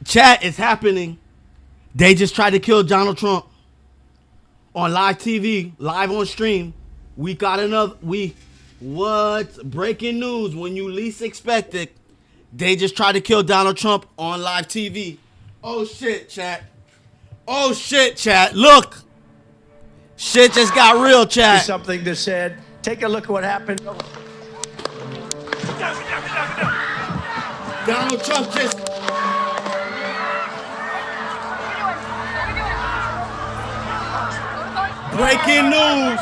Chat is happening. They just tried to kill Donald Trump on live TV, live on stream. We got another. What? Breaking news when you least expect it. They just tried to kill Donald Trump on live TV. Oh shit, chat. Oh shit, chat. Look. Shit just got real, chat. Something that said, take a look at what happened. Donald Trump just. Breaking news.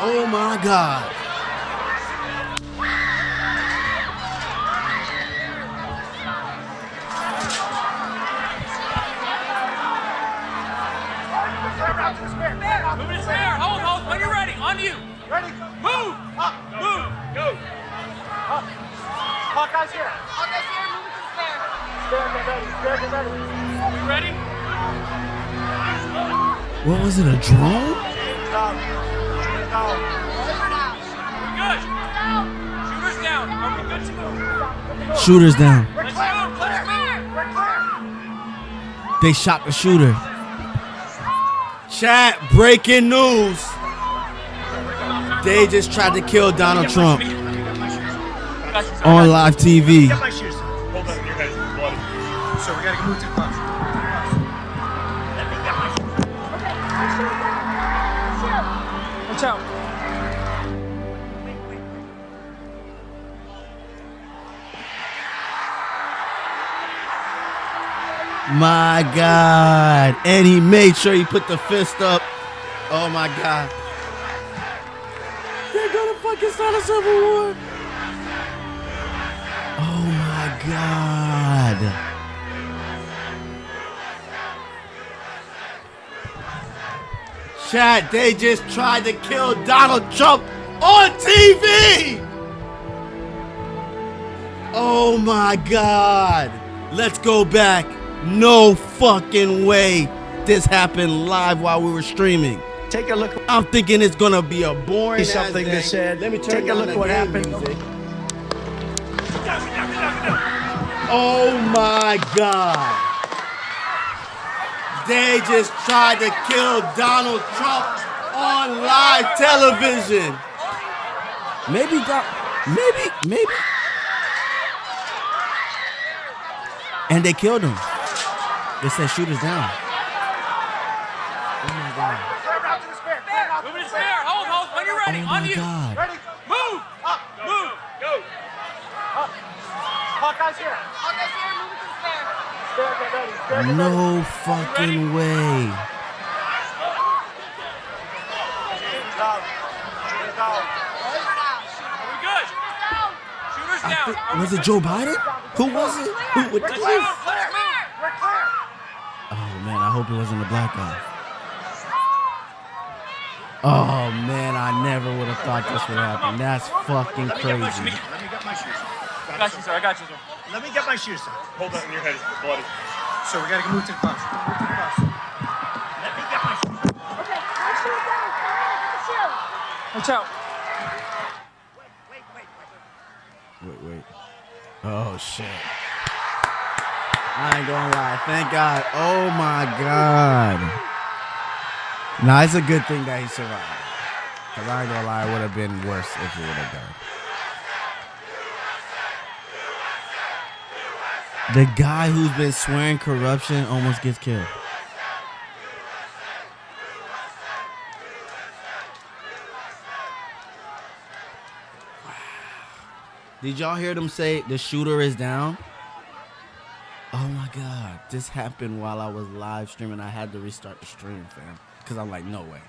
Oh my God. Moving to spare. Hold. When you're ready. On you. Ready? Move. Up. Move. Go. Up. Hawkeye's here. Hawkeye's here. Moving to spare. Spare, get ready. You ready? What was it? A drone? Down. Good. Shooters down. Are we good to move? Shooters down. Let's move. Let's move. We're clear. They shot the shooter. Chat, breaking news. They just tried to kill Donald Trump on live TV. Get my shoes. Hold on, your head is bloody. So we gotta move to the bus. Let me get my shoes. Watch out. My God. And he made sure he put the fist up. Oh my God. They're gonna fucking start a civil war. Oh my God. Chat, they just tried to kill Donald Trump on TV. Oh my God. Let's go back. No fucking way this happened live while we were streaming. Take a look. I'm thinking it's gonna be a boring ass Something day. that said, Let me turn take a down look the at what game happened. music. Oh my God. They just tried to kill Donald Trump on live television. Maybe. And they killed him. They said shooters down. Oh my God. Moving to spare. Hold. When you're ready. Oh On my you. God. Ready? Move. Up. Move. Go. Up. Hawkeye's here. Hawkeye's here. Moving to spare. Spare, get ready. Spare, get ready. No fucking way. Down. Down. Are we good? Shooters down. Was it Joe Biden? Who was it? What Let's this? move. Let's move. We're clear. Oh man, I hope it wasn't a black guy. Oh man, I never would have thought this would happen. That's fucking Let me get my crazy. shoes. Let me get my shoes. I got you, sir. Let me get my shoes. Hold on, your head is bloody. So we gotta move to the bus. Let me get my shoes. Okay, my shoes down. My shoes. Watch out. Wait. Oh shit. I ain't gonna lie. Thank God. Oh my God. Nah, it's a good thing that he survived. Cause I ain't gonna lie, it would have been worse if it would have died. The guy who's been swearing corruption almost gets killed. Did y'all hear them say the shooter is down? Oh my God. This happened while I was live streaming. I had to restart the stream, fam. Because I'm like, no way.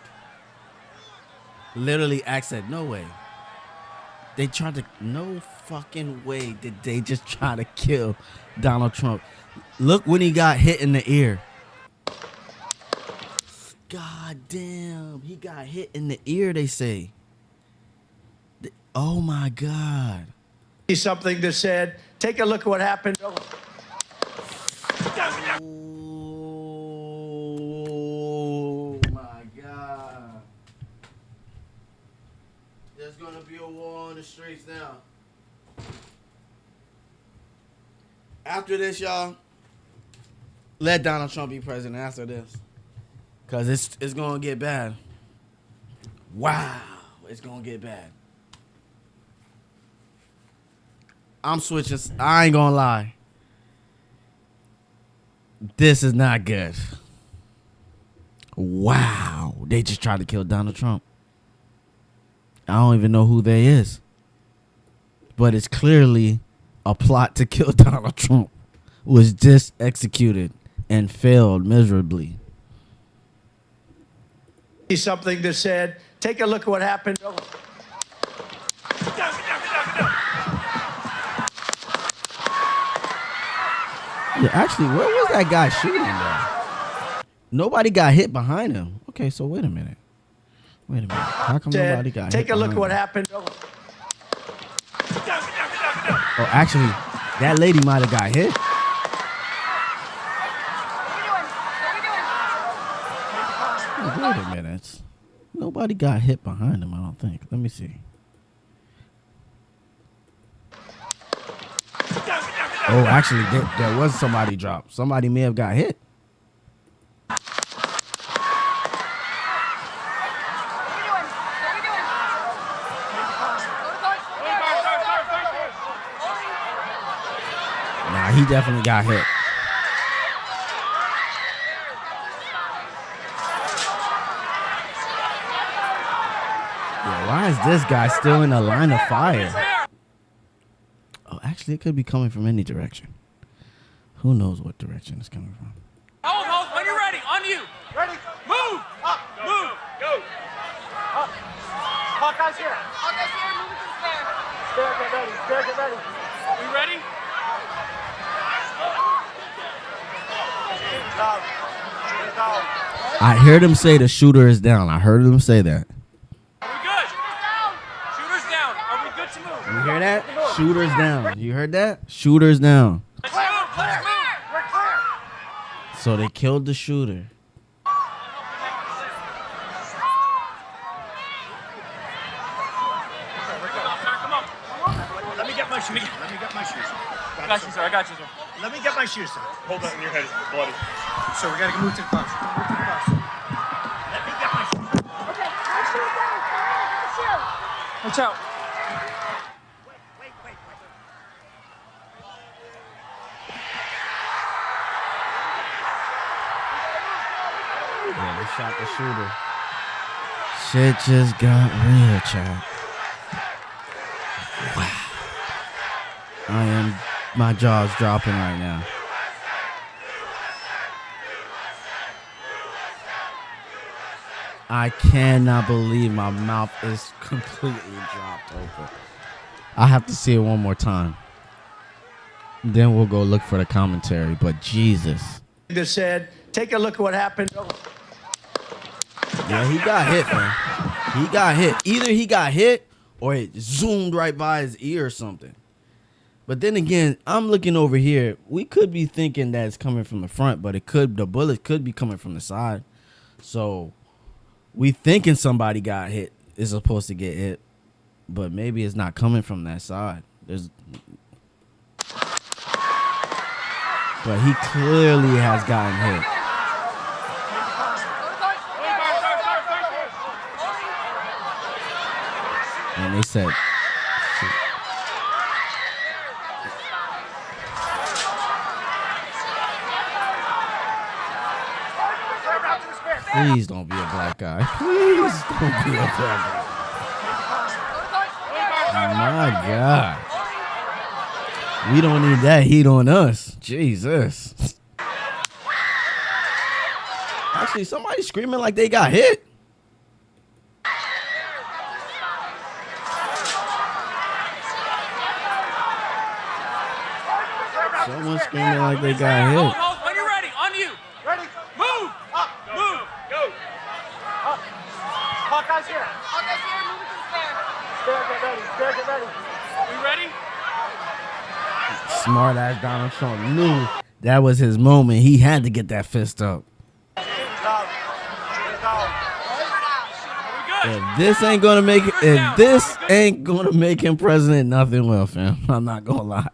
Literally, Axe said, no way. They tried to, no fucking way did they just try to kill Donald Trump. Look when he got hit in the ear. God damn. He got hit in the ear, they say. Oh my God. Something that said, take a look at what happened. Oh my God. There's gonna be a war on the streets now. After this, y'all, Let Donald Trump be president after this. Because it's going to get bad. Wow. It's going to get bad. I'm switching. I ain't going to lie. This is not good. Wow. They just tried to kill Donald Trump. I don't even know who they is. But it's clearly a plot to kill Donald Trump. Was just executed and failed miserably. Something that said, take a look at what happened. Get down, get down, get down. Yeah, actually, where was that guy shooting though? Nobody got hit behind him. Okay, so wait a minute. How come Said, nobody got hit? take a look at behind what him? happened. Get down, get down, get down. Oh, actually, that lady might have got hit. Wait a minute. Nobody got hit behind him, I don't think. Let me see. Get down, get down, get down. Oh, actually, there was somebody dropped. Somebody may have got hit. Nah, he definitely got hit. Yeah, why is this guy still in the line of fire? Oh, actually, it could be coming from any direction. Who knows what direction it's coming from? Hold, when you're ready, on you. Ready? Move. Up. Move. Go. Up. Hawkeye's here. Hawkeye's here, moving to the spare. Spare, get ready. Spare, get ready. We ready? Shooter's down. Shooter's down. I heard him say the shooter is down. I heard him say that. Are we good? Shooter's down. Are we good to move? You hear that? Shooter's down. You heard that? Shooter's down. Let's move. Let's move. We're clear. So they killed the shooter. Come on. Let me get my shoes. Let me get my shoes. I got you, sir. I got you, sir. Let me get my shoes, sir. Hold that in your head. It's bloody. So we gotta move to the bus. Move to the bus. Let me get my shoes. Okay, my shoes down. My shoes. Watch out. Wait. Yeah, they shot the shooter. Shit just got real, child. Wow. My jaw's dropping right now. I cannot believe my mouth is completely dropped open. I have to see it one more time. Then we'll go look for the commentary, but Jesus. That said, take a look at what happened. Yeah, he got hit, man. He got hit. Either he got hit or it zoomed right by his ear or something. But then again, I'm looking over here. We could be thinking that it's coming from the front, but the bullet could be coming from the side. So we thinking somebody got hit, is supposed to get hit, but maybe it's not coming from that side. But he clearly has gotten hit. And they said, please don't be a black guy. Please don't be a black guy. My God. We don't need that heat on us. Jesus. Actually, somebody screaming like they got hit. Someone screaming like they got hit. Hold, when you're ready, on you. Ready? Move. Up. Move. Go. Up. Hawkeye's here. Hawkeye's here, moving to the spare. Spare, get ready. Spare, get ready. We ready? Smart ass Donald Trump knew that was his moment. He had to get that fist up. Shooter's down. Shooter's down. Are we good? If this ain't gonna make him president, nothing will, fam. I'm not gonna lie.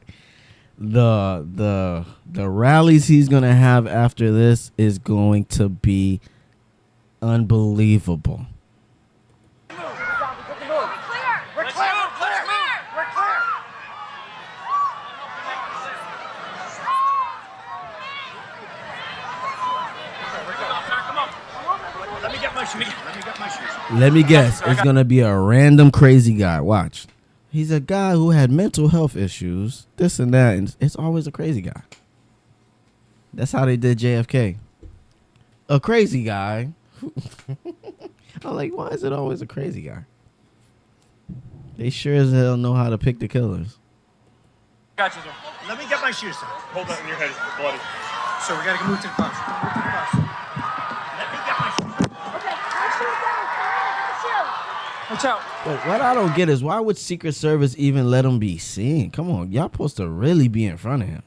the rallies he's gonna have after this is going to be unbelievable. We're clear. We're clear. Let's move. We're clear. Come on. Let me get my shoes. Let me get my shoes. Let me guess, it's gonna be a random crazy guy. Watch. He's a guy who had mental health issues, this and that, and it's always a crazy guy. That's how they did JFK. A crazy guy. I'm like, why is it always a crazy guy? They sure as hell know how to pick the killers. Got you, sir. Let me get my shoes, sir. Hold that in your head. It's bloody. So we gotta move to the bus. Move to the bus. Let me get my shoes. Okay, my shoes down. My shoes. Watch out. But what I don't get is why would Secret Service even let him be seen? Come on, y'all supposed to really be in front of him.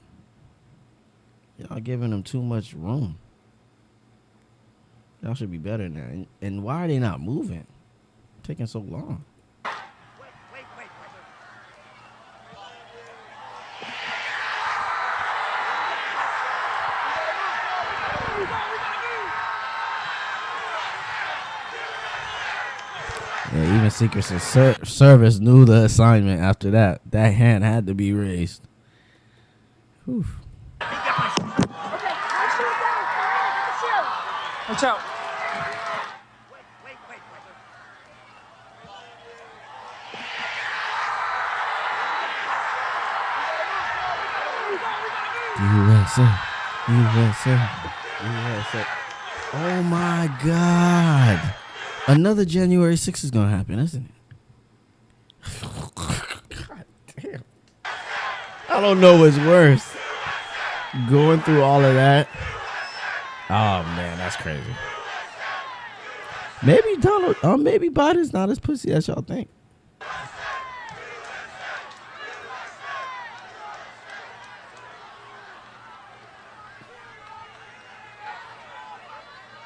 Y'all giving him too much room. Y'all should be better than that. And why are they not moving? Taking so long. Wait. Yeah, even Secret Service knew the assignment after that. That hand had to be raised. Whew. Let me get my shoes. Okay, my shoes down. My shoes. Watch out. Wait. USA. Oh my God. Another January 6th is going to happen, isn't it? God damn. I don't know what's worse. Going through all of that. Oh man, that's crazy. Maybe maybe Biden's not as pussy as y'all think.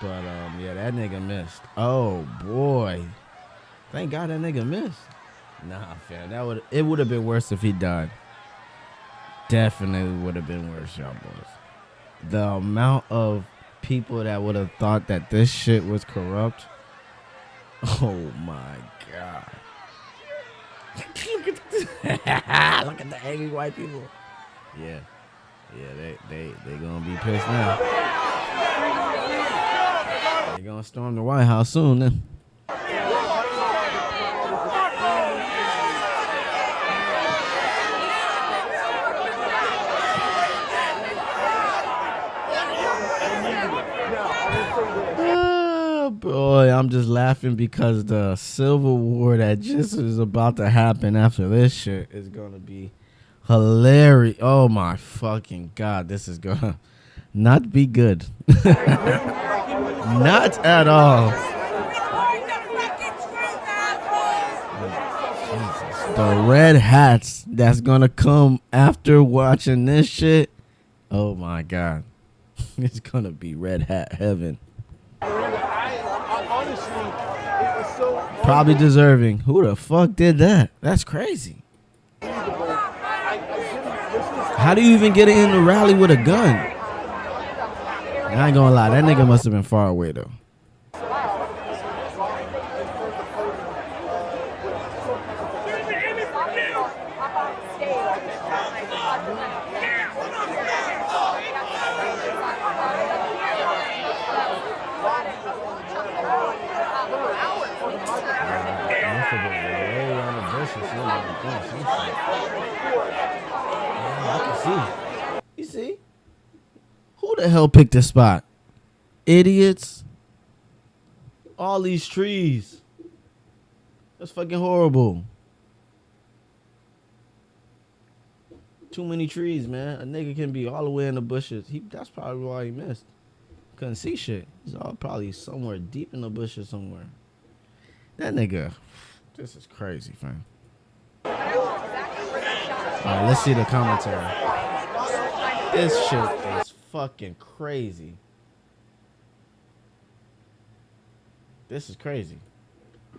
But yeah, that nigga missed. Oh boy, thank God that nigga missed. Nah, fam, it would have been worse if he died. Definitely would have been worse, y'all boys. The amount of people that would have thought that this shit was corrupt. Oh my God. Look at the angry white people. Yeah, they gonna be pissed now. They gonna storm the White House soon then. Boy, I'm just laughing because the civil war that just is about to happen after this shit is gonna be hilarious. Oh my fucking God, this is gonna not be good. Not at all. Jesus. The red hats that's gonna come after watching this shit. Oh my God. It's gonna be red hat heaven. Probably deserving. Who the fuck did that? That's crazy. How do you even get in the rally with a gun? I ain't gonna lie, that nigga must have been far away though. You see? Who the hell picked this spot? Idiots. All these trees. That's fucking horrible. Too many trees, man. A nigga can be all the way in the bushes. That's probably why he missed. Couldn't see shit. He's all probably somewhere deep in the bushes somewhere. That nigga. This is crazy, fam. Alright, let's see the commentary. This shit is fucking crazy. This is crazy.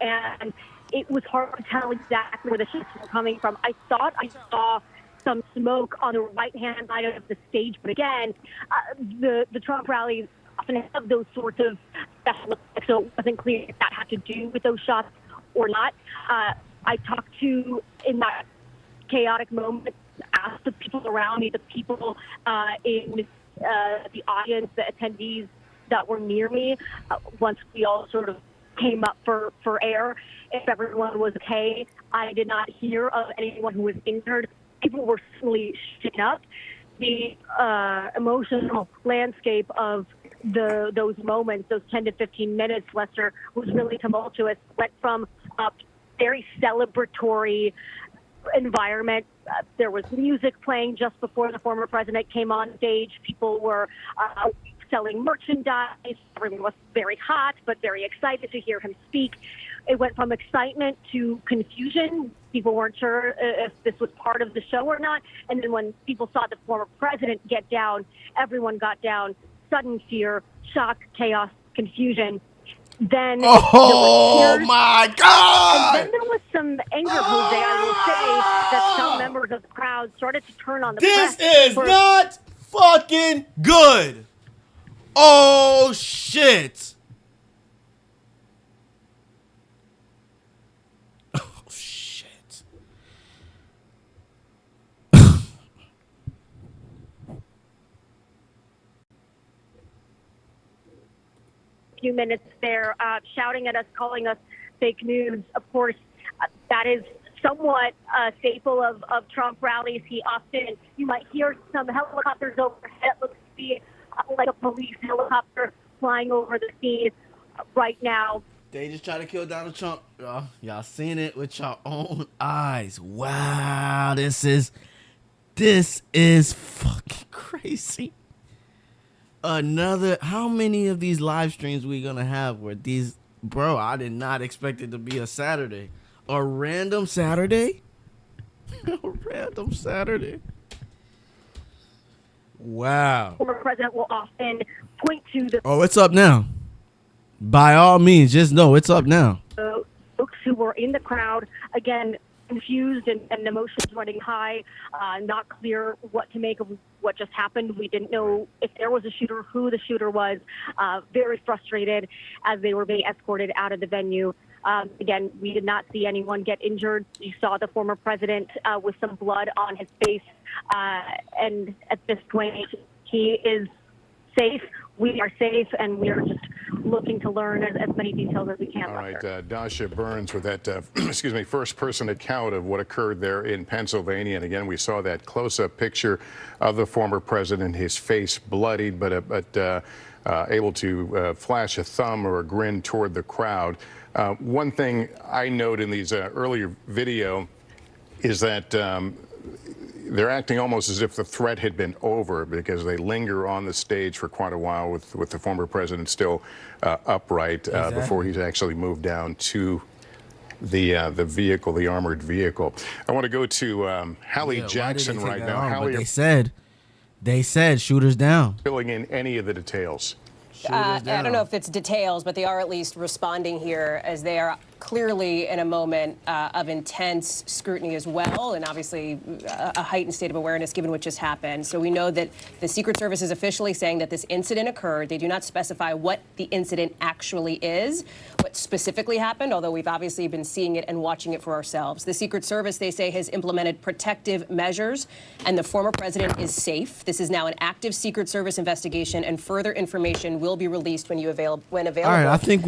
And it was hard to tell exactly where the shots were coming from. I thought I saw some smoke on the right-hand side of the stage. But again, the Trump rallies often have those sorts of special effects, so it wasn't clear if that had to do with those shots or not. I talked to, in that chaotic moment, asked the people around me, the people in the audience, the attendees that were near me, once we all sort of came up for air, if everyone was okay. I did not hear of anyone who was injured. People were certainly shaken up. The emotional landscape of those moments, those 10 to 15 minutes, Lester, was really tumultuous. Went from a very celebratory environment. There was music playing just before the former president came on stage. People were selling merchandise. Everyone was very hot, but very excited to hear him speak. It went from excitement to confusion. People weren't sure if this was part of the show or not. And then when people saw the former president get down, everyone got down. Sudden fear, shock, chaos, confusion. Then there was tears. My God! And then there was some anger, Jose. I will say that some members of the crowd started to turn on the This press. is not fucking good. Oh, shit. Oh, shit. Few minutes there, shouting at us, calling us fake news. Of course, that is somewhat a staple of Trump rallies. He often, you might hear some helicopters overhead. It looks to be like a police helicopter flying over the scene right now. They just try to kill Donald Trump. Y'all seen it with your own eyes. Wow, this is fucking crazy. How many of these live streams we gonna have where these, bro, I did not expect it to be a Saturday. A random Saturday? A random Saturday. Wow. Former president will often point to the Oh, it's up now. By all means, just know it's up now. folks who were in the crowd, again, confused and emotions running high, not clear what to make of what just happened. We didn't know if there was a shooter, who the shooter was, very frustrated as they were being escorted out of the venue. Again, we did not see anyone get injured. You saw the former president with some blood on his face. And at this point, he is safe. We are safe, and we are just looking to learn as many details as we can. All right, Dasha Burns with that, first-person account of what occurred there in Pennsylvania. And again, we saw that close-up picture of the former president, his face bloodied, but able to flash a thumb or a grin toward the crowd. One thing I note in these earlier video is that they're acting almost as if the threat had been over, because they linger on the stage for quite a while with the former president still upright before he's actually moved down to the vehicle, the armored vehicle. I want to go to Hallie Jackson right now. Hallie, they said shooters down. Filling in any of the details. I don't know if it's details, but they are at least responding here, as they are clearly in a moment of intense scrutiny as well, and obviously a heightened state of awareness given what just happened. So we know that the Secret Service is officially saying that this incident occurred. They do not specify what the incident actually is, what specifically happened, although we've obviously been seeing it and watching it for ourselves. The Secret Service, they say, has implemented protective measures, and the former president is safe. This is now an active Secret Service investigation, and further information will be released when available. All right, I think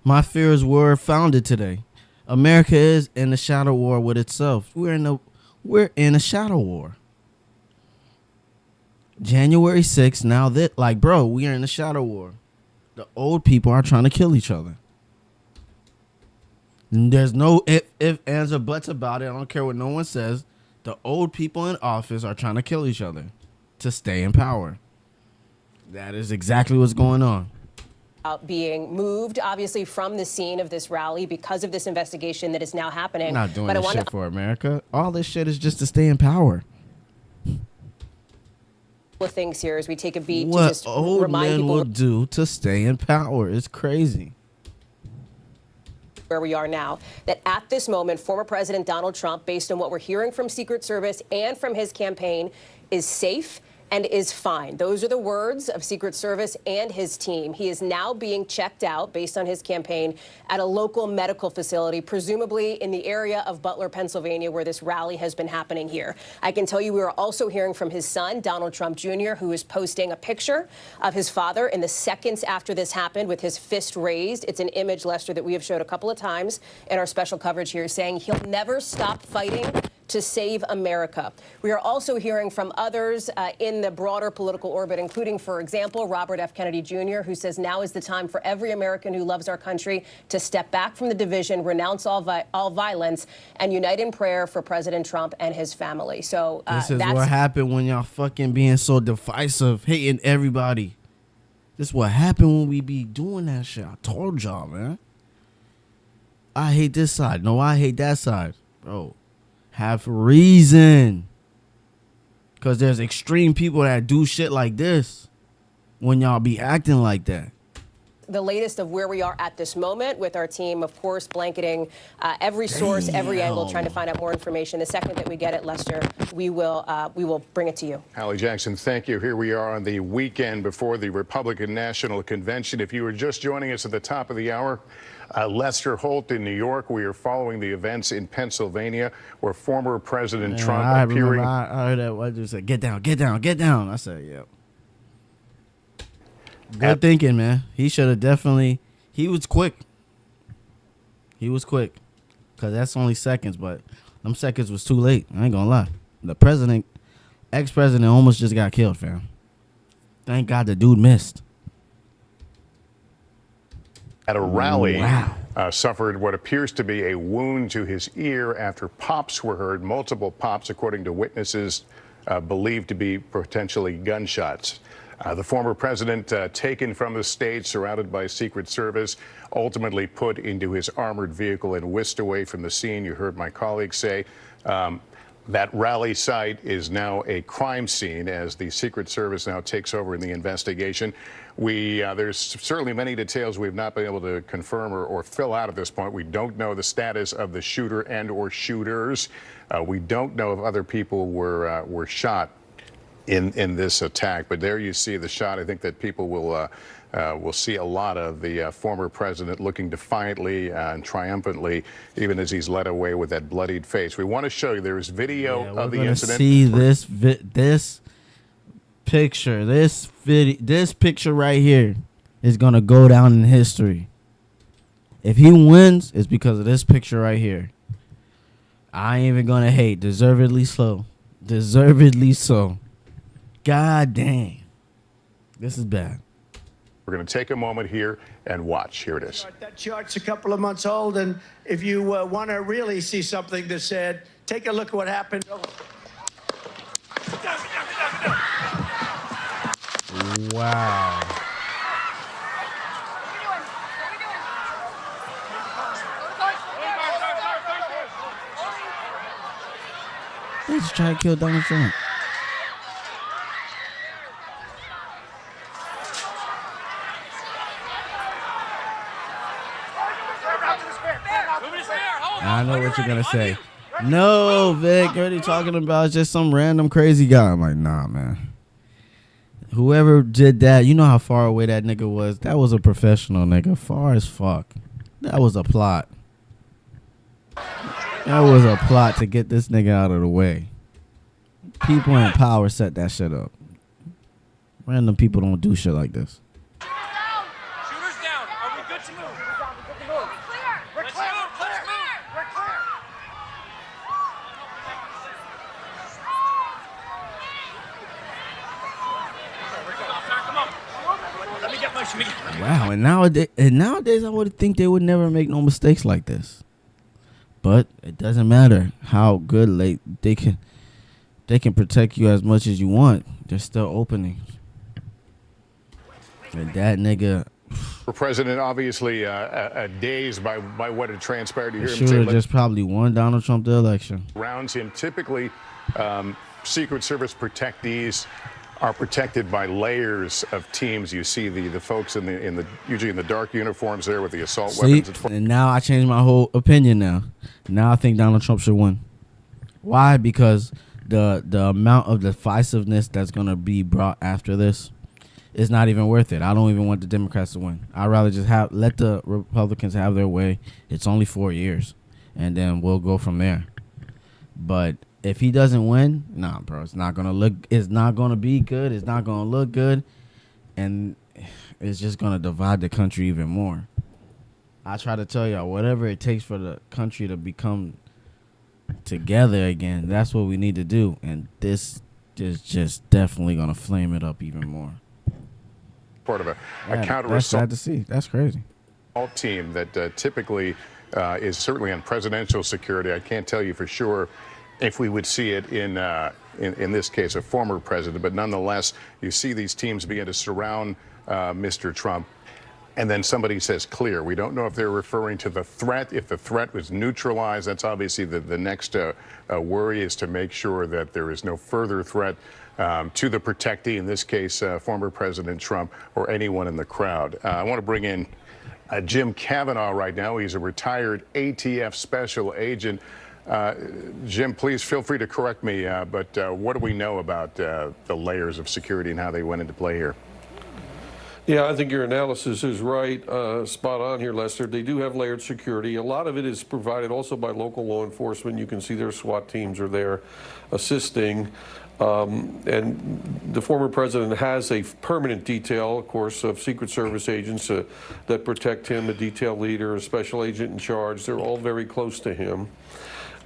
my fears were founded today. America is in a shadow war with itself. We're in a shadow war. January 6th, now that, bro, we are in a shadow war. The old people are trying to kill each other. And there's no if, ands, or buts about it. I don't care what no one says. The old people in office are trying to kill each other to stay in power. That is exactly what's going on. Being moved, obviously, from the scene of this rally because of this investigation that is now happening. I'm not doing this shit for America. All this shit is just to stay in power. Of things here as we take a beat what to just old remind men people will do to stay in power is crazy. where we are now, that at this moment, former President Donald Trump, based on what we're hearing from Secret Service and from his campaign, is safe and is fine. Those are the words of Secret Service and his team. He is now being checked out, based on his campaign, at a local medical facility, presumably in the area of Butler, Pennsylvania, where this rally has been happening here. I can tell you we are also hearing from his son, Donald Trump Jr., who is posting a picture of his father in the seconds after this happened with his fist raised. It's an image, Lester, that we have showed a couple of times in our special coverage here, saying he'll never stop fighting to save America. We are also hearing from others in the broader political orbit, including, for example, Robert F. Kennedy Jr., who says now is the time for every American who loves our country to step back from the division, renounce all violence, and unite in prayer for President Trump and his family. So this is what happened when y'all fucking being so divisive, hating everybody. This is what happened when we be doing that shit. I told y'all, man. I hate this side. No, I hate that side. Bro. Have reason, because there's extreme people that do shit like this when y'all be acting like that. The latest of where we are at this moment, with our team, of course, blanketing every source, every angle, trying to find out more information. The second that we get it, Lester, we will bring it to you. Hallie Jackson, thank you. Here we are on the weekend before the Republican National Convention. If you were just joining us at the top of the hour, Lester Holt in New York. We are following the events in Pennsylvania where former President Trump appearing. I heard that. I just said, get down, get down, get down. I said, yeah. Good thinking, man. He should have definitely. He was quick. He was quick. Because that's only seconds, but them seconds was too late. I ain't going to lie. The president, ex-president, almost just got killed, fam. Thank God the dude missed. At a rally, suffered what appears to be a wound to his ear after pops were heard, multiple pops, according to witnesses, believed to be potentially gunshots. The former president, taken from the stage, surrounded by Secret Service, ultimately put into his armored vehicle and whisked away from the scene. You heard my colleague say that rally site is now a crime scene as the Secret Service now takes over in the investigation. There's certainly many details we've not been able to confirm or fill out at this point. We don't know the status of the shooter and or shooters. We don't know if other people were shot in this attack, but there you see the shot. I think that people will see a lot of the former president looking defiantly and triumphantly, even as he's led away with that bloodied face. We want to show you there's video of the incident. See this picture, this picture right here is gonna go down in history. If he wins, it's because of this picture right here. I ain't even gonna hate. Deservedly so. Deservedly so. God dang. This is bad. We're going to take a moment here and watch. Here it is. That chart's a couple of months old, and if you want to really see something that said, take a look at what happened. Wow. They just try to kill Donald Trump. I know what you're gonna say. No, Vic, what are you talking about? It's just some random crazy guy. I'm like, nah, man. Whoever did that, you know how far away that nigga was. That was a professional nigga, far as fuck. That was a plot. That was a plot to get this nigga out of the way. People in power set that shit up. Random people don't do shit like this. Shooters down. Are we good to move? We're clear. Let's move. Let's move. We're clear. Come on. Let me get my schmeat. Wow, and nowadays I would think they would never make no mistakes like this. But it doesn't matter how good they can protect you as much as you want. There's still openings. And that nigga. The president obviously dazed by what had transpired. You hear him should have just probably won Donald Trump the election. Rounds him. Typically, Secret Service protectees are protected by layers of teams. You see the folks usually in the dark uniforms there with the assault weapons. And now I changed my whole opinion Now I think Donald Trump should win. Why? Because the amount of divisiveness that's going to be brought after this is not even worth it. I don't even want the Democrats to win. I'd rather just let the Republicans have their way. It's only 4 years, and then we'll go from there. But if he doesn't win, nah, bro, it's not gonna be good. It's not gonna look good, and it's just gonna divide the country even more. I try to tell y'all, whatever it takes for the country to become together again, that's what we need to do. And this is just definitely gonna flame it up even more. Part of a counter That's sad assault to see. That's crazy. team that typically is certainly on presidential security. I can't tell you for sure if we would see it in this case, a former president, but nonetheless, you see these teams begin to surround Mr. Trump, and then somebody says clear. We don't know if they're referring to the threat. If the threat was neutralized, that's obviously the next worry, is to make sure that there is no further threat to the protectee, in this case, former President Trump, or anyone in the crowd. I want to bring in Jim Kavanaugh right now. He's a retired ATF special agent. Jim, please feel free to correct me, but what do we know about the layers of security and how they went into play here? Yeah, I think your analysis is right, spot on here, Lester. They do have layered security. A lot of it is provided also by local law enforcement. You can see their SWAT teams are there assisting. And the former president has a permanent detail, of course, of Secret Service agents that protect him, a detail leader, a special agent in charge. They're all very close to him.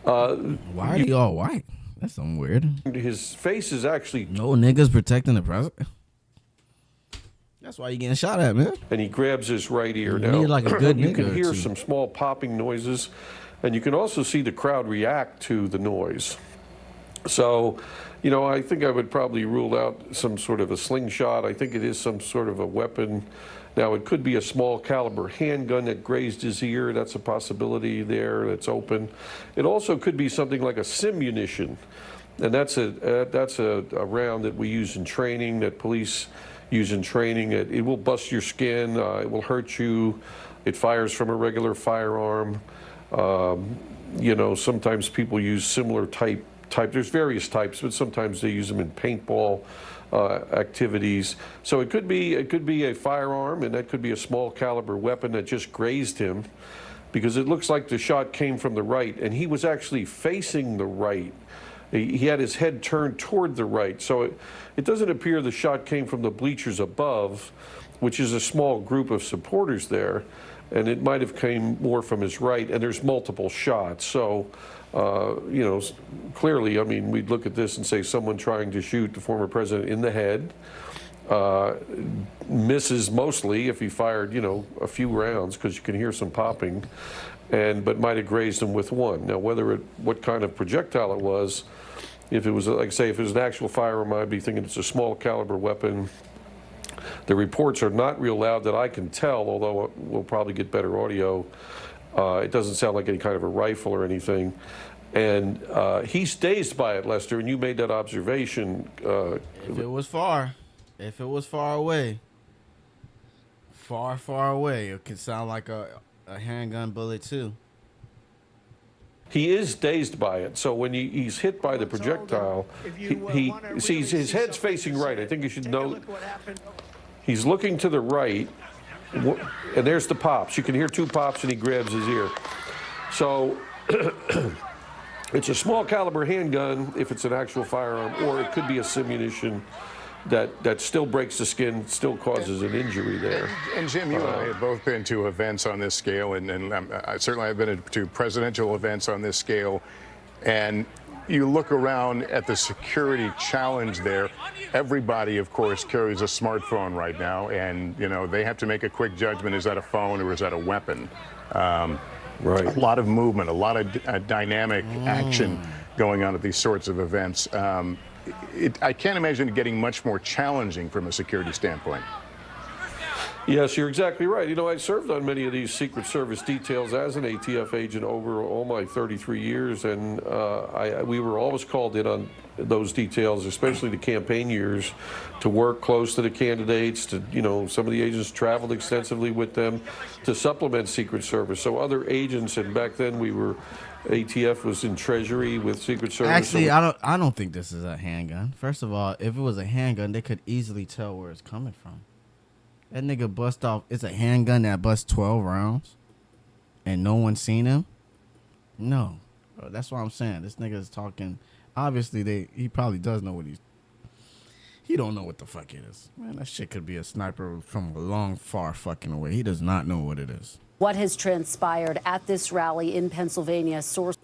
Why are they all white? That's something weird. His face is actually... No niggas protecting the president? That's why you're getting shot at, man. And he grabs his right ear You now. need like a good You nigga can or hear two. some small popping noises, and you can also see the crowd react to the noise. So, you know, I think I would probably rule out some sort of a slingshot. I think it is some sort of a weapon. Now, it could be a small caliber handgun that grazed his ear. That's a possibility there that's open. It also could be something like a simunition, and that's a round that we use in training, that police use in training. It will bust your skin. It will hurt you. It fires from a regular firearm. You know, sometimes people use similar type. There's various types, but sometimes they use them in paintball activities. So it could be a firearm, and that could be a small caliber weapon that just grazed him, because it looks like the shot came from the right, and he was actually facing the right. He had his head turned toward the right. So it doesn't appear the shot came from the bleachers above, which is a small group of supporters there, and it might have came more from his right, and there's multiple shots. So, you know, clearly, I mean, we'd look at this and say someone trying to shoot the former president in the head, misses mostly if he fired, you know, a few rounds, because you can hear some popping, but might have grazed him with one. Now, what kind of projectile it was, if it was, like I say, if it was an actual firearm, I'd be thinking it's a small caliber weapon. The reports are not real loud that I can tell, although we'll probably get better audio. It doesn't sound like any kind of a rifle or anything. And he's dazed by it, Lester, and you made that observation. If it was far away, far away, it could sound like a handgun bullet too. He is dazed by it, so when he's hit by the projectile, he sees his head's facing right. I think you should know. He's looking to the right, and there's the pops. You can hear two pops, and he grabs his ear. So it's a small caliber handgun if it's an actual firearm, or it could be a simunition that still breaks the skin, still causes an injury there. And Jim, you and I have both been to events on this scale, and certainly I've been to presidential events on this scale, and you look around at the security challenge there. Everybody, of course, carries a smartphone right now, and you know they have to make a quick judgment: is that a phone or is that a weapon? Right. A lot of movement, a lot of dynamic action going on at these sorts of events. I can't imagine it getting much more challenging from a security standpoint. Yes, you're exactly right. You know, I served on many of these Secret Service details as an ATF agent over all my 33 years, and we were always called in on those details, especially the campaign years, to work close to the candidates. To, you know, some of the agents traveled extensively with them to supplement Secret Service. So other agents, and back then we were. ATF was in Treasury with Secret Service. Actually, so I don't think this is a handgun. First of all, if it was a handgun, they could easily tell where it's coming from. That nigga bust off. It's a handgun that busts 12 rounds, and no one seen him. No, bro, that's what I'm saying. This nigga is talking. Obviously, he probably does know what he don't know what the fuck it is. Man, that shit could be a sniper from a long, far fucking away. He does not know what it is. What has transpired at this rally in Pennsylvania? Surprising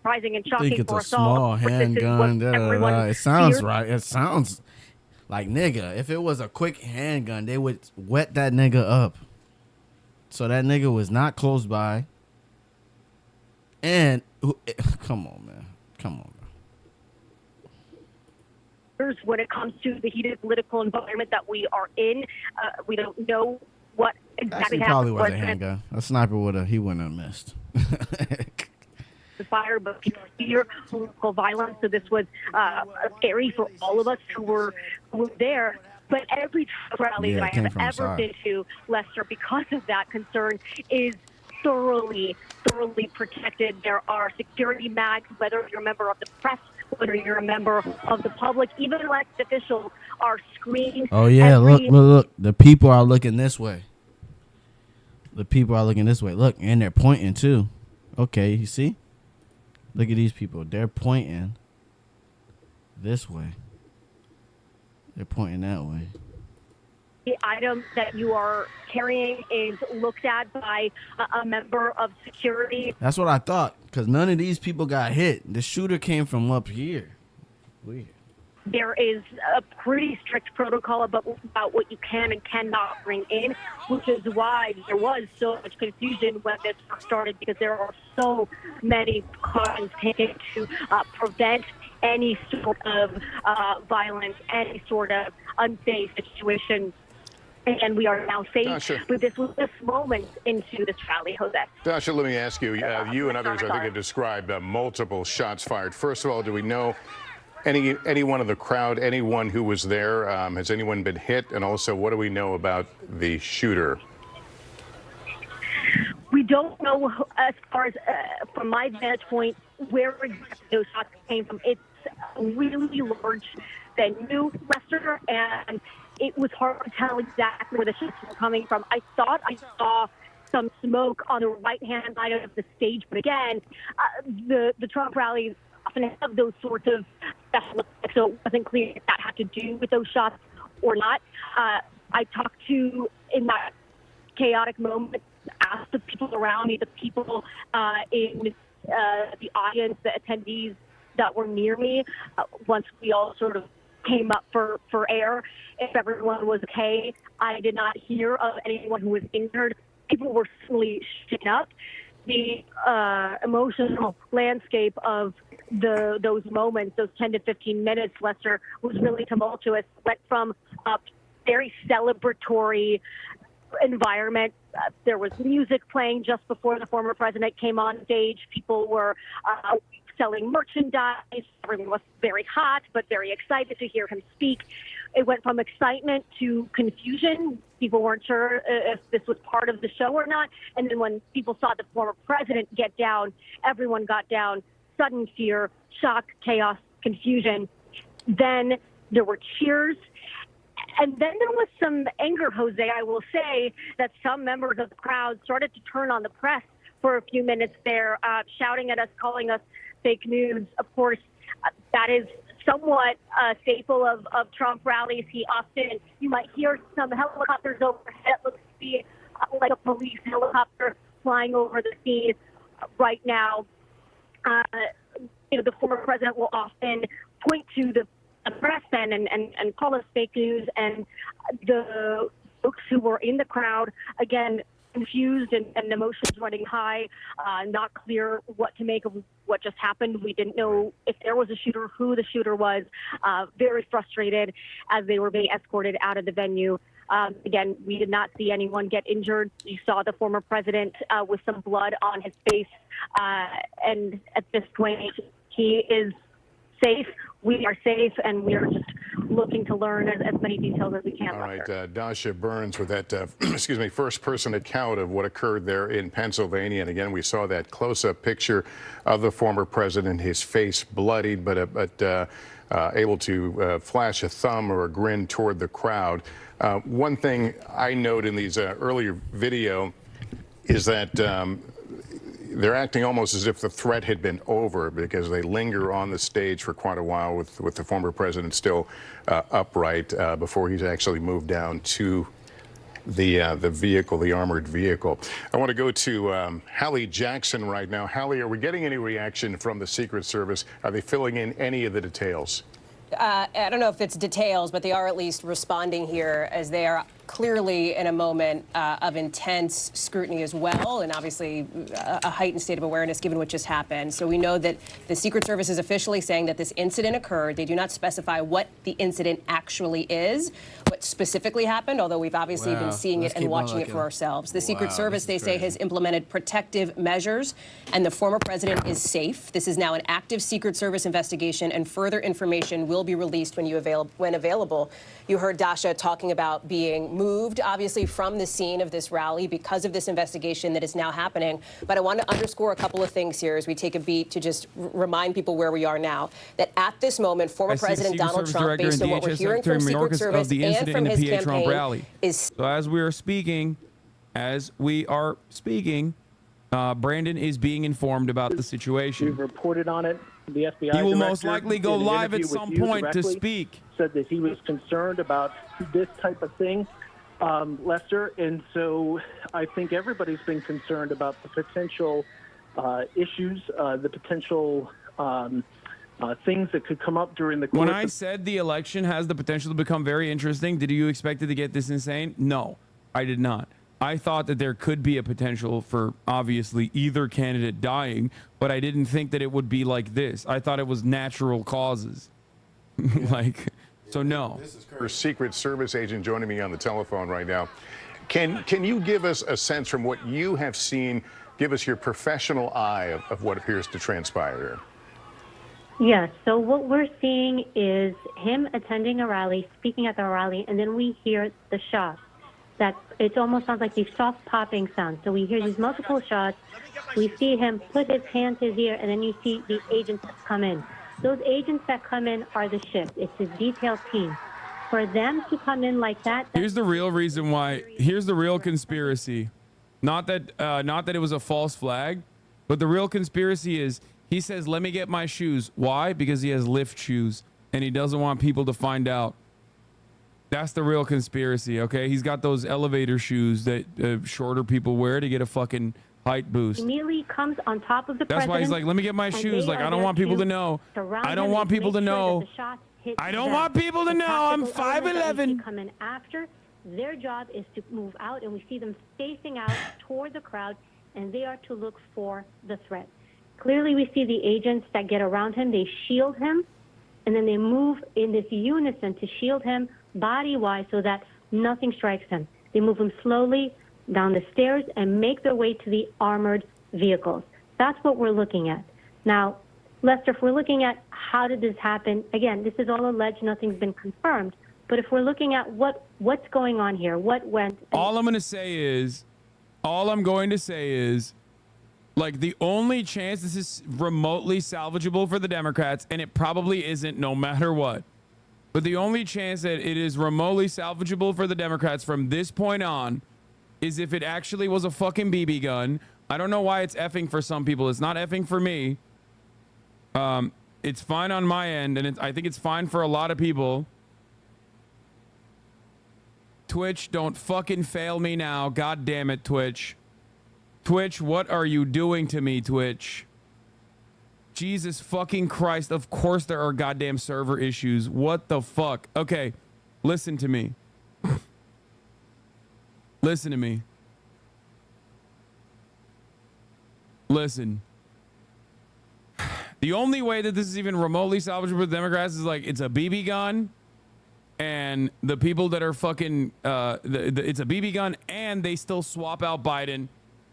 and I shocking think it's for a us all. small But this is handgun. what everyone It sounds fears. right. It sounds like, nigga, if it was a quick handgun, they would wet that nigga up. So that nigga was not close by. And come on, man. Come on, man. When it comes to the heated political environment that we are in, we don't know what exactly Actually, probably was a happened. handgun. A sniper wouldn't have missed. Fire, but people fear political violence. So this was scary for all of us who were there. But every rally Yeah, that it I came have from the ever side. been to, Lester, because of that concern, is thoroughly protected. There are security mags, whether you're a member of the press, whether you're a member of the public, even elected officials are screened. Oh, yeah. every- Look. The people are looking this way. Look, and they're pointing, too. Okay, you see? Look at these people. They're pointing this way. They're pointing that way. The item that you are carrying is looked at by a member of security. That's what I thought, because none of these people got hit. The shooter came from up here. Weird. There is a pretty strict protocol about what you can and cannot bring in, which is why there was so much confusion when this first started, because there are so many precautions taken to prevent any sort of violence, any sort of unsafe situation. And we are now safe with this moment into this rally, Jose. Dasha, let me ask you, you and others, I think, have described multiple shots fired. First of all, do we know anyone of the crowd, anyone who was there? Has anyone been hit? And also, what do we know about the shooter? We don't know, as far as from my vantage point, where exactly those shots came from. It's a really large venue, Lester, and it was hard to tell exactly where the shots were coming from. I thought I saw some smoke on the right-hand side of the stage, but again, the Trump rallies often have those sorts of special effects, so it wasn't clear if that had to do with those shots or not. I talked to, in that chaotic moment, asked the people around me, the people in the audience, the attendees that were near me, once we all sort of came up for air, if everyone was okay. I did not hear of anyone who was injured. People were certainly shaken up. The emotional landscape of those moments, those 10 to 15 minutes, Lester, was really tumultuous. Went from a very celebratory environment. There was music playing just before the former president came on stage. People were selling merchandise. Everyone was very hot, but very excited to hear him speak. It went from excitement to confusion. People weren't sure if this was part of the show or not. And then when people saw the former president get down, everyone got down. Sudden fear, shock, chaos, confusion. Then there were cheers. And then there was some anger, Jose. I will say that some members of the crowd started to turn on the press for a few minutes there, shouting at us, calling us fake news. Of course, that is somewhat a staple of Trump rallies. You might hear some helicopters overhead. It looks to be like a police helicopter flying over the scene right now. The former president will often point to the press then and call us fake news, and the folks who were in the crowd, again, confused and emotions running high, not clear what to make of what just happened. We didn't know if there was a shooter, who the shooter was, very frustrated as they were being escorted out of the venue. Again, we did not see anyone get injured. You saw the former president with some blood on his face. And at this point, he is safe. We are safe, and we are just looking to learn as many details as we can. All right, Dasha Burns with that, excuse me, first-person account of what occurred there in Pennsylvania. And again, we saw that close-up picture of the former president, his face bloodied, but able to flash a thumb or a grin toward the crowd. One thing I note in these earlier video is that they're acting almost as if the threat had been over, because they linger on the stage for quite a while with the former president still upright before he's actually moved down to the vehicle, the armored vehicle. I want to go to Hallie Jackson right now. Hallie, are we getting any reaction from the Secret Service? Are they filling in any of the details? I don't know if it's details, but they are at least responding here, as they are clearly in a moment of intense scrutiny as well, and obviously a heightened state of awareness given what just happened. So we know that the Secret Service is officially saying that this incident occurred. They do not specify what the incident actually is, what specifically happened, although we've obviously been seeing it and watching it for ourselves. The Secret Service, they say, has implemented protective measures, and the former president is safe. This is now an active Secret Service investigation, and further information will be released when available. You heard Dasha talking about being moved, obviously, from the scene of this rally because of this investigation that is now happening. But I want to underscore a couple of things here as we take a beat to just remind people where we are now. That at this moment, former President Donald Trump, based on what we're hearing from Secret Service and from his campaign, is... So as we are speaking, Brandon is being informed about the situation. We've reported on it. The FBI he will most likely go live at some point to speak. Said that he was concerned about this type of thing, Lester, and so I think everybody's been concerned about the potential issues, the potential things that could come up during the course. When I said the election has the potential to become very interesting, did you expect it to get this insane? No, I did not. I thought that there could be a potential for, obviously, either candidate dying, but I didn't think that it would be like this. I thought it was natural causes. So no. This is our Secret Service agent joining me on the telephone right now. Can you give us a sense from what you have seen, give us your professional eye of what appears to transpire here? Yes, so what we're seeing is him attending a rally, speaking at the rally, and then we hear the shots. That it almost sounds like these soft popping sounds. So we hear these multiple shots. We see him put his hand to his ear, and then you see the agents come in. Those agents that come in are the shift. It's his detail team. For them to come in like that. Here's the real reason why. Here's the real conspiracy. Not that it was a false flag, but the real conspiracy is he says, "Let me get my shoes." Why? Because he has lift shoes, and he doesn't want people to find out. That's the real conspiracy, okay? He's got those elevator shoes that shorter people wear to get a fucking height boost. Immediately comes on top of the That's why he's like, let me get my shoes. Like, I don't want people to know. I don't want people to know. I don't want people to know. I'm 5'11". Come in after. Their job is to move out, and we see them spacing out toward the crowd, and they are to look for the threat. Clearly, we see the agents that get around him. They shield him, and then they move in this unison to shield him body-wise so that nothing strikes him. They move him slowly down the stairs and make their way to the armored vehicles. That's what we're looking at. Now, Lester, if we're looking at how did this happen, again, this is all alleged, nothing's been confirmed, but if we're looking at what's going on here, what went... All I'm going to say is, like, the only chance this is remotely salvageable for the Democrats, and it probably isn't no matter what, but the only chance that it is remotely salvageable for the Democrats from this point on is if it actually was a fucking BB gun. I don't know why it's effing for some people. It's not effing for me. It's fine on my end, and I think it's fine for a lot of people. Twitch, don't fucking fail me now. God damn it, Twitch. Twitch, what are you doing to me, Twitch? Jesus fucking Christ, of course there are goddamn server issues. What the fuck? Okay, listen to me. Listen to me. Listen. The only way that this is even remotely salvageable for the Democrats is like it's a BB gun and the people that are fucking, it's a BB gun, and they still swap out Biden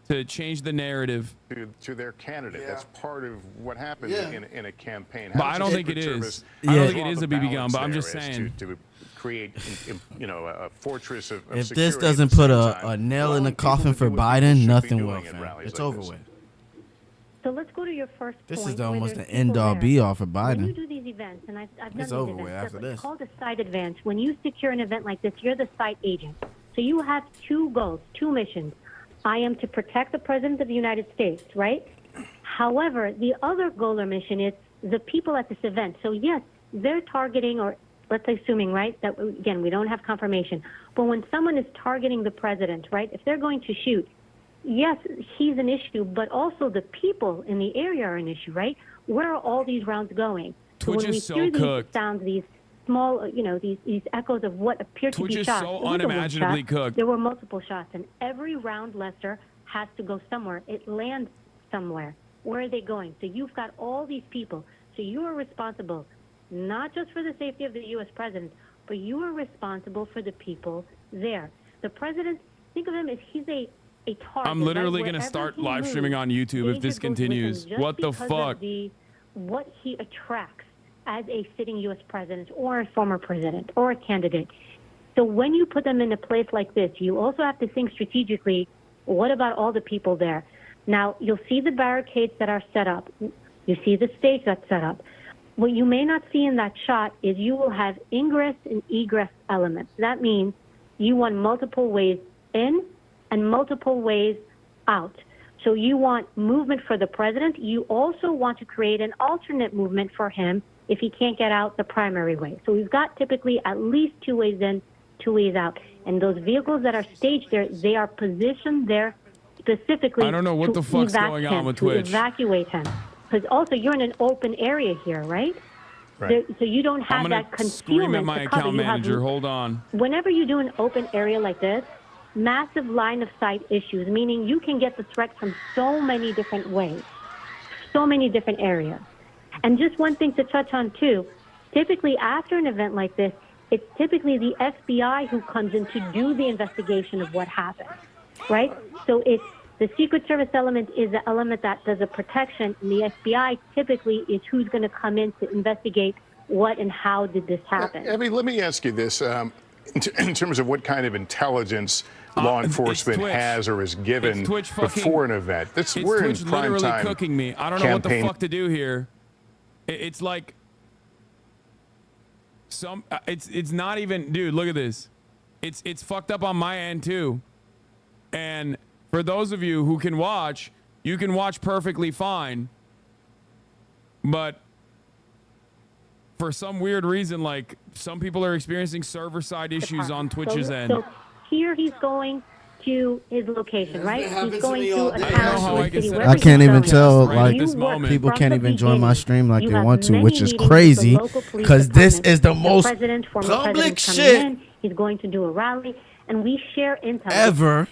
to change the narrative to their candidate. That's part of what happens in a campaign. But I don't think it is. I don't think it is a BB gun, but I'm just saying. To create, a fortress of if security this at doesn't the put same a time, nail in the allowing people coffin to for do what people Biden, should be nothing doing will, at fam. rallies It's like over this. with. So let's go to your first This point. is where almost there's the end people all there. be all for When you Biden. do these events, and I've done It's these over events, with after it's this. called a site advance. When you secure an event like this, you're the site agent. So you have two goals, two missions. I am to protect the President of the United States, right? However, the other goal or mission is the people at this event. So yes, they're targeting, or let's say assuming, right, that again, we don't have confirmation. But when someone is targeting the president, right, if they're going to shoot, yes, he's an issue, but also the people in the area are an issue, right? Where are all these rounds going? Twitch so when we is so hear these cooked. sounds, these small, these echoes of what appear Twitch to be is shots. so It wasn't one unimaginably shot. cooked. There were multiple shots, and every round, Lester, has to go somewhere. It lands somewhere. Where are they going? So you've got all these people. So you are responsible not just for the safety of the U.S. president, but you are responsible for the people there. The president, think of him as he's a target. I'm literally right? going to Wherever start he live moves, streaming on YouTube if danger this goes with him continues. just What the because fuck? of what he attracts as a sitting U.S. president or a former president or a candidate. So when you put them in a place like this, you also have to think strategically, what about all the people there? Now, you'll see the barricades that are set up. You see the stage that's set up. What you may not see in that shot is you will have ingress and egress elements. That means you want multiple ways in and multiple ways out. So you want movement for the president. You also want to create an alternate movement for him if he can't get out the primary way. So we've got typically at least two ways in, two ways out. And those vehicles that are staged there, they are positioned there specifically I don't know what to the fuck's evac going him, on with to Twitch. evacuate him. Because also you're in an open area here, right? Right. So you don't have I'm that going to scream concealment at my to cover. account You have- manager. Hold on. Whenever you do an open area like this, massive line of sight issues, meaning you can get the threat from so many different ways, so many different areas. And just one thing to touch on too, typically after an event like this, it's typically the FBI who comes in to do the investigation of what happened, right? So it's the Secret Service element is the element that does the protection, and the FBI typically is who's going to come in to investigate what and how did this happen. Abby, let me ask you this. In terms of what kind of intelligence law enforcement Twitch. has or is given It's Twitch fucking- before an event. It's We're Twitch in prime literally time cooking me. I don't know what the campaign. fuck to do here. It's like it's not even, dude, look at this. It's fucked up on my end too. And for those of you who can watch, you can watch perfectly fine. But for some weird reason, like some people are experiencing server side issues on Twitch's end. So here he's going to his location, right? happens He's to going me to all a day. I don't know town how or I a can city, set wherever I up he's can't even going. tell, right like, at this You work moment. people from can't the even join my beginning. stream like You they have want to, many which is meetings with the crazy, local police because this department. is the most president, former public president coming shit in. He's going to do a rally, and we share intel ever.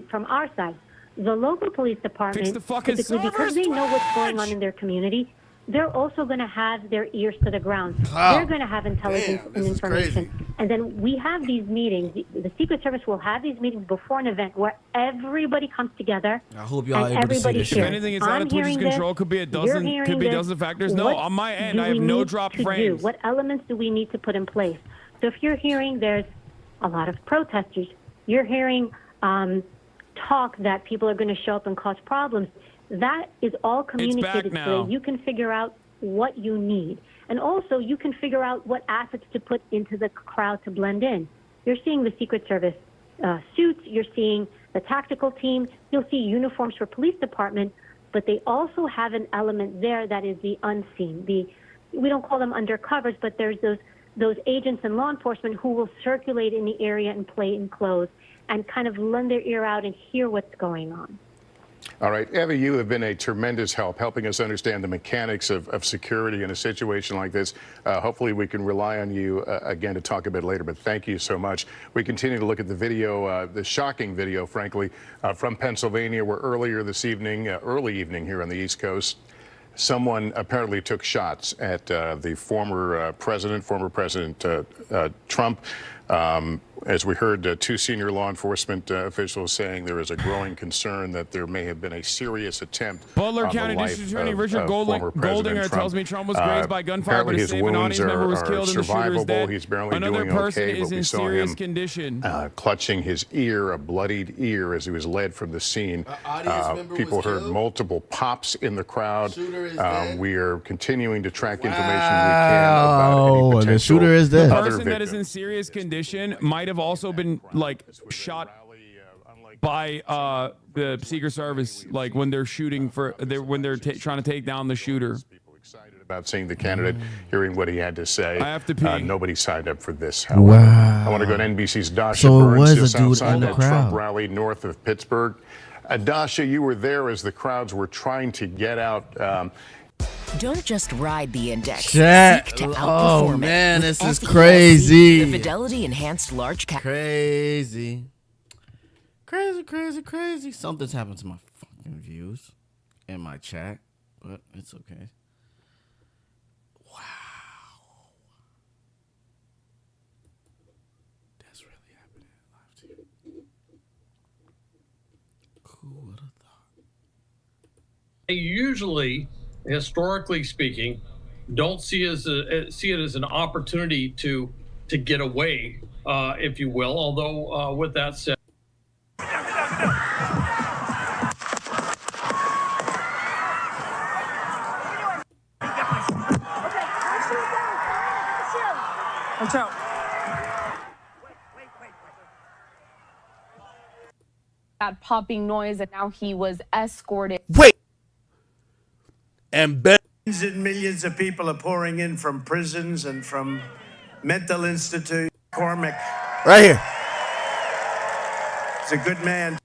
from our side. The local police department, Fix the fucking typically because servers, they know what's going on Twitch! in their community, they're also going to have their ears to the ground. Wow. They're going to have intelligence Damn, and this is information. crazy. And then we have these meetings. The Secret Service will have these meetings before an event where everybody comes together. I hope y'all and able to see everybody this If shit. shares. anything, it's out I'm of Twitch's hearing this, control. Could be a you're dozen. hearing Could be a this. dozen factors. No, What on my end, do I have we no need drop to frames. do? What elements do we need to put in place? So if you're hearing there's a lot of protesters, you're hearing talk that people are going to show up and cause problems, that is all communicated now. so that you can figure out what you need. And also, you can figure out what assets to put into the crowd to blend in. You're seeing the Secret Service suits, you're seeing the tactical team, you'll see uniforms for police department, but they also have an element there that is the unseen. We don't call them undercovers, but there's those agents in law enforcement who will circulate in the area and play in clothes and kind of lend their ear out and hear what's going on. All right, Eva, you have been a tremendous help helping us understand the mechanics of security in a situation like this. Hopefully we can rely on you again to talk a bit later, but thank you so much. We continue to look at the video, the shocking video, frankly, from Pennsylvania, where earlier this evening, early evening here on the East Coast, someone apparently took shots at the former President Trump. As we heard, two senior law enforcement officials saying there is a growing concern that there may have been a serious attempt. Butler on County the life District Attorney of, Richard former President Goldinger Trump. tells me Trump was grazed by gunfire, but Apparently a his safe wounds anonymous member was killed and the shooter is survivable. dead. He's barely Another doing person okay, is but we in saw serious him condition. Clutching his ear, a bloodied ear, as he was led from the scene. People heard multiple pops in the crowd. We are continuing to track information we can about any potential. The shooter is dead. The person that is in serious condition might have also been like shot by the Secret Service, like when they're shooting for when they're trying to take down the shooter. Excited about seeing the candidate, hearing what he had to say. I have to pee. Nobody signed up for this, however. Wow. I want to go to NBC's Dasha So it Burns, was a just dude outside in the that crowd. Trump rally north of Pittsburgh. Dasha, you were there as the crowds were trying to get out. Don't just ride the index. Chat. Seek to outperform Oh it man, with this is FELC, crazy. The Fidelity Enhanced Large Cap. Crazy. Crazy. Something's happened to my fucking views and my chat, but it's okay. Wow. That's really happening live TV. Who would have thought? They usually, historically speaking, don't see it as an opportunity to get away, if you will. Although, with that said. Watch out. That popping noise, and now he was escorted. Wait. And Millions and millions of people are pouring in from prisons and from mental institutes. Cormac. Right here. He's a good man.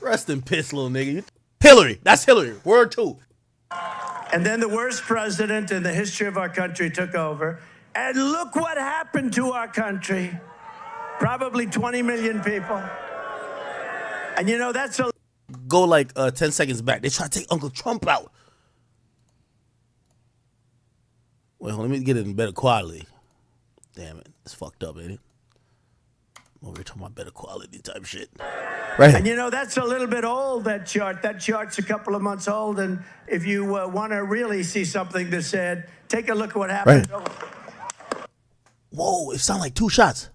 Rest in piss, little nigga. Hillary. That's Hillary. Word 2. And then the worst president in the history of our country took over. And look what happened to our country. Probably 20 million people. And you know, that's a... Go like 10 seconds back. They try to take Uncle Trump out. Well, let me get it in better quality. Damn it. It's fucked up, ain't it? We're talking about better quality type shit. Right here. And you know, that's a little bit old, that chart. That chart's a couple of months old. And if you want to really see something that's said, take a look at what happened. Right. Whoa, it sounded like 2 shots.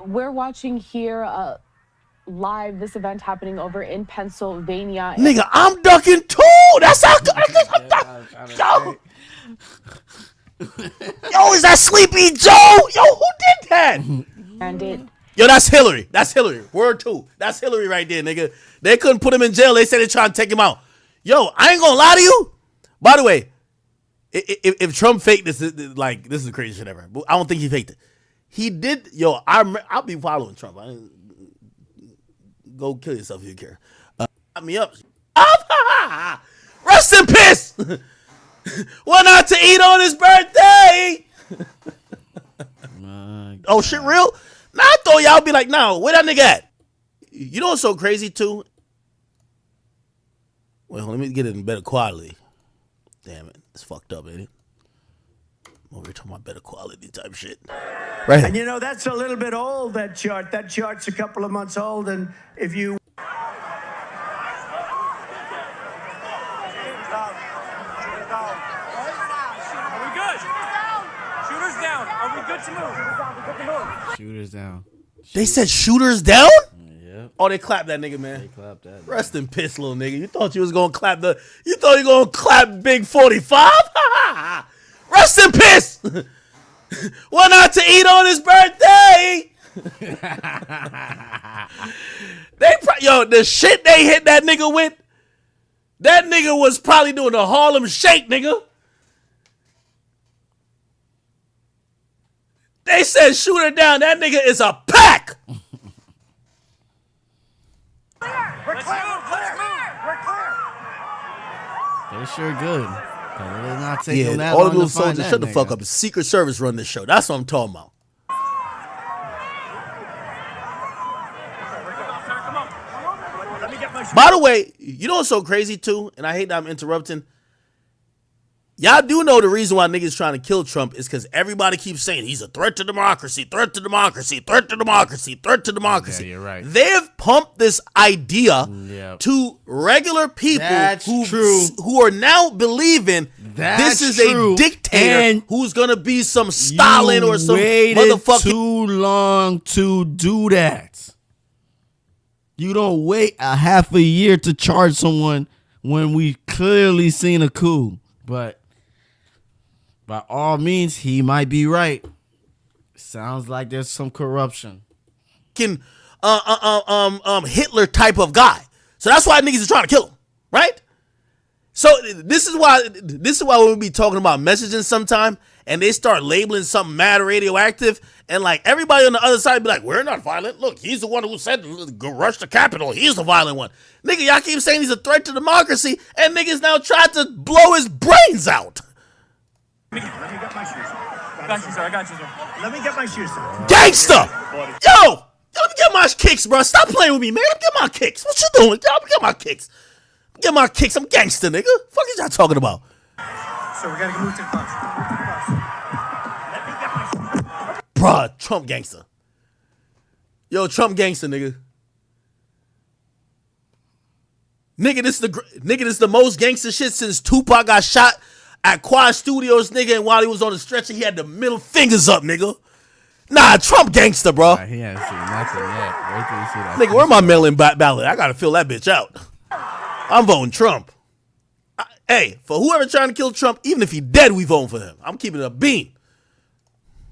We're watching here live this event happening over in Pennsylvania. Nigga, I'm ducking too. That's how Yo. Yo, is that Sleepy Joe? Yo, who did that? And it. Yo, that's Hillary. That's Hillary. Word 2. That's Hillary right there, nigga. They couldn't put him in jail. They said they're trying to take him out. Yo, I ain't gonna lie to you. By the way, if Trump faked this, this is the craziest shit ever. But I don't think he faked it. He did. Yo, I'll be following Trump. Go kill yourself if you care. Got me up. Rest in piss. What not to eat on his birthday? Oh, shit real? Nah, I thought y'all be like, nah, where that nigga at? You know what's so crazy, too? Well, let me get it in better quality. Damn it. It's fucked up, ain't it? We're talking about better quality type shit. Right here. And you know, that's a little bit old, that chart. That chart's a couple of months old. And if you... Are we good? Shooters down. Are we good to move? Shooters down. They said shooters down? Yeah. Oh, they clapped that nigga, man. They clapped that. Rest in piss, little nigga. You thought you was gonna clap you thought you were gonna clap Big 45? Rest in piss. What not to eat on his birthday? Yo, the shit they hit that nigga with, that nigga was probably doing the Harlem Shake, nigga. They said shoot her down. That nigga is a pack. We're clear. Let's move. We're clear. They're sure good. It's not taking Yeah, that all long of to those find soldiers, that shut the fuck nigga. up. The Secret Service run this show. That's what I'm talking about. By the way, you know what's so crazy too, and I hate that I'm interrupting. Y'all do know the reason why niggas trying to kill Trump is because everybody keeps saying he's a threat to democracy, threat to democracy, threat to democracy, threat to democracy. Yeah, you're right. They've pumped this idea Yep. to regular people That's who true. who are now believing That's this is true. a dictator And who's gonna be some Stalin or some waited motherfucking. too long to do that. You don't wait a half a year to charge someone when we clearly seen a coup. But by all means, he might be right. Sounds like there's some corruption. Hitler type of guy. So that's why niggas are trying to kill him, right? So this is why when we be talking about messaging sometime and they start labeling something mad radioactive and like everybody on the other side be like, we're not violent. Look, he's the one who said go rush the Capitol. He's the violent one. Nigga, y'all keep saying he's a threat to democracy and niggas now try to blow his brains out. Let me get my shoes. I got you, sir. I got you, sir. Let me get my shoes, sir. Gangsta! Yo, let me get my kicks, bro. Stop playing with me, man. Let me get my kicks. What you doing? Let me get my kicks. Get my kicks. I'm gangster, nigga. Fuck is y'all talking about? So we gotta move to the bus. Let me get my shoes. Bruh, Trump gangster. Yo, Trump gangster, nigga. Nigga, this is the most gangster shit since Tupac got shot at Quad Studios, nigga, and while he was on the stretcher, he had the middle fingers up, nigga. Nah, Trump gangster, bro. He hasn't seen nothing yet. Wait till you see that. Nigga, where my mail-in ballot? I gotta fill that bitch out. I'm voting Trump. Hey, for whoever trying to kill Trump, even if he dead, we voting for him. I'm keeping it a bean.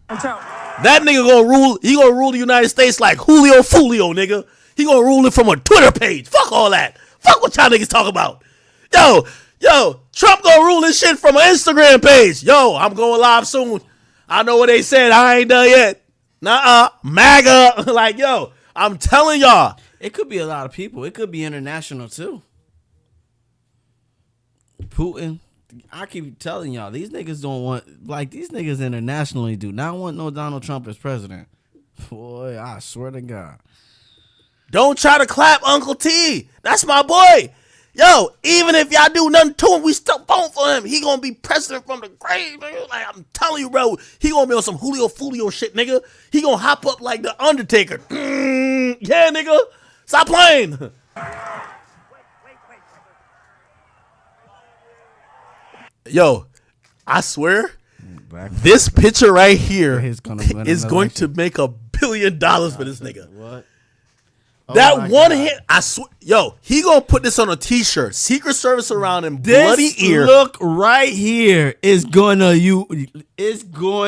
That nigga gonna rule. He gonna rule the United States like Julio Fulio, nigga. He gonna rule it from a Twitter page. Fuck all that. Fuck what y'all niggas talk about. Yo, Trump gonna rule this shit from an Instagram page. Yo, I'm going live soon. I know what they said. I ain't done yet. Nuh-uh. MAGA. Like, yo, I'm telling y'all. It could be a lot of people. It could be international too. Putin. I keep telling y'all, these niggas don't want, like, these niggas internationally do not want no Donald Trump as president. Boy, I swear to God. Don't try to clap Uncle T. That's my boy. Yo, even if y'all do nothing to him, we still vote for him. He gonna be president from the grave, nigga. Like, I'm telling you, bro. He gonna be on some Julio Fulio shit, nigga. He gonna hop up like the Undertaker. Yeah, nigga. Stop playing. Yo, I swear, this picture right here is going to make $1 billion for this nigga. What? That one hit, I swear, yo, he gonna put this on a t-shirt. Secret Service around him, bloody This ear. look right here is going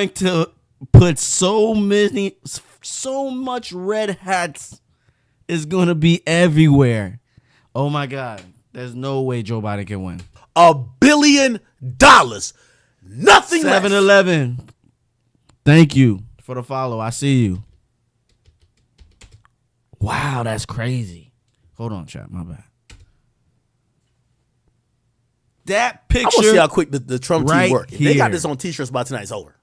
to put so much red hats is going to be everywhere. Oh my God. There's no way Joe Biden can win. $1 billion. Nothing less. 7-Eleven. Thank you for the follow. I see you. Wow, that's crazy. Hold on, chat. My bad. That picture. I'm gonna see how quick the Trump team right work. If they got here. this on t-shirts by tonight, it's over.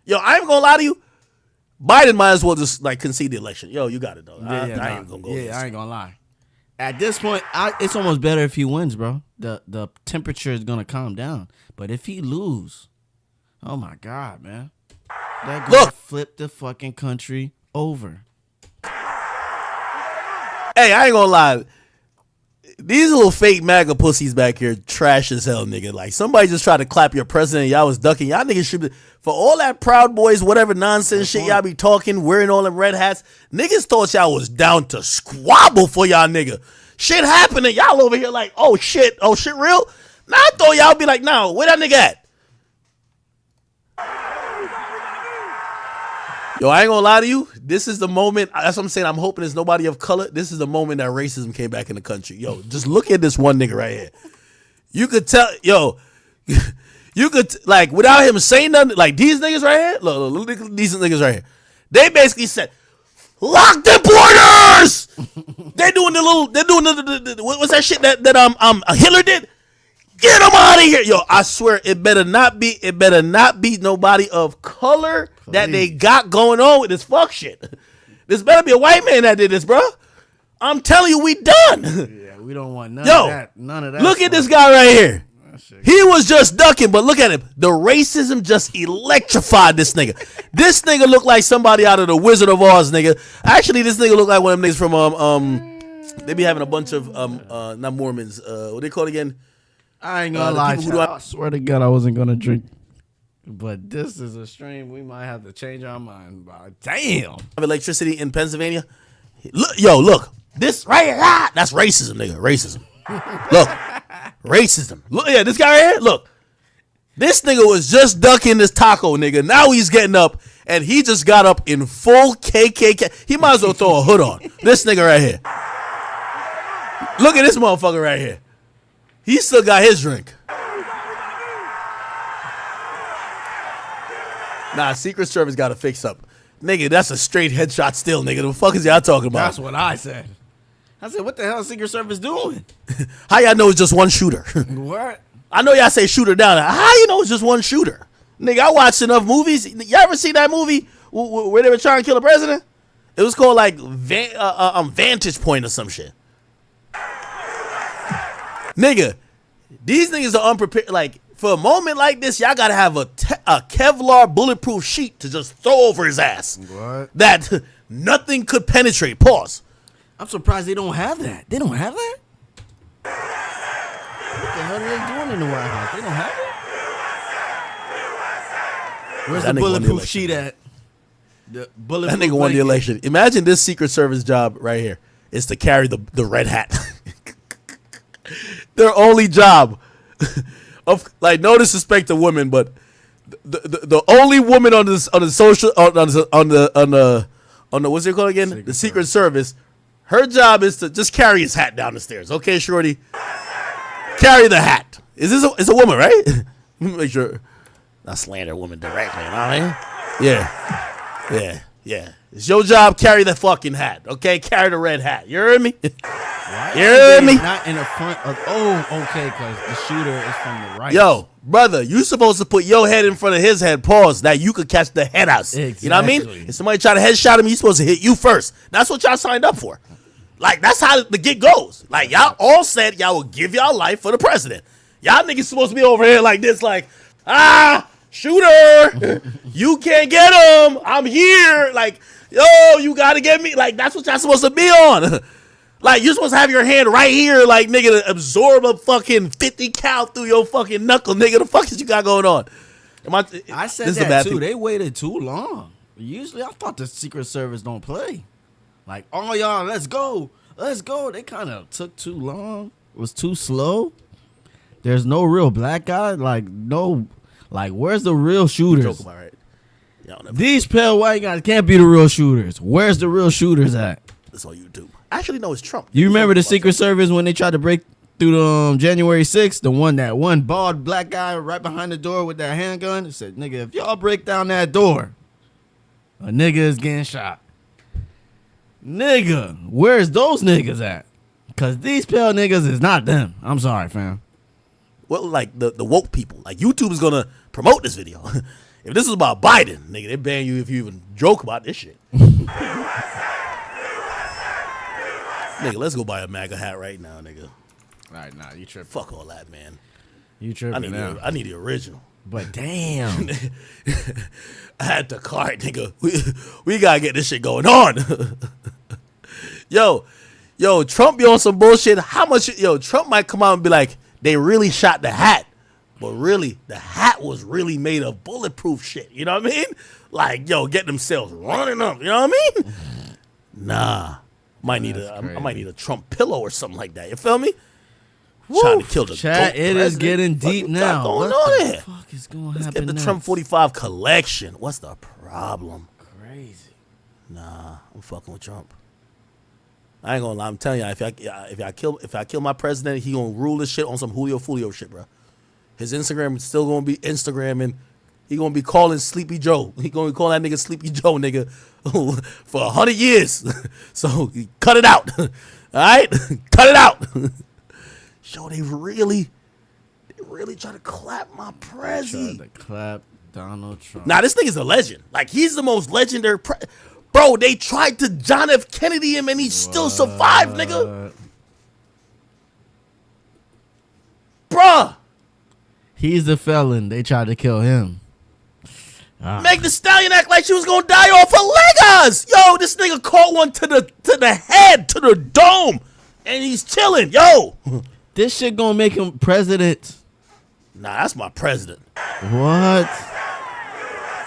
Yo, I ain't gonna lie to you. Biden might as well just like concede the election. Yo, you got it though. I ain't gonna go. Yeah, I ain't gonna lie. At this point, it's almost better if he wins, bro. The temperature is gonna calm down. But if he lose, oh my God, man, that gonna flip the fucking country over. Hey, I ain't gonna lie. These little fake MAGA pussies back here trash as hell, nigga. Like, somebody just tried to clap your president. Y'all was ducking. Y'all niggas should be, for all that Proud Boys, whatever nonsense shit y'all be talking, wearing all them red hats. Niggas thought y'all was down to squabble for y'all nigga. Shit happening. Y'all over here like, oh shit real? Now I thought y'all be like, nah, where that nigga at? Yo, I ain't gonna lie to you. This is the moment. That's what I'm saying. I'm hoping there's nobody of color. This is the moment that racism came back in the country. Yo, just look at this one nigga right here. You could tell, yo, you could, like, without him saying nothing, like these niggas right here, look these niggas right here. They basically said, lock the borders! They're doing the what's that shit that Hitler did? Get him out of here. Yo, I swear it better not be nobody of color that they got going on with this fuck shit. This better be a white man that did this, bro. I'm telling you, we done. Yeah, we don't want none Yo, of that. None of that. look at this guy right here. He was just ducking, but look at him. The racism just electrified this nigga. This nigga looked like somebody out of the Wizard of Oz, nigga. Actually, this nigga looked like one of them niggas from they be having a bunch of not Mormons. What they call it again? I ain't gonna lie, people who I swear to God, I wasn't gonna drink. But this is a stream we might have to change our mind about. Damn. Have electricity in Pennsylvania. Look. This right here, that's racism, nigga. Racism. Look. Racism. Look, yeah, this guy right here, look. This nigga was just ducking this taco, nigga. Now he's getting up, and he just got up in full KKK. He might as well throw a hood on. This nigga right here. Look at this motherfucker right here. He still got his drink. Nah, Secret Service got to fix up. Nigga, that's a straight headshot still, nigga. The fuck is y'all talking about? That's what I said. I said, what the hell is Secret Service doing? How y'all know it's just one shooter? What? I know y'all say shooter down. How you know it's just one shooter? Nigga, I watched enough movies. Y'all ever see that movie where they were trying to kill the president? It was called like Vantage Point or some shit. Nigga, these niggas are unprepared. Like, for a moment like this, y'all gotta have a Kevlar bulletproof sheet to just throw over his ass. What? That nothing could penetrate. Pause. I'm surprised they don't have that. They don't have that? What the hell are they doing in the White House? They don't have it? Where's That the nigga won the bulletproof election, sheet man. at? The That bulletproof nigga won the blanket. election. Imagine this Secret Service job right here is to carry the red hat. Their only job of, like, no disrespect to women, but the only woman on the what's it called again? The Secret Service. Her job is to just carry his hat down the stairs. Okay, shorty, carry the hat. It's a woman, right? Let me make sure. Not slander a woman directly, you know what I mean? Yeah. It's your job, carry the fucking hat, okay? Carry the red hat. You heard me? You heard me? Not in the front of, okay, because the shooter is from the right. Yo, brother, you supposed to put your head in front of his head, pause, that you could catch the head out. Exactly. You know what I mean? If somebody try to headshot him, he's supposed to hit you first. That's what y'all signed up for. Like, that's how the gig goes. Like, y'all all said y'all will give y'all life for the president. Y'all niggas supposed to be over here like this, like, shooter, you can't get him. I'm here. Like, yo, you gotta get me. Like, that's what y'all supposed to be on. Like, you're supposed to have your hand right here, like, nigga, to absorb a fucking 50 cal through your fucking knuckle, nigga. The fuck is you got going on? I said that too. They waited too long. Usually, I thought the Secret Service don't play. Like, oh, y'all, let's go. Let's go. They kind of took too long. It was too slow. There's no real black guy. Like, no. Like, where's the real shooters? Joke about it. These pale white guys can't be the real shooters. Where's the real shooters at? That's on YouTube. Actually, no, it's Trump. You remember the Secret Service when they tried to break through the January 6th? The one bald black guy right behind the door with that handgun? It said, nigga, if y'all break down that door, a nigga is getting shot. Nigga, where's those niggas at? Because these pale niggas is not them. I'm sorry, fam. Well, like, the woke people. Like, YouTube is going to promote this video. If this is about Biden, nigga, they ban you if you even joke about this shit. Nigga, let's go buy a MAGA hat right now, nigga. All right, nah, you tripping. Fuck all that, man. You tripping now. I need the original. But damn. I had the card, nigga. We gotta get this shit going on. Yo, Trump be on some bullshit. How much, Trump might come out and be like, they really shot the hat. But really, the hat was really made of bulletproof shit. You know what I mean? Like, get themselves running up. You know what I mean? Nah. I might need a Trump pillow or something like that. You feel me? Woo. Trying to kill the chat. dope It president. is getting deep now. What What the the fuck is going to Let's happen get the next? Trump 45 collection. What's the problem? Crazy. Nah, I'm fucking with Trump. I ain't gonna lie. I'm telling you, if I kill my president, he gonna rule this shit on some Julio Fulio shit, bro. His Instagram is still gonna be Instagramming. He gonna be calling Sleepy Joe. He gonna be calling that nigga Sleepy Joe, nigga, for 100 years. So cut it out. All right, cut it out. Yo, they really. really try to clap my prezi. Tried to clap Donald Trump. Nah, this nigga's a legend. Like, he's the most legendary. Bro, they tried to John F. Kennedy him and he still survived, nigga. Bruh. He's the felon. They tried to kill him. Meg Thee Stallion act like she was gonna die off her Legos. Yo, this nigga caught one to the head, to the dome, and he's chilling. Yo, this shit gonna make him president. Nah, that's my president. What?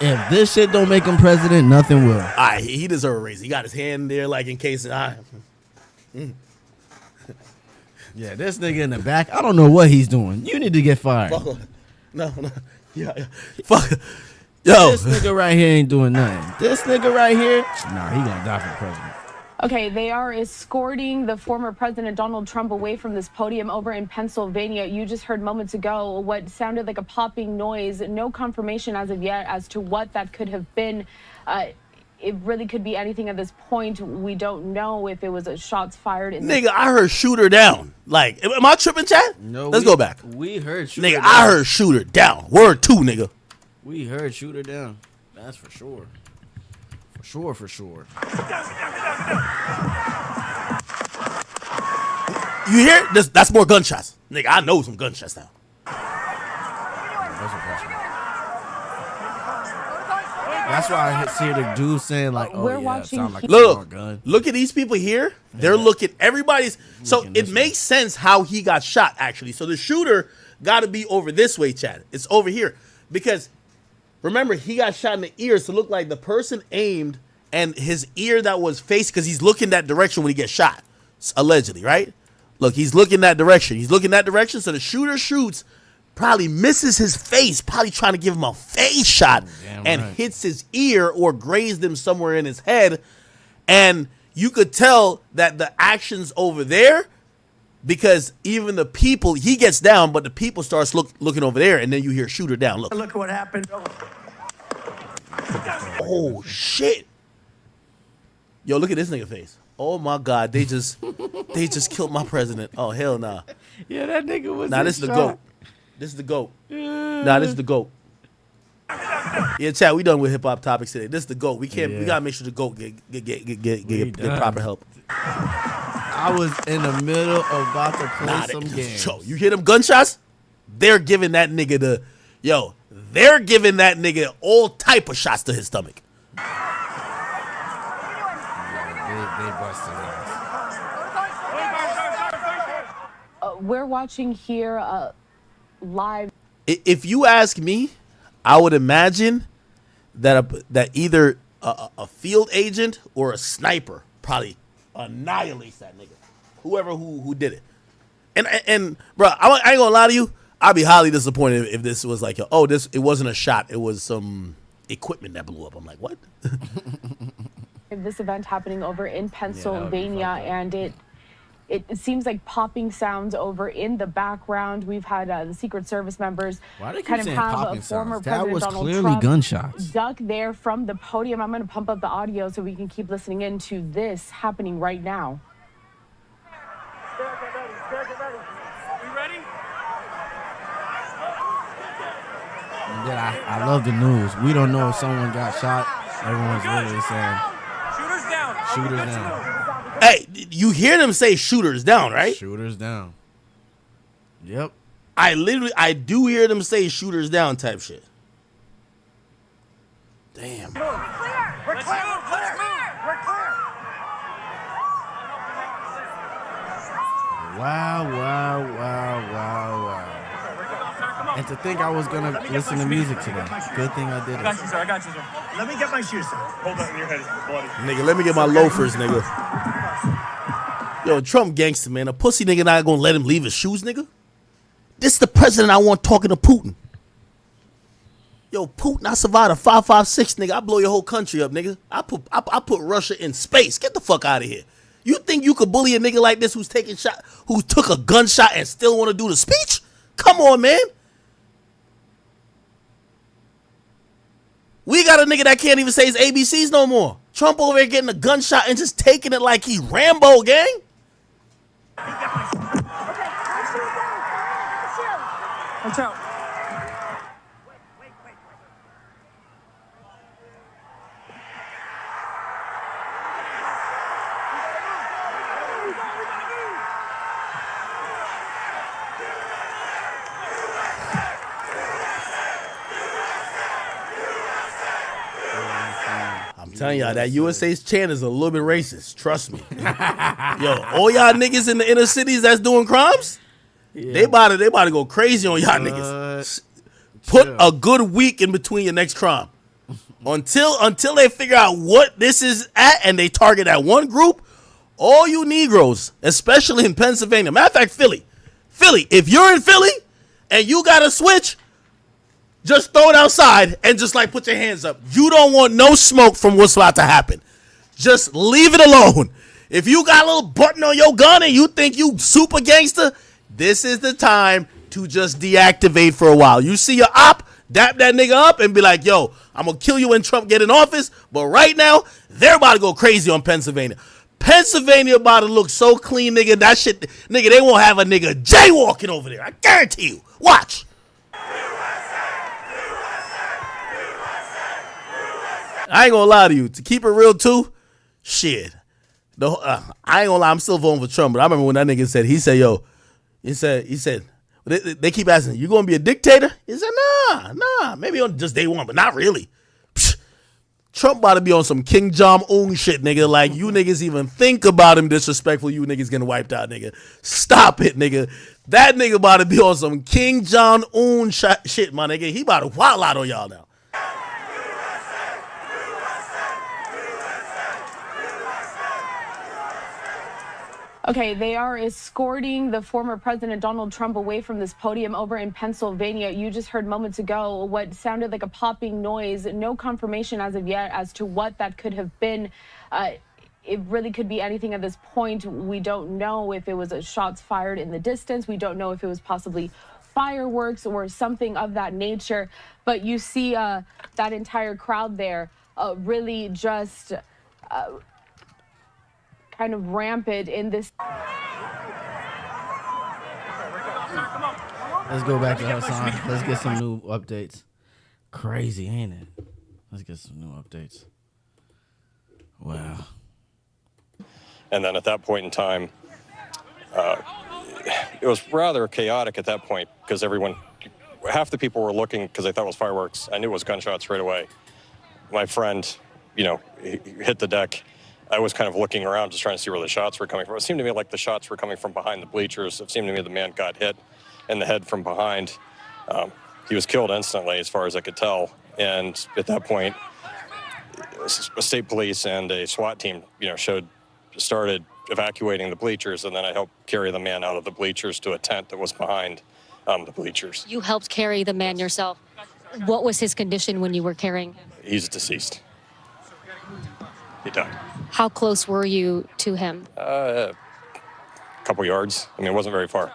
If this shit don't make him president, nothing will. All right, he deserves a raise. He got his hand there, like in case. Yeah, this nigga in the back. I don't know what he's doing. You need to get fired. No. Yeah. Fuck. Yo, this nigga right here ain't doing nothing. This nigga right here, nah, he gonna die for president. Okay, they are escorting the former President Donald Trump away from this podium over in Pennsylvania. You just heard moments ago what sounded like a popping noise. No confirmation as of yet as to what that could have been. It really could be anything at this point. We don't know if it was a shots fired. Nigga, I heard shooter down. Like, am I tripping, chat? No, let's go back. We heard shooter nigga, down. I heard shooter down. Word 2, nigga. We heard shooter down. That's for sure. For sure. You hear? That's more gunshots. Nigga, I know some gunshots now. That's why I see the dude saying like, "Oh, We're yeah, watching sound like Look at these people here. They're looking. Everybody's. So it makes sense how he got shot. Actually, so the shooter got to be over this way, Chad. It's over here because remember he got shot in the ear, so it looked like the person aimed and his ear that was faced because he's looking that direction when he gets shot, allegedly, right? Look, he's looking that direction. He's looking that direction. So the shooter shoots. Probably misses his face, probably trying to give him a face shot, and hits his ear or grazed him somewhere in his head. And you could tell that the action's over there because even the people, he gets down, but the people starts looking over there, and then you hear shooter down. Look at what happened. Oh, shit. Yo, look at this nigga face. Oh, my God. They just killed my president. Oh, hell nah. Yeah, that nigga was Nah, this is the GOAT. This is the GOAT. Nah, this is the GOAT. Yeah, Chad, we done with hip hop topics today. This is the GOAT. We can't. We gotta make sure the GOAT get proper help. I was in the middle of about to play some games. Yo, you hear them gunshots? They're giving that nigga they're giving that nigga all type of shots to his stomach. They busted us. We're watching here live. If you ask me, I would imagine that either a field agent or a sniper probably annihilates that nigga, whoever who did it. And bro, I ain't gonna lie to you, I'd be highly disappointed if this was like, it wasn't a shot, it was some equipment that blew up. I'm like, what? This event happening over in Pennsylvania, and it seems like popping sounds over in the background. We've had the Secret Service members kind of have a former President Donald Trump gunshots. duck there from the podium. I'm going to pump up the audio so we can keep listening into this happening right now. We ready? I love the news. We don't know if someone got shot. Everyone's literally saying, Shooters down. shooters down. Hey, you hear them say shooters down, right? Shooters down. Yep. I do hear them say shooters down type shit. Damn. We're clear. We're clear. We're clear. Wow. And to think I was going to listen to music today. Good thing I did it. I got you, sir. I got you, sir. Let me get my shoes, sir. Hold on, your head is bloody. Nigga, let me get my loafers, nigga. Yo, Trump gangster, man. A pussy nigga not gonna let him leave his shoes, nigga. This the president I want talking to Putin. Yo, Putin, I survived a 5.56, nigga. I blow your whole country up, nigga. I put Russia in space. Get the fuck out of here. You think you could bully a nigga like this who took a gunshot and still want to do the speech? Come on, man. We got a nigga that can't even say his ABCs no more. Trump over here getting a gunshot and just taking it like he Rambo, gang. Watch out. I'm telling y'all, that USA's chant is a little bit racist. Trust me. Yo, all y'all niggas in the inner cities that's doing crimes, they about to go crazy on y'all niggas. Put a good week in between your next crime. Until they figure out what this is at and they target that one group, all you Negroes, especially in Pennsylvania, matter of fact, Philly, if you're in Philly and you got a switch, just throw it outside and just like put your hands up. You don't want no smoke from what's about to happen. Just leave it alone. If you got a little button on your gun and you think you super gangster, this is the time to just deactivate for a while. You see your op, dap that nigga up and be like, yo, I'm going to kill you when Trump get in office. But right now, they're about to go crazy on Pennsylvania. Pennsylvania about to look so clean, nigga. That shit, nigga, they won't have a nigga jaywalking over there. I guarantee you. Watch. I ain't gonna lie to you. To keep it real too, shit. I ain't gonna lie. I'm still voting for Trump, but I remember when that nigga said, he said, they keep asking, you gonna be a dictator? He said, nah, maybe on just day one, but not really. Psh, Trump about to be on some King Jong-un shit, nigga. Like, you niggas even think about him disrespectful, you niggas getting wiped out, nigga. Stop it, nigga. That nigga about to be on some King Jong-un shit, my nigga. He about to wild out on y'all now. Okay, they are escorting the former President Donald Trump away from this podium over in Pennsylvania. You just heard moments ago what sounded like a popping noise. No confirmation as of yet as to what that could have been. It really could be anything at this point. We don't know if it was shots fired in the distance. We don't know if it was possibly fireworks or something of that nature. But you see that entire crowd there really just kind of rampant in this. Let's go back to Hassan. Let's get some new updates. Crazy, ain't it? Let's get some new updates. Wow. And then at that point in time, it was rather chaotic at that point because half the people were looking because they thought it was fireworks. I knew it was gunshots right away. My friend, he hit the deck. I was kind of looking around just trying to see where the shots were coming from. It seemed to me like the shots were coming from behind the bleachers. It seemed to me the man got hit in the head from behind. He was killed instantly as far as I could tell. And at that point, a state police and a SWAT team, started evacuating the bleachers, and then I helped carry the man out of the bleachers to a tent that was behind the bleachers. You helped carry the man yourself. What was his condition when you were carrying him? He's deceased. He died. How close were you to him? A couple yards. It wasn't very far.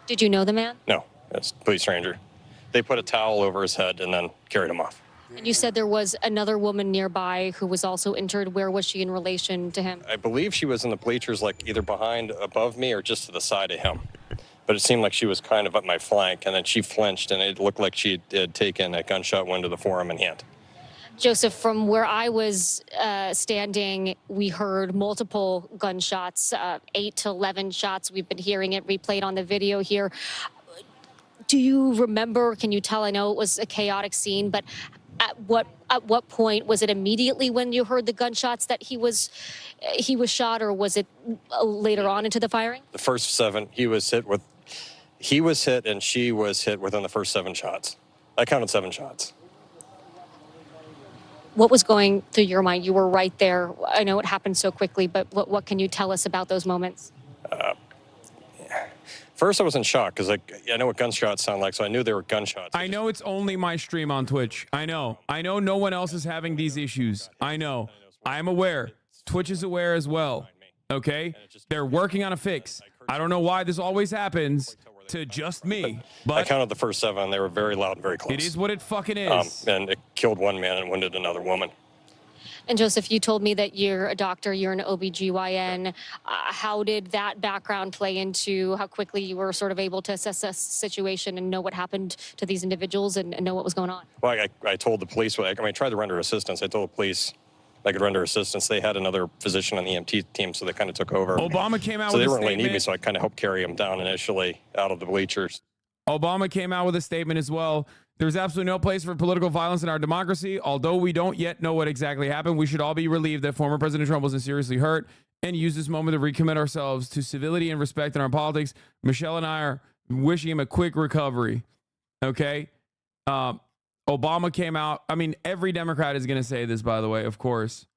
Did you know the man? No, it's a complete stranger. They put a towel over his head and then carried him off. And you said there was another woman nearby who was also injured. Where was she in relation to him? I believe she was in the bleachers, like either behind, above me, or just to the side of him. But it seemed like she was kind of up my flank, and then she flinched, and it looked like she had taken a gunshot wound to the forearm and hand. Joseph, from where I was standing, we heard multiple gunshots, 8 to 11 shots. We've been hearing it replayed on the video here. Do you remember, can you tell, I know it was a chaotic scene, but at what point, was it immediately when you heard the gunshots that he was shot, or was it later on into the firing? The first 7, he was hit and she was hit within the first 7 shots. I counted 7 shots. What was going through your mind? You were right there. I know it happened so quickly, but what can you tell us about those moments? First, I was in shock because I know what gunshots sound like, so I knew they were gunshots. I know it's only my stream on Twitch. I know no one else is having these issues. I know. I'm aware. Twitch is aware as well. Okay? They're working on a fix. I don't know why this always happens to just me, but I counted the first 7. They were very loud and very close. It is what it fucking is. And it killed one man and wounded another woman. And Joseph, you told me that you're a doctor, you're an OBGYN. How did that background play into how quickly you were sort of able to assess the situation and know what happened to these individuals and know what was going on? Well, I told the police, I tried to render assistance. I told the police I could render assistance. They had another physician on the EMT team, so they kind of took over. Obama came out so with they a weren't really need me, statement. so I kind of helped carry him down initially out of the bleachers. Obama came out with a statement as well. There's absolutely no place for political violence in our democracy. Although we don't yet know what exactly happened, we should all be relieved that former President Trump wasn't seriously hurt and use this moment to recommit ourselves to civility and respect in our politics. Michelle and I are wishing him a quick recovery. Okay? Obama came out. I mean, every Democrat is going to say this, by the way, of course.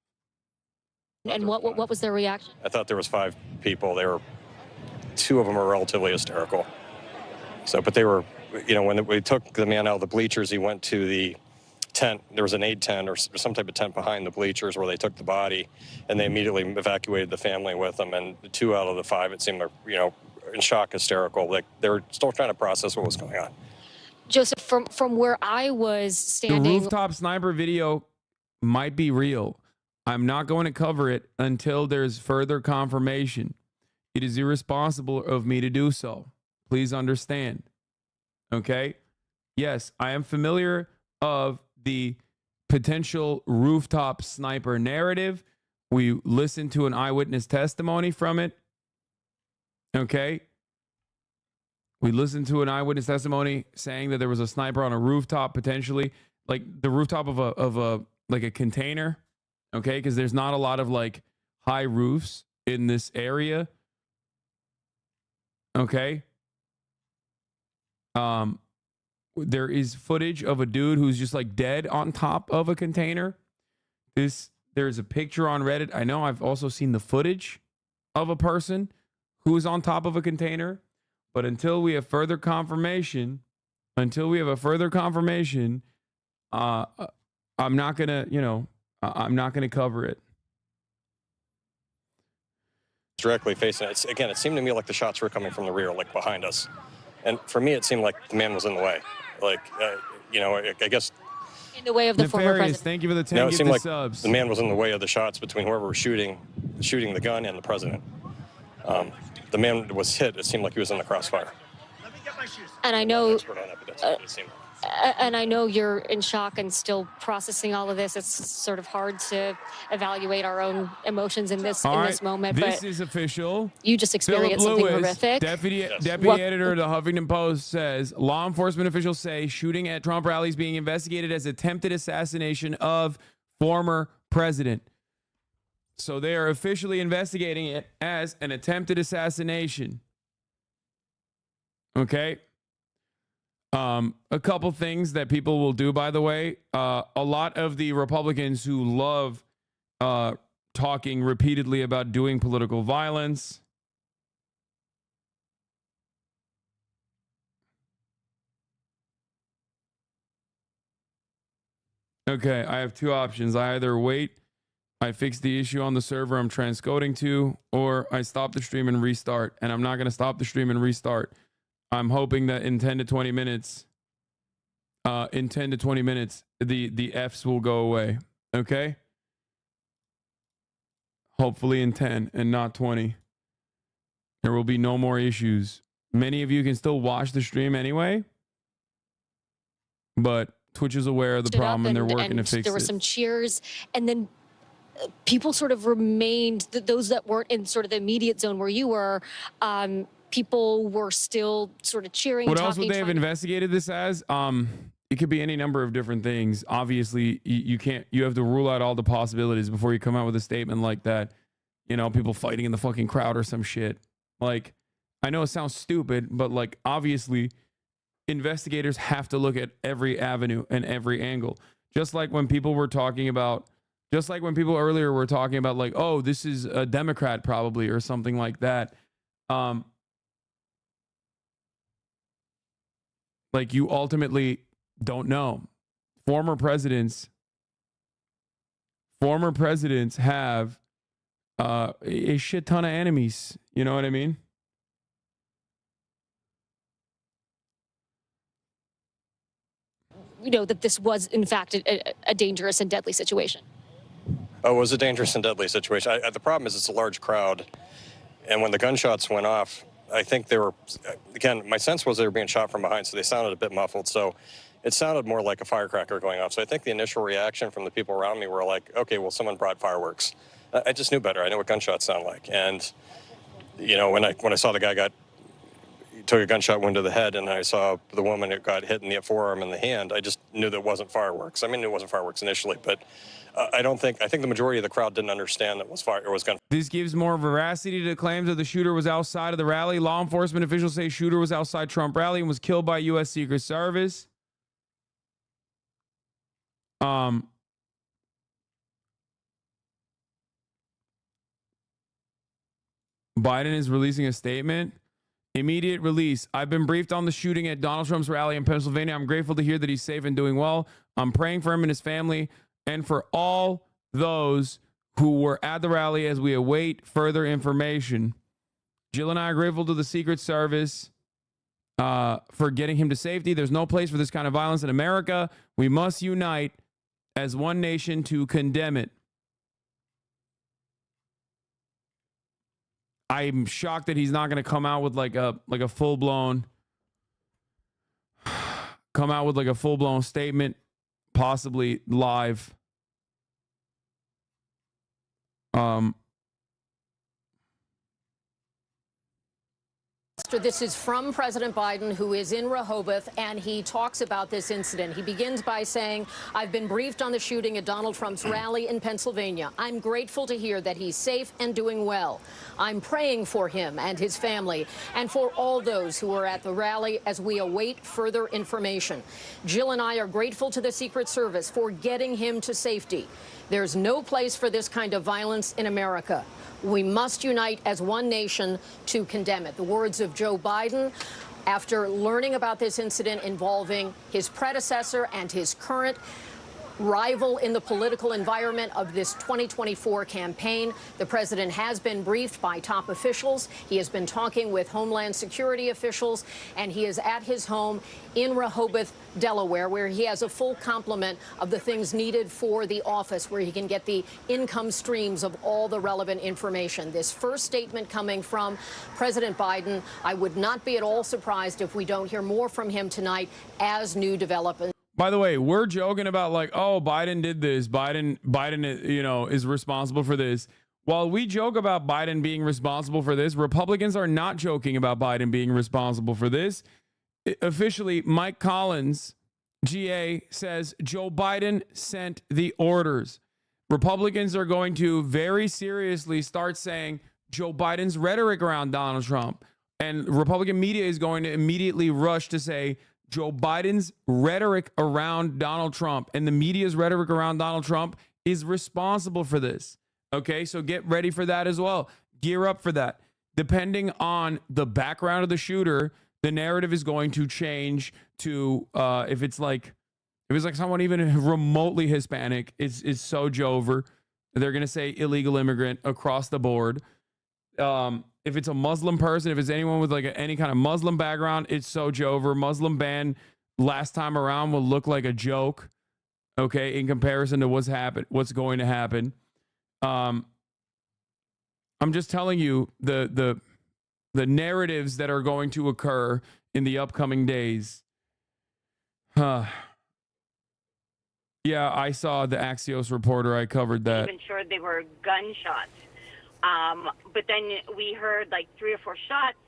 And what was their reaction? I thought there was 5 people. Two of them were relatively hysterical. So, but they were, when we took the man out of the bleachers, he went to the tent. There was an aid tent or some type of tent behind the bleachers where they took the body, and they immediately evacuated the family with them. And 2 out of the 5, it seemed, in shock, hysterical. Like they were still trying to process what was going on. Joseph, from where I was standing, the rooftop sniper video might be real. I'm not going to cover it until there's further confirmation. It is irresponsible of me to do so. Please understand. Okay? Yes, I am familiar of the potential rooftop sniper narrative. We listened to an eyewitness testimony from it. Okay? We listened to an eyewitness testimony saying that there was a sniper on a rooftop, potentially, like the rooftop of a container. Okay, because there's not a lot of like high roofs in this area. Okay. There is footage of a dude who's just like dead on top of a container. There's a picture on Reddit. I know I've also seen the footage of a person who is on top of a container. But until we have further confirmation, I'm not gonna, I'm not going to cover it. Directly facing it. Again, it seemed to me like the shots were coming from the rear, like behind us. And for me, it seemed like the man was in the way. Like, I guess. In the way of the former president. Thank you for the 10 No, it seemed like subs. the man was in the way of the shots between whoever was shooting the gun and the president. The man was hit. It seemed like he was in the crossfire. And I know. Expert on that, but that's what it seemed like. And I know you're in shock and still processing all of this. It's sort of hard to evaluate our own emotions in this moment. This but is official. You just experienced Philip something Lewis, horrific. Deputy editor of the Huffington Post says law enforcement officials say shooting at Trump rallies being investigated as attempted assassination of former president. So they are officially investigating it as an attempted assassination. Okay. A couple things that people will do, by the way. A lot of the Republicans who love talking repeatedly about doing political violence. Okay, I have 2 options. I either wait, I fix the issue on the server I'm transcoding to, or I stop the stream and restart. And I'm not going to stop the stream and restart. I'm hoping that in 10 to 20 minutes, the Fs will go away. Okay? Hopefully in 10 and not 20. There will be no more issues. Many of you can still watch the stream anyway, but Twitch is aware of the problem and they're working to fix it. There were some cheers, and then people sort of remained, those that weren't in sort of the immediate zone where you were, people were still sort of cheering. What else would they have investigated this as? It could be any number of different things. Obviously, you have to rule out all the possibilities before you come out with a statement like that. People fighting in the fucking crowd or some shit. Like, I know it sounds stupid, but like, obviously, investigators have to look at every avenue and every angle. Just like when people earlier were talking about like, oh, this is a Democrat probably or something like that. Like, you ultimately don't know. Former presidents have a shit ton of enemies. You know what I mean? That this was in fact a dangerous and deadly situation. Oh, it was a dangerous and deadly situation. The problem is it's a large crowd, and when the gunshots went off, I think they were, again, my sense was they were being shot from behind, so they sounded a bit muffled. So it sounded more like a firecracker going off. So I think the initial reaction from the people around me were like, okay, well, someone brought fireworks. I just knew better. I knew what gunshots sound like. And, you know, when I saw the guy took a gunshot wound to the head, and I saw the woman that got hit in the forearm and the hand, I just knew that it wasn't fireworks. I mean, it wasn't fireworks initially, but I think the majority of the crowd didn't understand that it was gun. This gives more veracity to the claims that the shooter was outside of the rally. Law enforcement officials say shooter was outside Trump rally and was killed by U.S. Secret Service. Biden is releasing a statement. Immediate release. I've been briefed on the shooting at Donald Trump's rally in Pennsylvania. I'm grateful to hear that he's safe and doing well. I'm praying for him and his family and for all those who were at the rally as we await further information. Jill and I are grateful to the Secret Service for getting him to safety. There's no place for this kind of violence in America. We must unite as one nation to condemn it. I'm shocked that he's not going to come out with like a full-blown statement, possibly live. This is from President Biden, who is in Rehoboth, and he talks about this incident. He begins by saying, I've been briefed on the shooting at Donald Trump's rally in Pennsylvania. I'm grateful to hear that he's safe and doing well. I'm praying for him and his family and for all those who were at the rally as we await further information. Jill and I are grateful to the Secret Service for getting him to safety. There's no place for this kind of violence in America. We must unite as one nation to condemn it. The words of Joe Biden after learning about this incident involving his predecessor and his current rival in the political environment of this 2024 campaign. The president has been briefed by top officials. He has been talking with Homeland Security officials, and he is at his home in Rehoboth, Delaware, where he has a full complement of the things needed for the office, where he can get the income streams of all the relevant information. This first statement coming from President Biden, I would not be at all surprised if we don't hear more from him tonight as new developments. By the way, we're joking about like, oh, Biden did this. Biden, you know, is responsible for this. While we joke about Biden being responsible for this, Republicans are not joking about Biden being responsible for this. Officially, Mike Collins, GA, says Joe Biden sent the orders. Republicans are going to very seriously start saying Joe Biden's rhetoric around Donald Trump. And Republican media is going to immediately rush to say Joe Biden's rhetoric around Donald Trump and the media's rhetoric around Donald Trump is responsible for this. Okay, so get ready for that as well. Gear up for that. Depending on the background of the shooter, the narrative is going to change to if it's like someone even remotely Hispanic, it's so Jover. They're going to say illegal immigrant across the board. If it's a Muslim person, if it's anyone with like any kind of Muslim background, it's so Jover. Muslim ban last time around will look like a joke, okay, in comparison to what's going to happen. I'm just telling you the narratives that are going to occur in the upcoming days. Yeah, I saw the Axios reporter. I covered that. Even sure they were gunshots. But then we heard like 3 or 4 shots,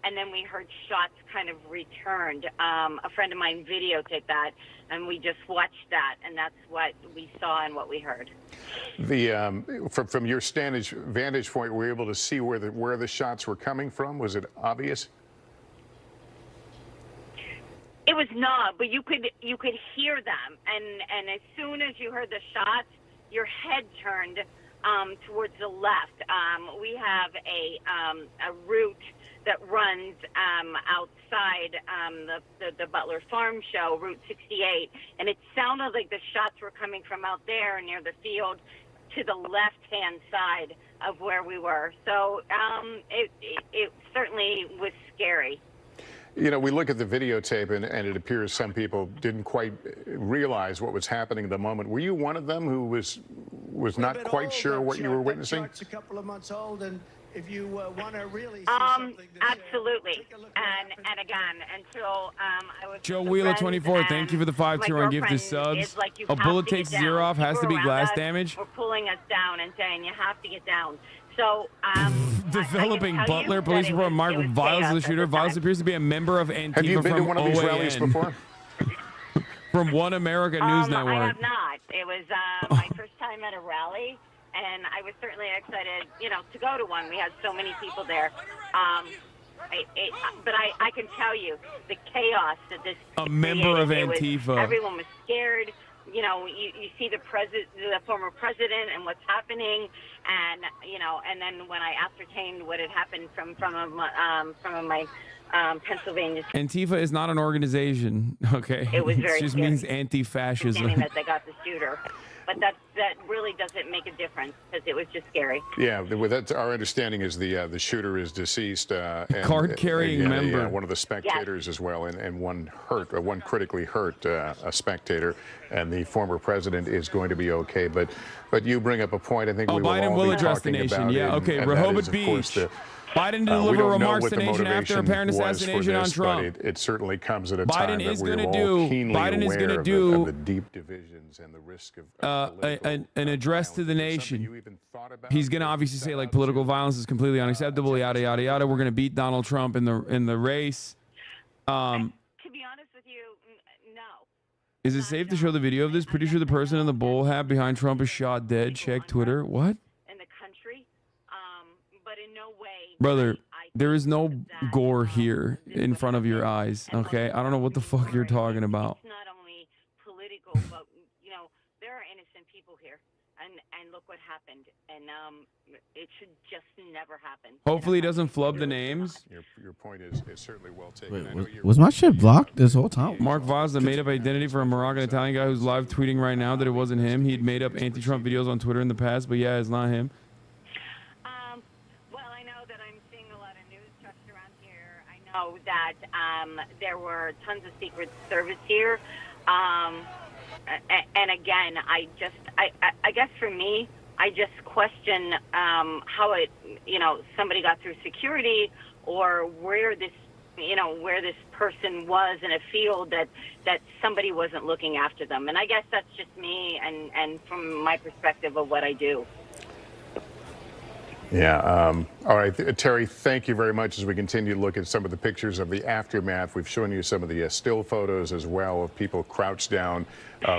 and then we heard shots kind of returned. A friend of mine videotaped that, and we just watched that, and that's what we saw and what we heard. From your vantage point, were you able to see where the shots were coming from? Was it obvious? It was not, but you could hear them, and as soon as you heard the shots, your head turned towards the left. We have a route that runs outside the Butler Farm Show, Route 68, and it sounded like the shots were coming from out there near the field to the left-hand side of where we were. So it certainly was scary. You know, we look at the videotape, and it appears some people didn't quite realize what was happening at the moment. Were you one of them who was was not quite sure what you were witnessing? It's a couple of months old, and if you want to really see something absolutely. And again, until I was Joe with Wheeler friends 24, and thank you for the my 5-2 gifted girlfriend subs. is like, you A have bullet to get takes down. 0 off, has to People be around glass us damage. were pulling us down and saying you have to get down. So Developing I can tell Butler you police that it report. was- Mark it was Viles is chaos the at shooter. the Viles time. appears to be a member of Antifa Have you been to from one of these OAN. rallies before? From One America News Network. I have not. It was my first time at a rally, and I was certainly excited, to go to one. We had so many people there. But I can tell you the chaos that this A member of created. Antifa. Everyone was scared. You see the former president and what's happening, and and then when I ascertained what had happened from my Pennsylvania. Antifa is not an organization, okay? It was very It just scary. means anti-fascism. That they got the shooter, but that really doesn't make a difference because it was just scary. Yeah, that's our understanding is the shooter is deceased. And, Card-carrying member. one of the spectators as well, and one critically hurt, a spectator, and the former president is going to be okay. But you bring up a point I think we will Biden all will be address the talking nation. about. Yeah, okay. And that Rehoboth is, of course, Beach. Biden we deliver don't know remarks what to the the nation after motivation apparent was for assassination on this, Trump. but it certainly comes at a Biden time is that we're gonna all do- keenly Biden is aware gonna of do, the deep divisions and the risk of an address to the nation. He's going to obviously say like political violence is completely unacceptable, yada yada yada. We're going to beat Donald Trump in the race. To be honest with you, no. Is it safe to show the video of this? Pretty sure the person in the bowl hat behind Trump is shot dead. Check Twitter. What? In the country, but in no way. Brother, there is no gore here in front of your eyes, okay? I don't know what the fuck you're talking about. It's not only political, but there are innocent people here, and look what happened, and it should just never happen. Hopefully he doesn't flub the names. Your point is certainly well taken. I know Wait, was my shit blocked this whole time? Mark Voss, the made-up identity for a Moroccan Italian guy who's live tweeting right now that it wasn't him. He'd made up anti-Trump videos on Twitter in the past, but yeah, it's not him. Well, I know that I'm seeing a lot of news trucks around here. I know that there were tons of Secret Service here. And again, I guess for me, I just question how it, somebody got through security, or where this person was in a field that somebody wasn't looking after them. And I guess that's just me and from my perspective of what I do. Yeah. All right, Terry, thank you very much as we continue to look at some of the pictures of the aftermath. We've shown you some of the still photos as well of people crouched down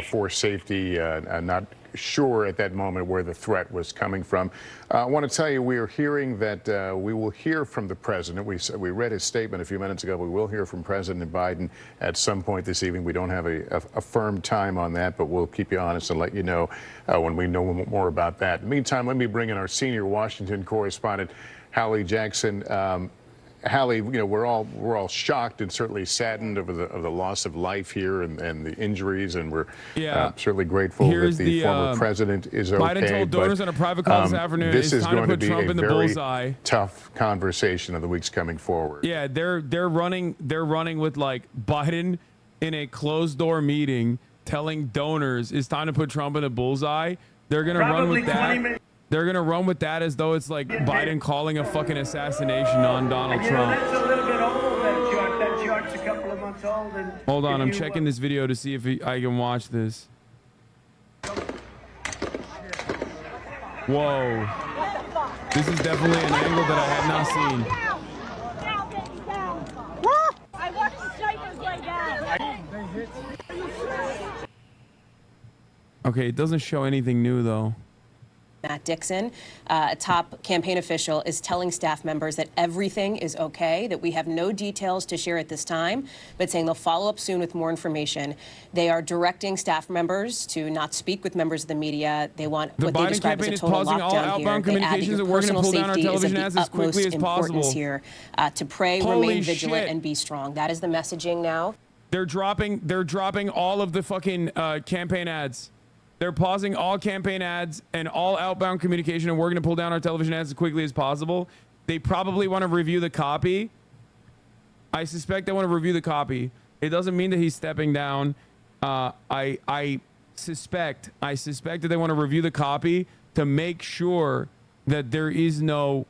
for safety, not sure at that moment where the threat was coming from. I want to tell you, we are hearing that we will hear from the president. We read his statement a few minutes ago. We will hear from President Biden at some point this evening. We don't have a firm time on that, but we'll keep you honest and let you know when we know more about that. In the meantime, let me bring in our senior Washington correspondent, Hallie Jackson. Hallie, we're all shocked and certainly saddened over the loss of life here and the injuries, and we're certainly grateful that the former president is okay. Biden told donors on a private call this afternoon this it's is time to going to put be Trump a in the very bullseye. tough conversation of the weeks coming forward. Yeah, they're running with like Biden in a closed door meeting telling donors it's time to put Trump in a bullseye. They're gonna run with that. They're going to run with that as though it's like Biden calling a fucking assassination on Donald Trump. That's a little bit old, that chart's a couple of months old. And hold on, I'm checking this video to see if I can watch this. Whoa. This is definitely an angle that I had not seen. I watched the snipers lay down. Okay, it doesn't show anything new though. Matt Dixon, a top campaign official, is telling staff members that everything is okay, that we have no details to share at this time, but saying they'll follow up soon with more information. They are directing staff members to not speak with members of the media. They want what they describe as a total lockdown here. They add that your personal safety is of the utmost importance here. To pray, remain vigilant, and be strong. That is the messaging now. They're dropping all of the fucking campaign ads. They're pausing all campaign ads and all outbound communication, and we're going to pull down our television ads as quickly as possible. They probably want to review the copy. I suspect they want to review the copy. It doesn't mean that he's stepping down. I suspect that they want to review the copy to make sure that there is no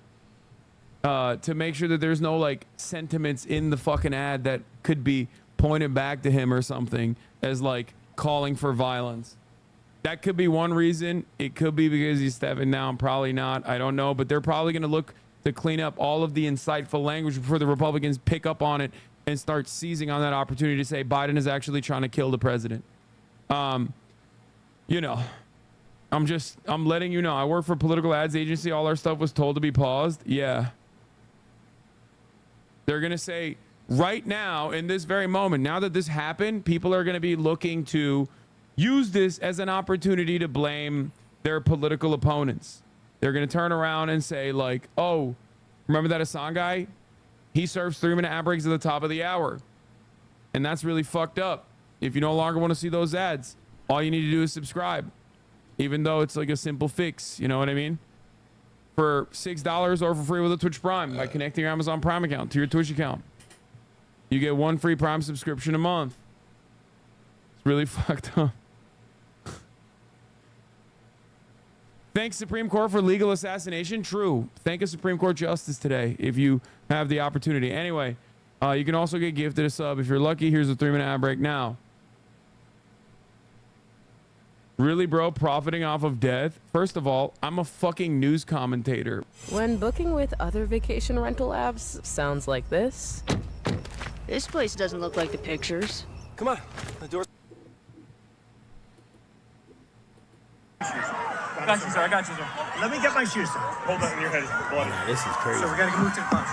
like sentiments in the fucking ad that could be pointed back to him or something as like calling for violence. That could be one reason. It could be because he's stepping down. Probably not. I don't know. But they're probably going to look to clean up all of the insightful language before the Republicans pick up on it and start seizing on that opportunity to say Biden is actually trying to kill the president. You know, I'm letting you know. I work for a political ads agency. All our stuff was told to be paused. Yeah. They're going to say right now, in this very moment, now that this happened, people are going to be looking to use this as an opportunity to blame their political opponents. They're going to turn around and say like, oh, remember that Hassan guy? He serves 3-minute ad breaks at the top of the hour. And that's really fucked up. If you no longer want to see those ads, all you need to do is subscribe. Even though it's like a simple fix, you know what I mean? For $6 or for free with a Twitch Prime by connecting your Amazon Prime account to your Twitch account. You get 1 free Prime subscription a month. It's really fucked up. Thanks Supreme Court for legal assassination. True. Thank a Supreme Court justice today if you have the opportunity. Anyway, you can also get gifted a sub. If you're lucky, here's a 3-minute ad break now. Really, bro? Profiting off of death? First of all, I'm a fucking news commentator. When booking with other vacation rental apps sounds like this. This place doesn't look like the pictures. Come on, the door's... I got you, sir. I got you, sir. Let me get my shoes, sir. Hold on, your head is bloody. This is crazy. So we gotta move to the bus.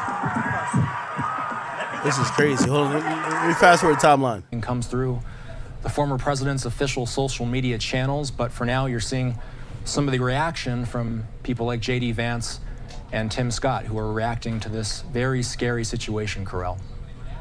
This is crazy. Hold on. Let me fast forward the timeline. And comes through the former president's official social media channels, but for now you're seeing some of the reaction from people like J.D. Vance and Tim Scott, who are reacting to this very scary situation, Carell.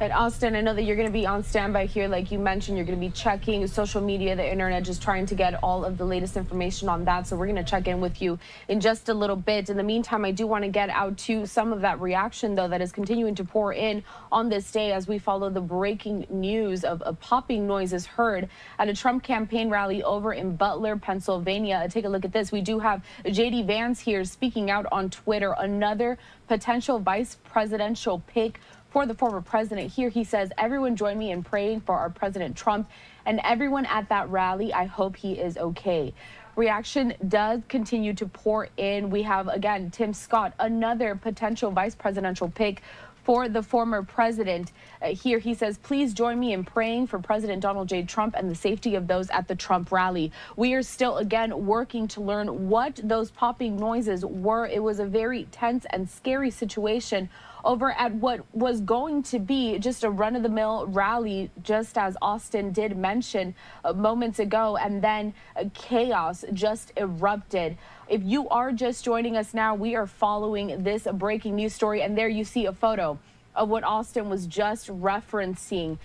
And Austin, I know that you're going to be on standby here. Like you mentioned, you're going to be checking social media, the internet, just trying to get all of the latest information on that. So we're going to check in with you in just a little bit. In the meantime, I do want to get out to some of that reaction, though, that is continuing to pour in on this day as we follow the breaking news of popping noises heard at a Trump campaign rally over in Butler, Pennsylvania. Take a look at this. We do have J.D. Vance here speaking out on Twitter, another potential vice presidential pick for the former president. Here he says, everyone join me in praying for our President Trump and everyone at that rally. I hope he is okay. Reaction does continue to pour in. We have, again, Tim Scott, another potential vice presidential pick for the former president. Here he says, please join me in praying for President Donald J. Trump and the safety of those at the Trump rally. We are still, again, working to learn what those popping noises were. It was a very tense and scary situation over at what was going to be just a run-of-the-mill rally, just as Austin did mention moments ago, and then chaos just erupted. If you are just joining us now, we are following this breaking news story, and there you see a photo of what Austin was just referencing.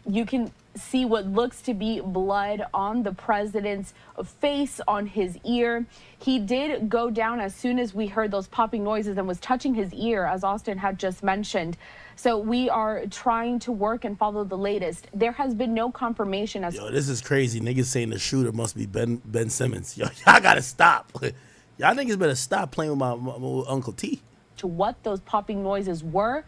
You can see what looks to be blood on the president's face, on his ear. He did go down as soon as we heard those popping noises and was touching his ear, as Austin had just mentioned. So we are trying to work and follow the latest. There has been no confirmation as... Yo, this is crazy. Niggas saying the shooter must be Ben Simmons. Yo, y'all gotta stop. Y'all niggas better stop playing with my Uncle T. To what those popping noises were.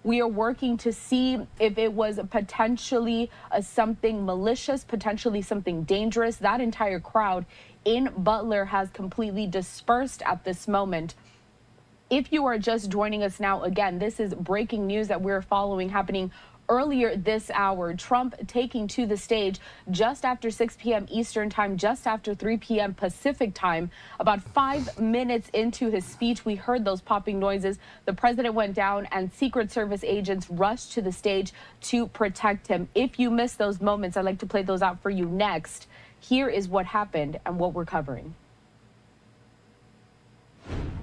We are working to see if it was potentially something malicious, potentially something dangerous. That entire crowd in Butler has completely dispersed at this moment. If you are just joining us now, again, this is breaking news that we're following happening earlier this hour. Trump taking to the stage just after 6 p.m. Eastern time, just after 3 p.m. Pacific time. About 5 minutes into his speech, we heard those popping noises. The president went down and Secret Service agents rushed to the stage to protect him. If you missed those moments, I'd like to play those out for you next. Here is what happened and what we're covering.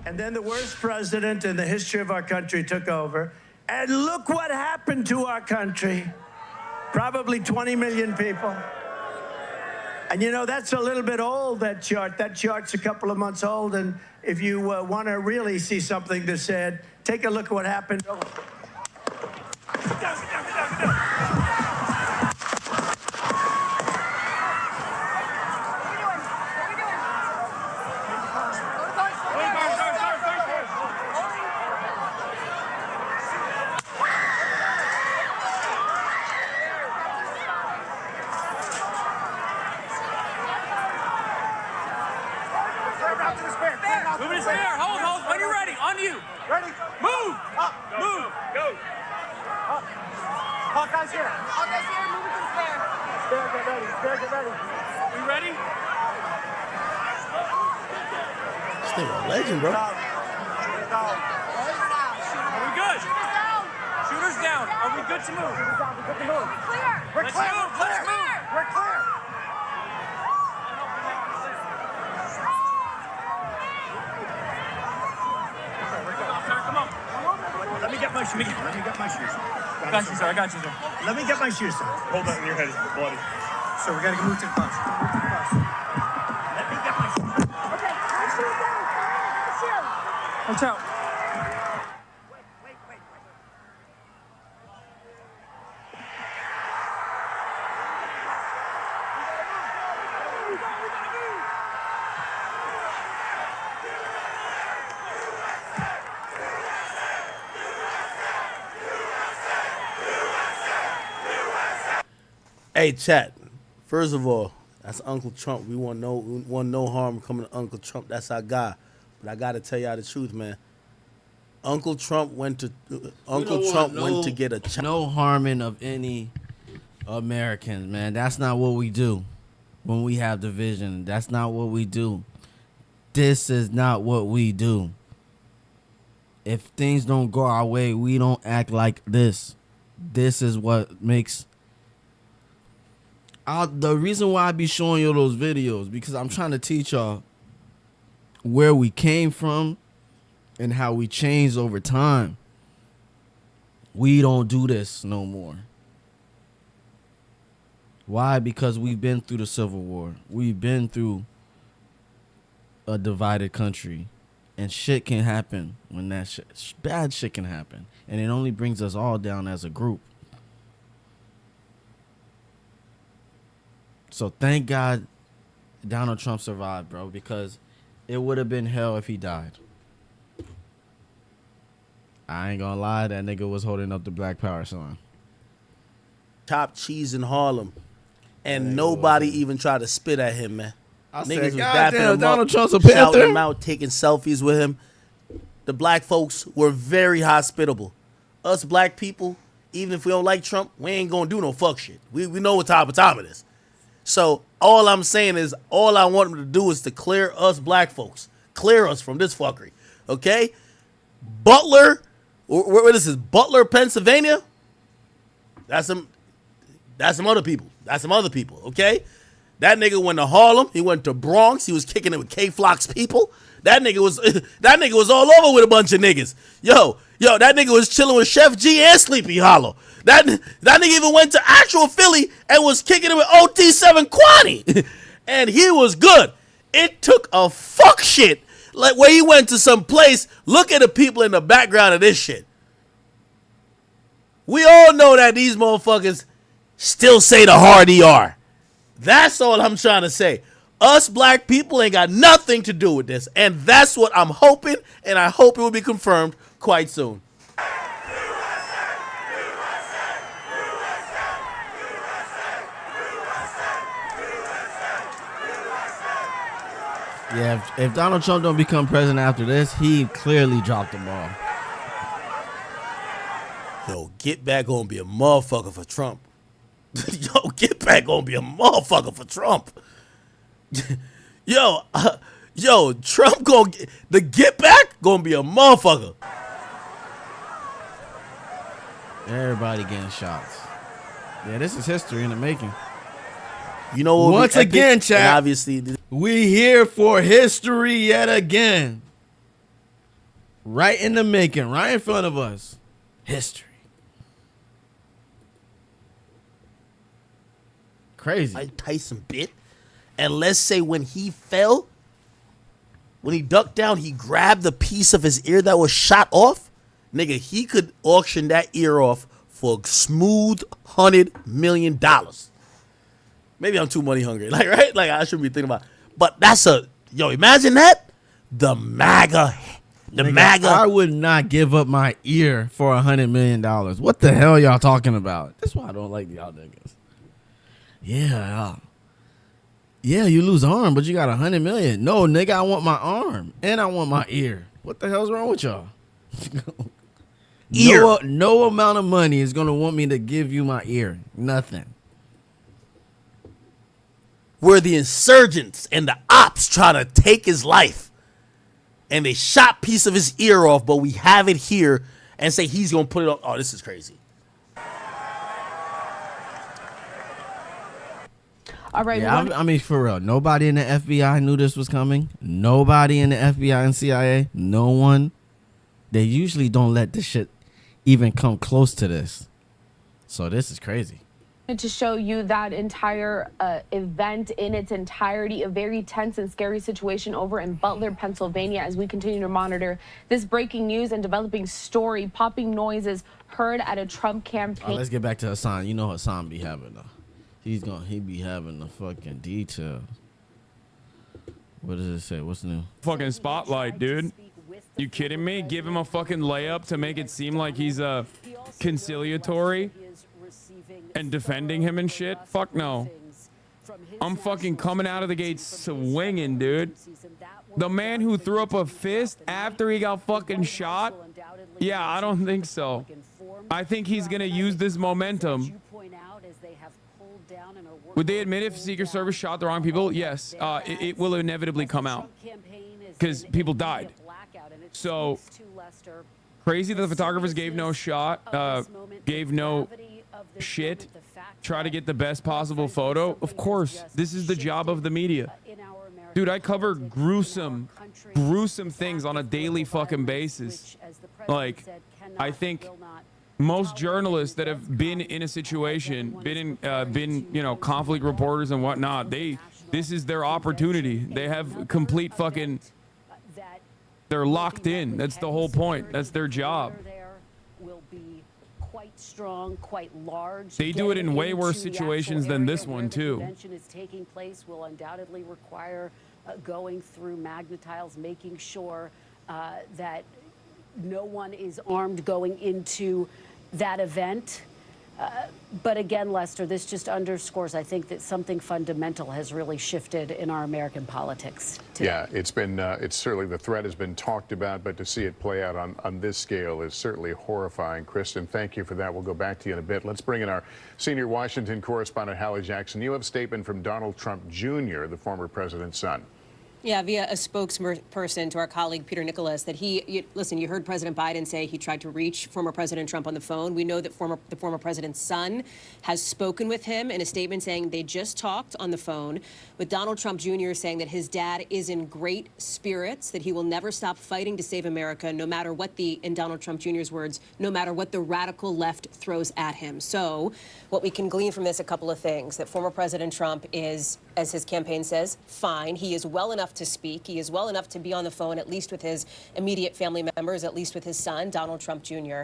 And then the worst president in the history of our country took over. And look what happened to our country. Probably 20 million people. And you know, that's a little bit old, that chart. That chart's a couple of months old. And if you want to really see something that's said, take a look at what happened. Oh. to the spare. Stand out to Move the it to the spare. Hold. When you're ready, on you. Ready? Move. Up. Move. Go. Up. Hawkeye's here. Hawkeye's here. Move it to the spare. Spare, get ready. Spare, get ready. We ready? This nigga a legend, bro. Are we good? Shooters down. Are we good to move? Good to move. We're Let's clear. move. We're clear. Let's move. We're clear. Come on. Let me get my shoes. Let me get my shoes. I got you, sir. I got you, sir. Let me get my shoes, sir. Hold that in your head. Bloody. So we gotta move to the bus. Move to the bus. Let me get my shoes. Okay, my shoes down. Watch out. Hey, chat. First of all, that's Uncle Trump. We want no harm coming to Uncle Trump. That's our guy. But I gotta tell y'all the truth, man. Uncle Trump went to get a no harming of any Americans, man. That's not what we do when we have division. That's not what we do. This is not what we do. If things don't go our way, we don't act like this. This is what makes the reason why I be showing you those videos, because I'm trying to teach y'all where we came from and how we changed over time. We don't do this no more. Why? Because we've been through the Civil War. We've been through a divided country. And shit can happen when bad shit can happen. And it only brings us all down as a group. So thank God Donald Trump survived, bro, because it would have been hell if he died. I ain't gonna lie, that nigga was holding up the Black Power sign. Top cheese in Harlem. And nobody even tried to spit at him, man. I Niggas said, was God dapping damn, him Donald up, Trump's a shouting Panther? him out, taking selfies with him. The black folks were very hospitable. Us black people, even if we don't like Trump, we ain't gonna do no fuck shit. We know what type of time it is. So all I'm saying is, all I want them to do is to clear us black folks. Clear us from this fuckery. Okay? Butler, where this is, Butler, Pennsylvania? That's some other people. That's some other people, okay? That nigga went to Harlem. He went to Bronx. He was kicking it with K-Flock's people. That nigga was all over with a bunch of niggas. Yo, that nigga was chilling with Chef G and Sleepy Hollow. That nigga even went to actual Philly and was kicking it with OT7 Kwani. And he was good. It took a fuck shit. Like where he went to some place, look at the people in the background of this shit. We all know that these motherfuckers still say the hard ER. That's all I'm trying to say. Us black people ain't got nothing to do with this. And that's what I'm hoping, and I hope it will be confirmed quite soon. Yeah, if Donald Trump don't become president after this, he clearly dropped the ball. Yo, Get Back gonna be a motherfucker for Trump. Yo, Get Back gonna be a motherfucker for Trump. Yo, Trump the Get Back gonna be a motherfucker. Everybody getting shots. Yeah, this is history in the making. You know what? Once again, chat. Obviously, we here for history yet again. Right in the making, right in front of us. History. Crazy. Mike Tyson bit. And let's say when he fell, when he ducked down, he grabbed the piece of his ear that was shot off. Nigga, he could auction that ear off for a smooth $100 million. Maybe I'm too money hungry. Like, right? Like, I shouldn't be thinking about it. But that's imagine that. The MAGA. I would not give up my ear for $100 million. What the hell y'all talking about? That's why I don't like y'all niggas. Yeah. Yeah, you lose arm, but you got 100 million. No, nigga, I want my arm and I want my ear. What the hell's wrong with y'all? Ear. No amount of money is gonna want me to give you my ear. Nothing. Where the insurgents and the ops try to take his life, and they shot piece of his ear off, but we have it here and say he's gonna put it on. Oh, this is crazy. All right. Yeah, I mean, for real, nobody in the FBI knew this was coming. Nobody in the FBI and CIA. No one. They usually don't let this shit even come close to this. So this is crazy. To show you that entire event in its entirety, a very tense and scary situation over in Butler, Pennsylvania, as we continue to monitor this breaking news and developing story. Popping noises heard at a Trump campaign. Let's get back to Hassan. You know Hassan be having he be having the fucking details. What does it say? What's new? Fucking spotlight, dude. You kidding me? Give him a fucking layup to make it seem like he's conciliatory and defending him and shit? Fuck no. I'm fucking coming out of the gate swinging, dude. The man who threw up a fist after he got fucking shot? Yeah, I don't think so. I think he's gonna use this momentum. Would they admit if Secret Service shot the wrong people? Yes. It will inevitably come out because people died. So crazy that the photographers gave no shot, gave no shit, try to get the best possible photo. Of course, this is the job of the media. Dude, I cover gruesome things on a daily fucking basis. Like, I think most journalists that have been in a situation, been you know, conflict reporters and whatnot, this is their opportunity. They have complete fucking, they're locked in. That's the whole point. That's their job. Strong, quite large. They do it in way worse situations than this one too. Convention is taking place will undoubtedly require going through magnetiles, making sure that no one is armed going into that event. But again, Lester, this just underscores, I think, that something fundamental has really shifted in our American politics today. Yeah, it's certainly, the threat has been talked about, but to see it play out on this scale is certainly horrifying. Kristen, thank you for that. We'll go back to you in a bit. Let's bring in our senior Washington correspondent, Hallie Jackson. You have a statement from Donald Trump Jr., the former president's son. Yeah, via a spokesperson to our colleague Peter Nicholas, that listen, you heard President Biden say he tried to reach former President Trump on the phone. We know that the former president's son has spoken with him in a statement saying they just talked on the phone, with Donald Trump Jr. saying that his dad is in great spirits, that he will never stop fighting to save America, no matter what in Donald Trump Jr.'s words, no matter what the radical left throws at him. So what we can glean from this, a couple of things, that former President Trump is, as his campaign says, fine. He is well enough to speak. He is well enough to be on the phone, at least with his immediate family members, at least with his son, Donald Trump Jr.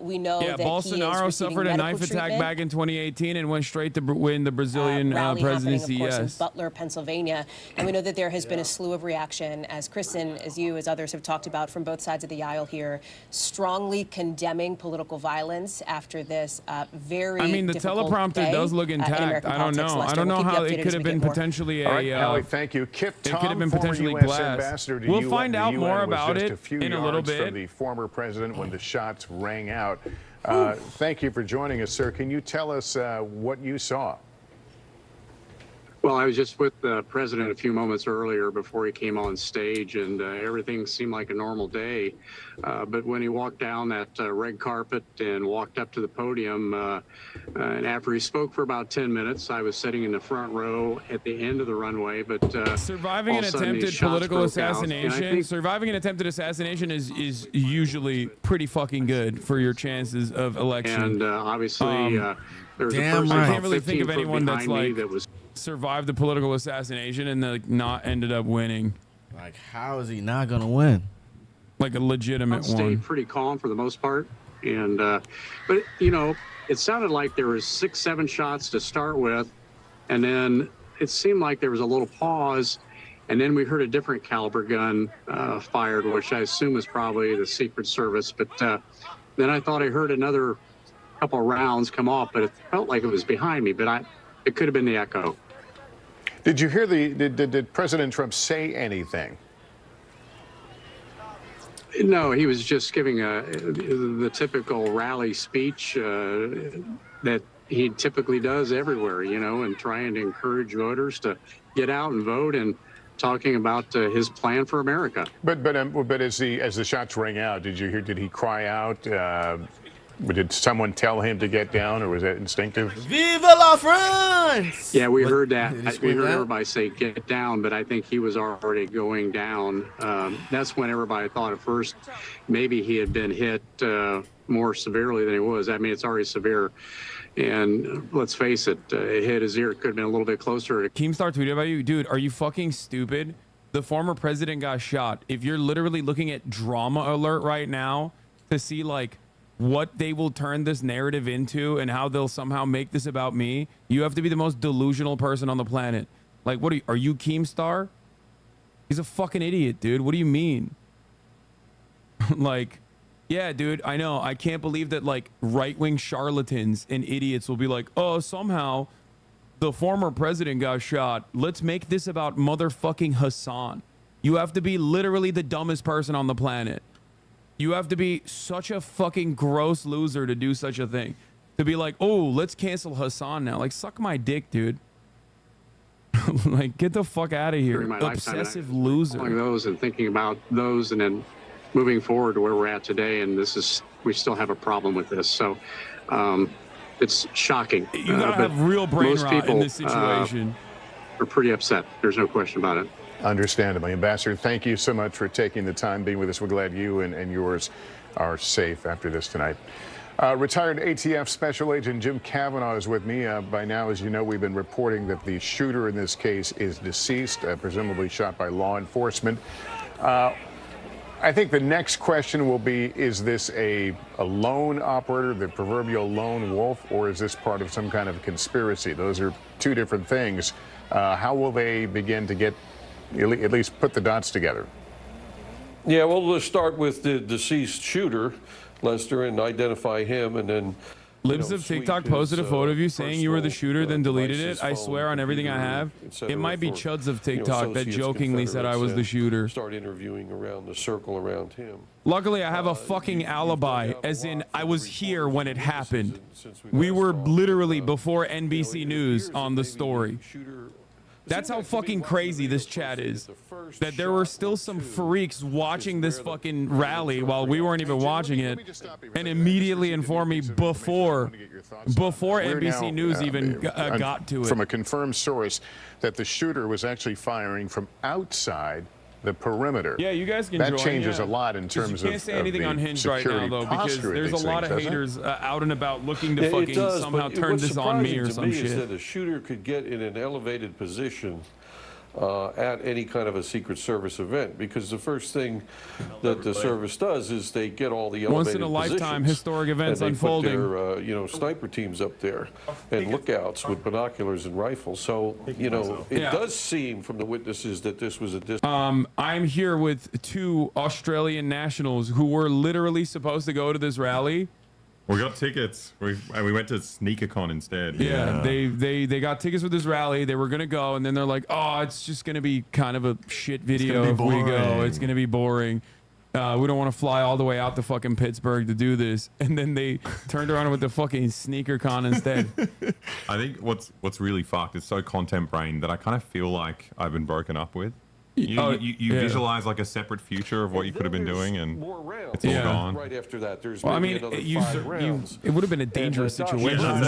We know that Bolsonaro suffered a knife attack back in 2018 and went straight to win the Brazilian presidency. Of course, in Butler, Pennsylvania. And we know that there has been a slew of reaction, as Kristen, as you, as others have talked about from both sides of the aisle here, strongly condemning political violence after this very I mean, the teleprompter does look intact. I don't know. I don't know how it could have been potentially All right, Hallie, thank you. Kip It could have Tom, been former potentially U.S. glass. ambassador to We'll find out more about just it a few in a little yards bit. from the former president when the shots rang out. Thank you for joining us, sir. Can you tell us what you saw? Well, I was just with the president a few moments earlier before he came on stage, and everything seemed like a normal day. But when he walked down that red carpet and walked up to the podium, and after he spoke for about 10 minutes, I was sitting in the front row at the end of the runway. But surviving an attempted political assassination, surviving an attempted assassination is usually pretty fucking good for your chances of election. And obviously, there's a person I about can't really think of 15 foot anyone that's behind me like that was survived the political assassination and like not ended up winning. Like, how is he not gonna win? Like a legitimate stayed one. pretty calm for the most part, and but you know, it sounded like there was 6-7 shots to start with, and then it seemed like there was a little pause, and then we heard a different caliber gun fired, which I assume is probably the Secret Service. But then I thought I heard another couple of rounds come off, but it felt like it was behind me. But it could have been the echo. Did you hear did President Trump say anything? No, he was just giving the typical rally speech that he typically does everywhere, you know, and trying to encourage voters to get out and vote and talking about his plan for America. But as the shots rang out, did you hear? Did he cry out? Did someone tell him to get down, or was that instinctive? Viva la France! Yeah, we heard that. We heard everybody say get down, but I think he was already going down. That's when everybody thought at first maybe he had been hit more severely than he was. I mean, it's already severe. And let's face it, it hit his ear. It could have been a little bit closer. Keemstar tweeted about you. Dude, are you fucking stupid? The former president got shot. If you're literally looking at drama alert right now to see like what they will turn this narrative into and how they'll somehow make this about me, you have to be the most delusional person on the planet. Like, what are you Keemstar? He's a fucking idiot, dude. What do you mean? Like, yeah, dude, I know. I can't believe that like right-wing charlatans and idiots will be like, oh, somehow the former president got shot. Let's make this about motherfucking Hassan. You have to be literally the dumbest person on the planet. You have to be such a fucking gross loser to do such a thing. To be like, oh, let's cancel Hassan now. Like, suck my dick, dude. Like, get the fuck out of here. Obsessive loser. Following those and thinking about those and then moving forward to where we're at today. And we still have a problem with this. So it's shocking. You gotta have real brain most rot people, in this situation. Are pretty upset. There's no question about it. Understandably. Ambassador, thank you so much for taking the time being with us. We're glad you and yours are safe after this tonight. Retired ATF Special Agent Jim Kavanaugh is with me. By now, as you know, we've been reporting that the shooter in this case is deceased, presumably shot by law enforcement. I think the next question will be, is this a lone operator, the proverbial lone wolf, or is this part of some kind of conspiracy? Those are two different things. How will they begin to get, at least put the dots together? Yeah, well, let's start with the deceased shooter, Lester, and identify him, and then Libs of TikTok posted a photo of you saying you were the shooter, then deleted it. I swear on everything I have. It might be Chuds of TikTok that jokingly said I was the shooter. Start interviewing around the circle around him. Luckily, I have a fucking alibi, as in I was here when it happened. We were literally before NBC News on the story. That's how fucking crazy this chat is. That there were still some freaks watching this fucking rally while we weren't even watching it, and immediately informed me before NBC News even got to it. From a confirmed source that the shooter was actually firing from outside the perimeter. Yeah, you guys can that join. changes a lot in terms of you can't say anything unhinged right now though, because there's a lot of haters out and about looking to fucking somehow turn this on me or some shit. Is that a shooter could get in an elevated position at any kind of a Secret Service event, because the first thing that the service does is they get all the elevated once in a lifetime positions, historic events and they unfolding. Put their, sniper teams up there and lookouts with binoculars and rifles. So it does seem from the witnesses that this was a I'm here with two Australian nationals who were literally supposed to go to this rally. We got tickets. We went to SneakerCon instead. Yeah, they got tickets for this rally. They were gonna go, and then they're like, "Oh, it's just gonna be kind of a shit video if we go. It's gonna be boring. We don't want to fly all the way out to fucking Pittsburgh to do this." And then they turned around with the fucking SneakerCon instead. I think what's really fucked is so content brain that I kind of feel like I've been broken up with. You visualize like a separate future of what you could have been doing, and it's all gone. Right after that, there's well, I mean, another 5 rounds. it would have been a dangerous situation.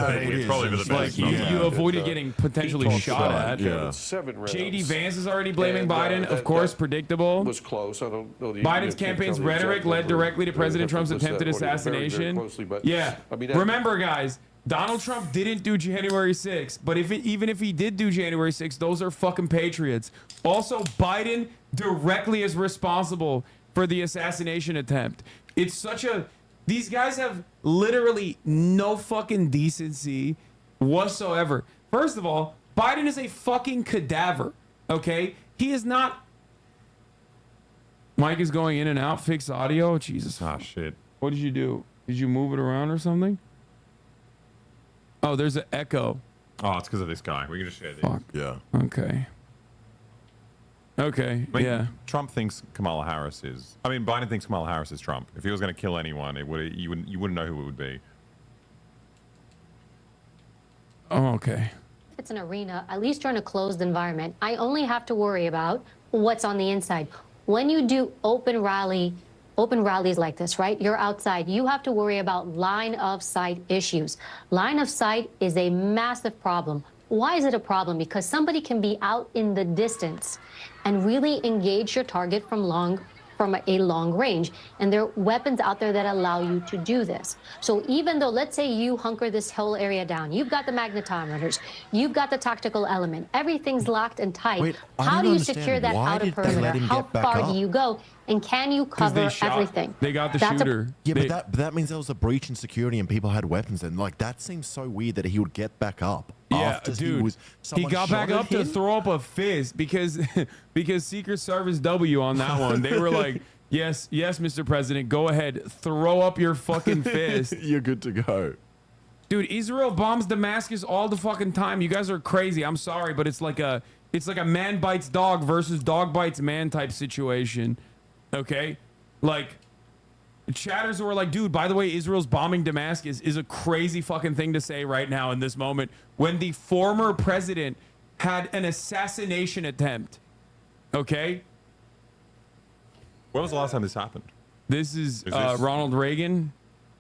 Like you avoided getting potentially shot at. JD Vance is already blaming Biden, of course, predictable. Was close. I don't know the Biden's campaign's rhetoric led directly to President Trump's attempted assassination. Yeah, remember, guys. Donald Trump didn't do January 6th, but even if he did do January 6th, those are fucking patriots. Also, Biden directly is responsible for the assassination attempt. It's such a... These guys have literally no fucking decency whatsoever. First of all, Biden is a fucking cadaver, okay? He is not... Mike is going in and out. Fix audio. Jesus. Ah, shit. What did you do? Did you move it around or something? Oh, there's an echo. Oh, it's because of this guy. We can just share this. Fuck. Yeah. Okay. Okay. I mean, yeah. Trump thinks Kamala Harris is. I mean, Biden thinks Kamala Harris is Trump. If he was going to kill anyone, you wouldn't know who it would be. Oh, okay. It's an arena, at least you're in a closed environment. I only have to worry about what's on the inside. When you do open rallies like this, right? You're outside. You have to worry about line of sight issues. Line of sight is a massive problem. Why is it a problem? Because somebody can be out in the distance and really engage your target from a long range. And there are weapons out there that allow you to do this. So even though, let's say you hunker this whole area down, you've got the magnetometers, you've got the tactical element, everything's locked and tight. Wait, I how don't do you understand. secure that Why outer did they perimeter? let him How get back far up? do you go? And can you cover everything? They got the That's shooter. But that means there was a breach in security and people had weapons. And like that seems so weird that he would get back up. Yeah, after dude. he He got back up to throw up a fist because Secret Service W on that one. They were like, yes, Mr. President, go ahead, throw up your fucking fist. You're good to go. Dude, Israel bombs Damascus all the fucking time. You guys are crazy. I'm sorry, but it's like a man bites dog versus dog bites man type situation. Okay? Like, chatters were like, dude, by the way, Israel's bombing Damascus is a crazy fucking thing to say right now in this moment when the former president had an assassination attempt. Okay? When was the last time this happened? This is Ronald Reagan.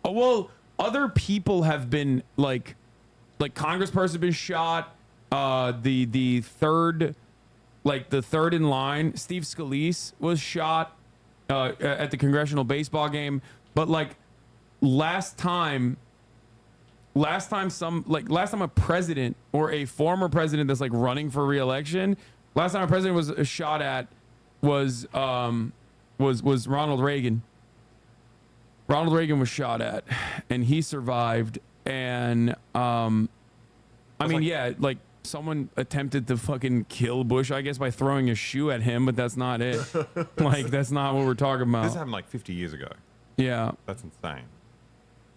Oh, well, other people have been like congressperson been shot. The third in line, Steve Scalise was shot at the congressional baseball game. But like last time a president or a former president that's like running for re-election, last time a president was shot at was Ronald Reagan. Ronald Reagan was shot at, and he survived. And someone attempted to fucking kill Bush, I guess, by throwing a shoe at him, but that's not it. Like, that's not what we're talking about. This happened like 50 years ago. Yeah. That's insane.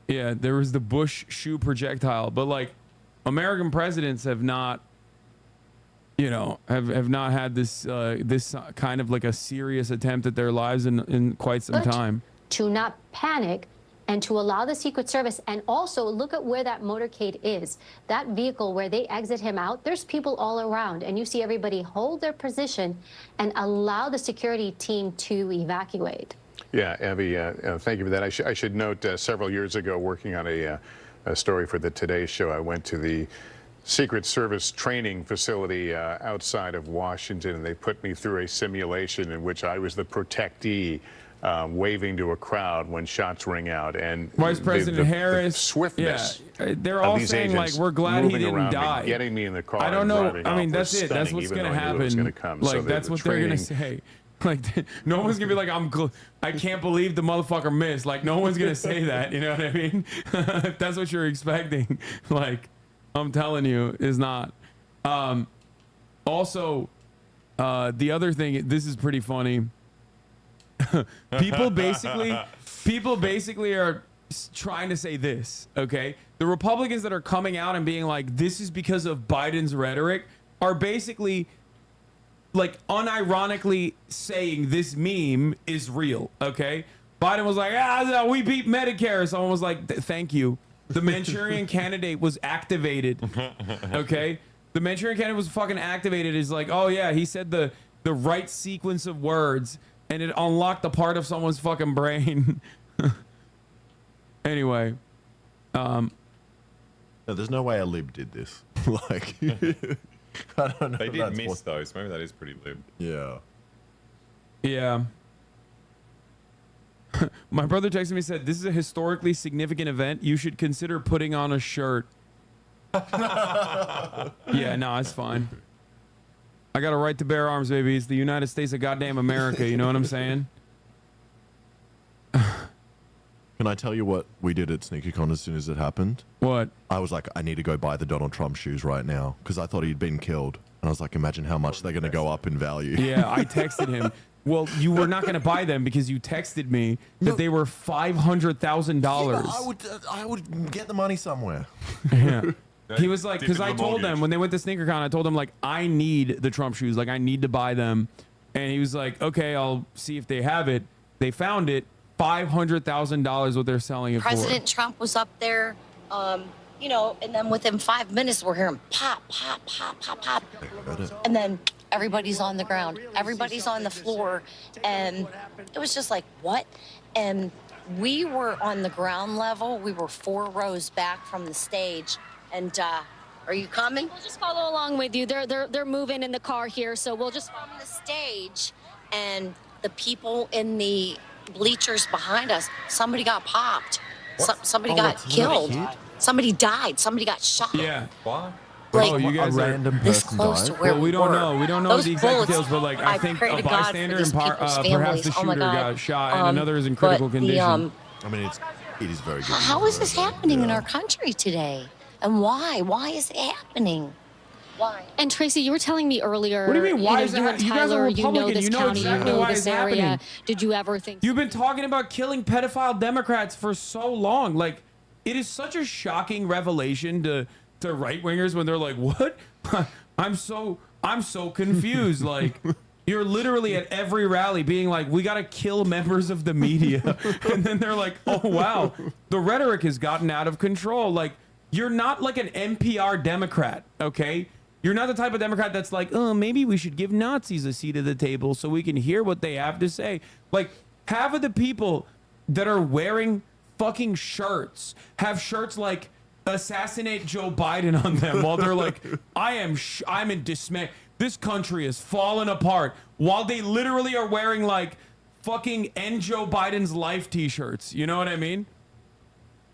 Yeah, there was the Bush shoe projectile, but like American presidents have not, have not had this kind of like a serious attempt at their lives in quite some time. To not panic and to allow the Secret Service, and also look at where that motorcade is. That vehicle where they exit him out, there's people all around, and you see everybody hold their position and allow the security team to evacuate. Yeah, Abby, thank you for that. I should note several years ago, working on a story for the Today Show, I went to the Secret Service training facility outside of Washington, and they put me through a simulation in which I was the protectee waving to a crowd when shots ring out. And Vice President Harris, the swiftness. Yeah, they're all saying like, we're glad he didn't die. Getting me in the car. I don't know. I mean, that's it. That's what's going to happen. Like, that's what they're going to say. Like, no one's gonna be like, I can't believe the motherfucker missed. Like, no one's gonna say that. You know what I mean? If that's what you're expecting, like, I'm telling you, is not. Also, the other thing, this is pretty funny. People basically are trying to say this. Okay, the Republicans that are coming out and being like, this is because of Biden's rhetoric, are basically like unironically saying this meme is real. Okay, Biden was like, no, we beat Medicare. Someone was like, thank you. The Manchurian Candidate was activated. Okay, the Manchurian Candidate was fucking activated. Is like, oh yeah, he said the right sequence of words, and it unlocked a part of someone's fucking brain. Anyway, no, there's no way a lib did this. Like, I don't know. They did miss those. Maybe that is pretty lib. Yeah. Yeah. My brother texted me and said, this is a historically significant event. You should consider putting on a shirt. Yeah, no, it's fine. I got a right to bear arms, baby. It's the United States of goddamn America. You know what I'm saying? Can I tell you what we did at SneakerCon as soon as it happened? What? I was like, I need to go buy the Donald Trump shoes right now because I thought he'd been killed. And I was like, imagine how much they're going to go up in value. Yeah, I texted him. Well, you were not going to buy them because you texted me that they were $500,000. Yeah, I would get the money somewhere. Yeah. He was like, because I told them when they went to SneakerCon, I told them like, I need the Trump shoes, like I need to buy them, and he was like, okay, I'll see if they have it. They found it, $500,000 what they're selling it President Trump was up there, you know, and then within 5 minutes we're hearing pop, pop, pop, pop, pop, and then everybody's on the ground, everybody's on the floor, and it was just like, what? And we were on the ground level. We were 4 rows back from the stage. And are you coming? We'll just follow along with you. They're moving in the car here, so we'll just from the stage. And the people in the bleachers behind us, somebody got popped. Somebody got killed. Somebody died. Somebody got shot. Yeah. What? Like, you guys are this close to where we don't know. We don't know Those the exact bullets, details, but like I think pray a to God for bystander these and people's perhaps families. the Oh my shooter God. got shot, and another is in critical but condition. I mean, it is very good. How is this happening in our country today? And why? Why is it happening? Why? And Tracy, you were telling me earlier. What do you mean? Why know, is you that? and You guys are Tyler, you know Republican. this You know county, exactly you know why this it's area. happening. Did you ever think? You've been talking about killing pedophile Democrats for so long. Like, it is such a shocking revelation to right wingers when they're like, "What? I'm so confused." Like, you're literally at every rally being like, "We got to kill members of the media," and then they're like, "Oh wow, the rhetoric has gotten out of control." Like, you're not like an NPR Democrat, okay? You're not the type of Democrat that's like, "Oh, maybe we should give Nazis a seat at the table so we can hear what they have to say." Like, half of the people that are wearing fucking shirts have shirts like "Assassinate Joe Biden" on them while they're like, I'm in dismay. This country is falling apart, while they literally are wearing like fucking "End Joe Biden's Life" t-shirts. You know what I mean?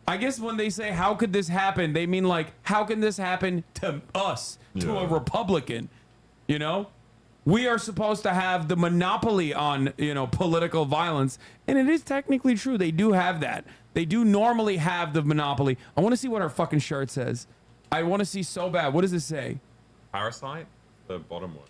I guess when they say, how could this happen? They mean like, how can this happen to us, to a Republican? You know? We are supposed to have the monopoly on, political violence. And it is technically true. They do have that. They do normally have the monopoly. I want to see what our fucking shirt says. I want to see so bad. What does it say? Parasite, the bottom one.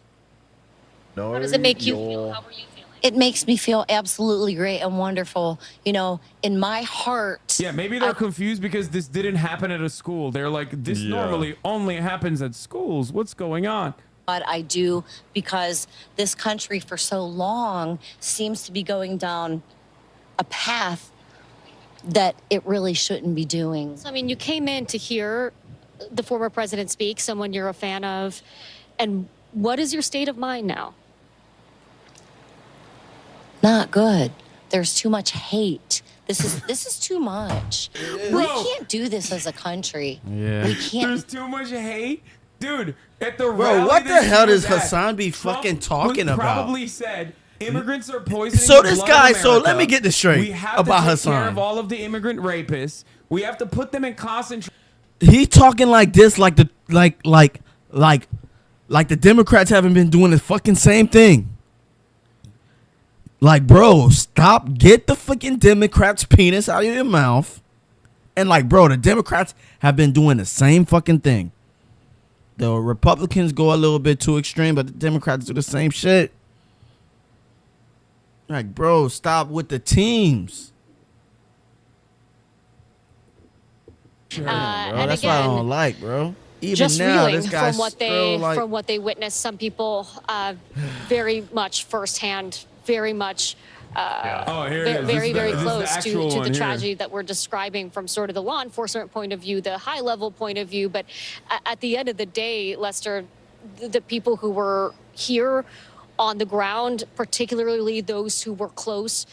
No. How does it make you feel? How are you feeling? It makes me feel absolutely great and wonderful. You know, in my heart. Yeah, maybe they're confused because this didn't happen at a school. They're like, this normally only happens at schools. What's going on? I do, because this country for so long seems to be going down a path that it really shouldn't be doing. So, I mean, you came in to hear the former president speak, someone you're a fan of, and what is your state of mind now? Not good. There's too much hate. This is too much. We can't do this as a country. Yeah. We can't. There's too much hate? Dude, at the Bro, rally what the that hell he was does at, Hassan be fucking Trump talking about? Probably said immigrants are poisoning So the this blood guy, of so let America. me get this straight We have about to take Hassan. care of all of the immigrant rapists. We have to put them in concentration. He talking like this, like the Democrats haven't been doing the fucking same thing. Like, bro, stop. Get the fucking Democrats' penis out of your mouth. And like, bro, the Democrats have been doing the same fucking thing. The Republicans go a little bit too extreme, but the Democrats do the same shit. Like, bro, stop with the teams. Bro, And that's what I again, don't like, bro. Even just now, reeling this guy's from what they witnessed. Some people very much firsthand, very much Oh, here it is. very, This very is the close actual to one the here. tragedy that we're describing from sort of the law enforcement point of view, the high level point of view. But at the end of the day, Lester, the people who were here on the ground, particularly those who were close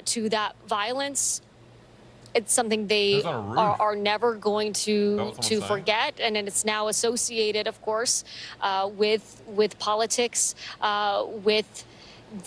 to that violence, it's something they are never going to forget, and it's now associated, of course, with politics, with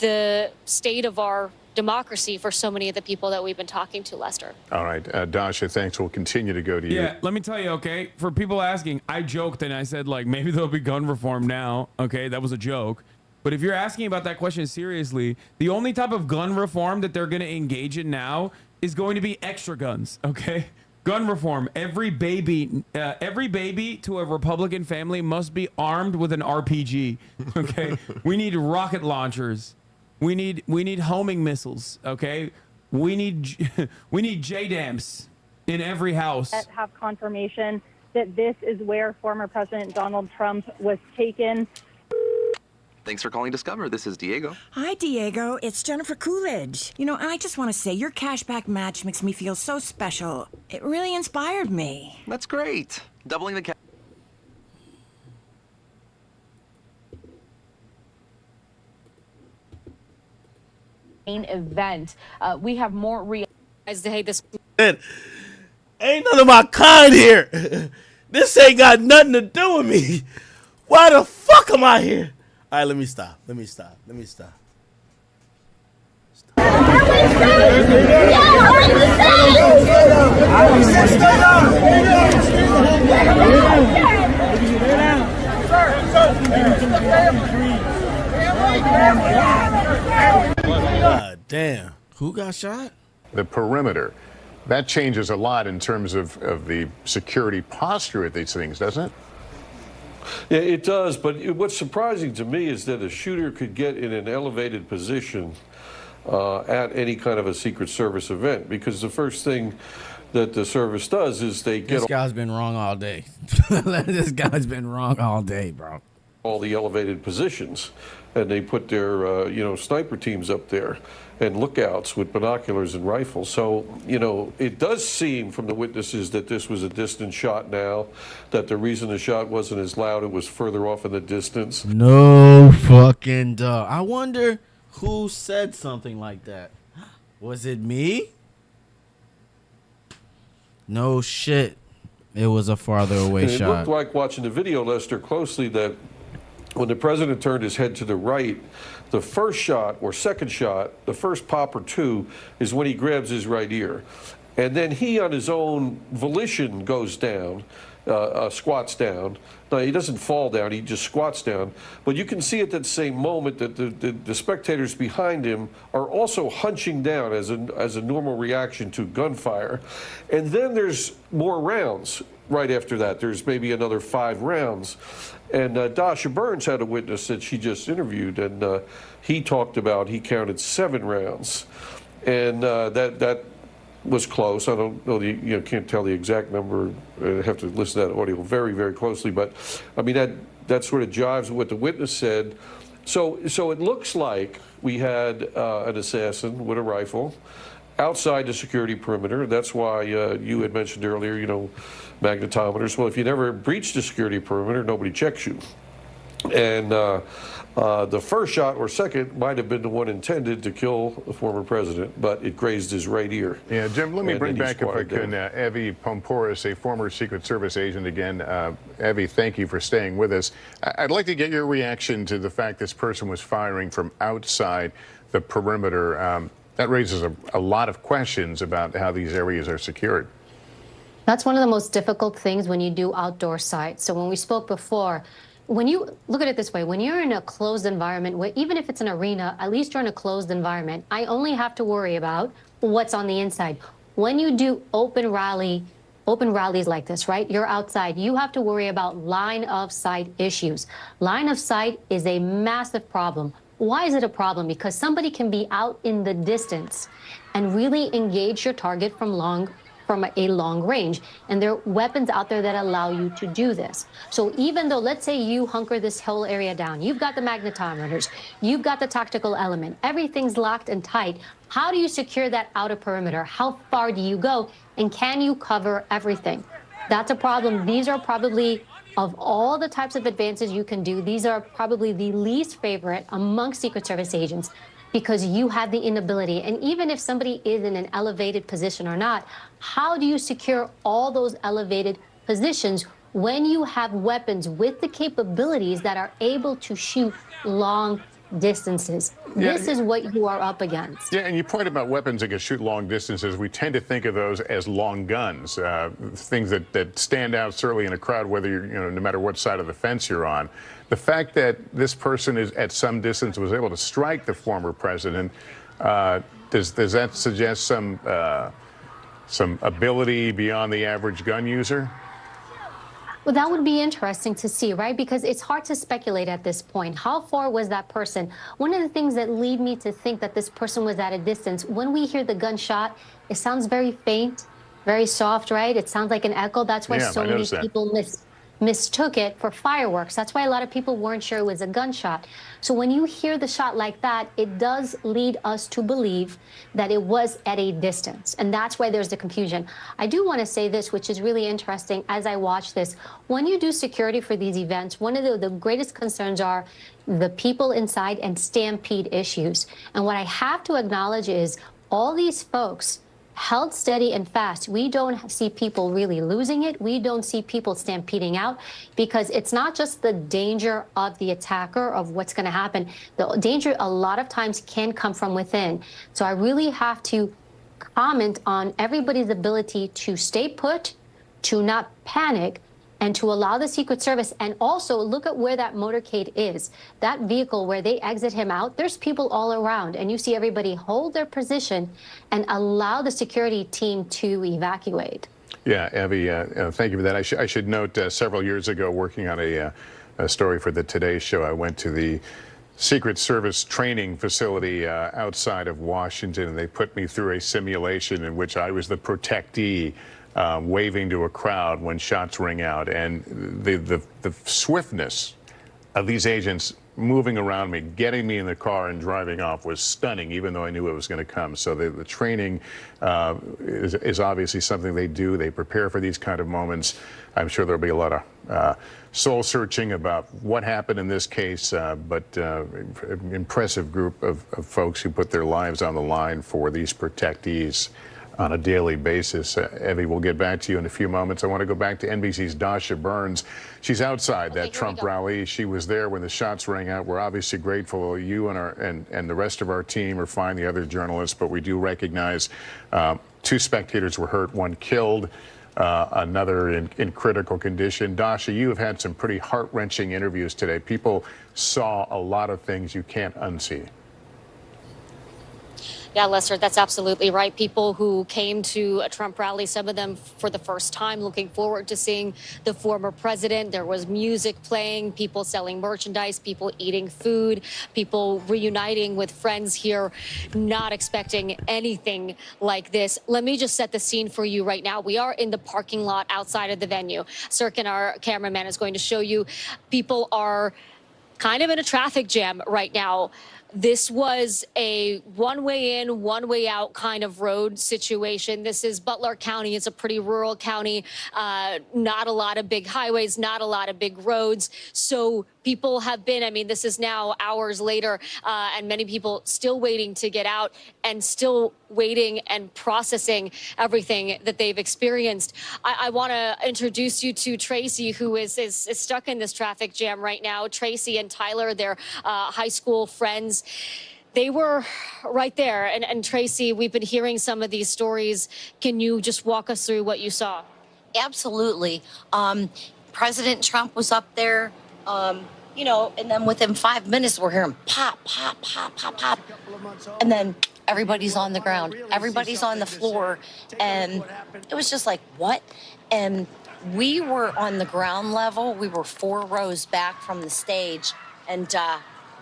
the state of our democracy for so many of the people that we've been talking to, Lester. All right, Dasha, thanks. We'll continue to go to you. Yeah, let me tell you, okay, for people asking, I joked and I said, like, maybe there'll be gun reform now. Okay, that was a joke. But if you're asking about that question seriously, the only type of gun reform that they're going to engage in now is going to be extra guns, okay? Gun reform. Every baby to a Republican family must be armed with an RPG, okay? We need rocket launchers. We need homing missiles, okay? We need JDAMs in every house. That have confirmation that this is where former President Donald Trump was taken. Thanks for calling Discover. This is Diego. Hi, Diego. It's Jennifer Coolidge. You know, I just want to say your cashback match makes me feel so special. It really inspired me. That's great. Doubling the cash. Main event. We have more Hey, this Ain't none of my kind here. This ain't got nothing to do with me. Why the fuck am I here? All right, let me stop. God damn. Who got shot? The perimeter. That changes a lot in terms of the security posture at these things, doesn't it? Yeah, it does. But what's surprising to me is that a shooter could get in an elevated position at any kind of a Secret Service event, because the first thing that the service does is they get... This guy's been wrong all day. This guy's been wrong all day, bro. All the elevated positions, and they put their, sniper teams up there and lookouts with binoculars and rifles. So, it does seem from the witnesses that this was a distant shot now, that the reason the shot wasn't as loud, it was further off in the distance. No fucking duh. I wonder who said something like that. Was it me? No shit. It was a farther away And it shot. looked like, watching the video, Lester, closely, that when the president turned his head to the right, the first shot or second shot, the first pop or two, is when he grabs his right ear. And then he, on his own volition, goes down, squats down. No, he doesn't fall down, he just squats down. But you can see at that same moment that the spectators behind him are also hunching down as a normal reaction to gunfire. And then there's more rounds right after that. There's maybe another 5 rounds. And Dasha Burns had a witness that she just interviewed, and he talked about he counted 7 rounds. And that was close. I don't know, can't tell the exact number. I have to listen to that audio very, very closely. But, I mean, that sort of jives with what the witness said. So it looks like we had an assassin with a rifle outside the security perimeter. That's why you had mentioned earlier, magnetometers. Well, if you never breach the security perimeter, nobody checks you. And the first shot or second might have been the one intended to kill the former president, but it grazed his right ear. Yeah, Jim, let me bring back, if I can, Evie Pomporis, a former Secret Service agent again. Evie, thank you for staying with us. I'd like to get your reaction to the fact this person was firing from outside the perimeter. That raises a lot of questions about how these areas are secured. That's one of the most difficult things when you do outdoor sites. So when we spoke before, when you look at it this way, when you're in a closed environment, where even if it's an arena, at least you're in a closed environment, I only have to worry about what's on the inside. When you do open rallies like this, right? You're outside. You have to worry about line of sight issues. Line of sight is a massive problem. Why is it a problem? Because somebody can be out in the distance and really engage your target from a long range. And there are weapons out there that allow you to do this. So even though, let's say you hunker this whole area down, you've got the magnetometers, you've got the tactical element, everything's locked and tight. How do you secure that outer perimeter? How far do you go? And can you cover everything? That's a problem. These are probably, of all the types of advances you can do, these are probably the least favorite among Secret Service agents, because you have the inability. And even if somebody is in an elevated position or not, how do you secure all those elevated positions when you have weapons with the capabilities that are able to shoot long distances? This is what you are up against. Yeah, and you point about weapons that can shoot long distances. We tend to think of those as long guns, things that stand out certainly in a crowd, whether you're, no matter what side of the fence you're on. The fact that this person is at some distance was able to strike the former president, does that suggest some ability beyond the average gun user? Well, that would be interesting to see, right? Because it's hard to speculate at this point. How far was that person? One of the things that lead me to think that this person was at a distance, when we hear the gunshot, it sounds very faint. Very soft, right? It sounds like an echo. That's why so many people mistook it for fireworks. That's why a lot of people weren't sure it was a gunshot. So when you hear the shot like that, it does lead us to believe that it was at a distance. And that's why there's the confusion. I do want to say this, which is really interesting as I watch this. When you do security for these events, one of the greatest concerns are the people inside and stampede issues. And what I have to acknowledge is all these folks held steady and fast. We don't see people really losing it. We don't see people stampeding out, because it's not just the danger of the attacker, of what's going to happen. The danger a lot of times can come from within. So I really have to comment on everybody's ability to stay put, to not panic, and to allow the Secret Service, and also look at where that motorcade is. That vehicle where they exit him out, there's people all around, and you see everybody hold their position and allow the security team to evacuate. Yeah, Evie, thank you for that. I should note, several years ago, working on a story for the Today Show, I went to the Secret Service training facility outside of Washington, and they put me through a simulation in which I was the protectee, waving to a crowd when shots ring out, and the swiftness of these agents moving around me, getting me in the car and driving off was stunning, even though I knew it was going to come. So the training is obviously something they do. They prepare for these kind of moments. I'm sure there'll be a lot of soul searching about what happened in this case, but impressive group of folks who put their lives on the line for these protectees on a daily basis. Evie, we'll get back to you in a few moments. I want to go back to NBC's Dasha Burns. She's outside that Trump rally. She was there when the shots rang out. We're obviously grateful. You and the rest of our team are fine, the other journalists, but we do recognize 2 spectators were hurt, 1 killed, another in critical condition. Dasha, you have had some pretty heart-wrenching interviews today. People saw a lot of things you can't unsee. Yeah, Lester, that's absolutely right. People who came to a Trump rally, some of them for the first time, looking forward to seeing the former president. There was music playing, people selling merchandise, people eating food, people reuniting with friends here, not expecting anything like this. Let me just set the scene for you right now. We are in the parking lot outside of the venue. Sirkin, our cameraman, is going to show you. People are kind of in a traffic jam right now. This was a one-way in, one-way out kind of road situation. This is Butler County. It's a pretty rural county. Not a lot of big highways, not a lot of big roads. So people have been, I mean, this is now hours later, and many people still waiting to get out and still waiting and processing everything that they've experienced. I want to introduce you to Tracy, who is stuck in this traffic jam right now. Tracy and Tyler, they're high school friends. They were right there. And Tracy, we've been hearing some of these stories. Can you just walk us through what you saw? Absolutely. President Trump was up there, you know, and then within 5 minutes, we're hearing pop, pop, pop, pop, pop. And then everybody's on the ground. Everybody's on the floor. And it was just like, what? And we were on the ground level. We were 4 rows back from the stage. And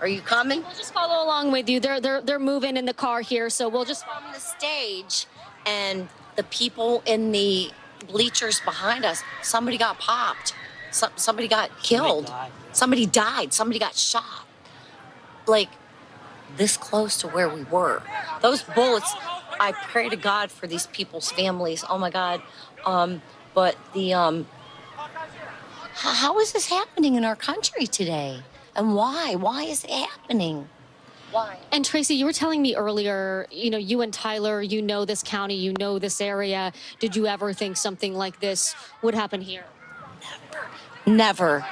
are you coming? We'll just follow along with you. They're moving in the car here, so we'll just from the stage. And the people in the bleachers behind us, somebody got popped. Somebody got killed. Somebody died. Somebody got shot. Like, this close to where we were. Those bullets, I pray to God for these people's families. Oh my God. But the how is this happening in our country today? And why? Why is it happening? Why? And Tracy, you were telling me earlier, you know, you and Tyler, you know this county, you know this area. Did you ever think something like this would happen here? Never.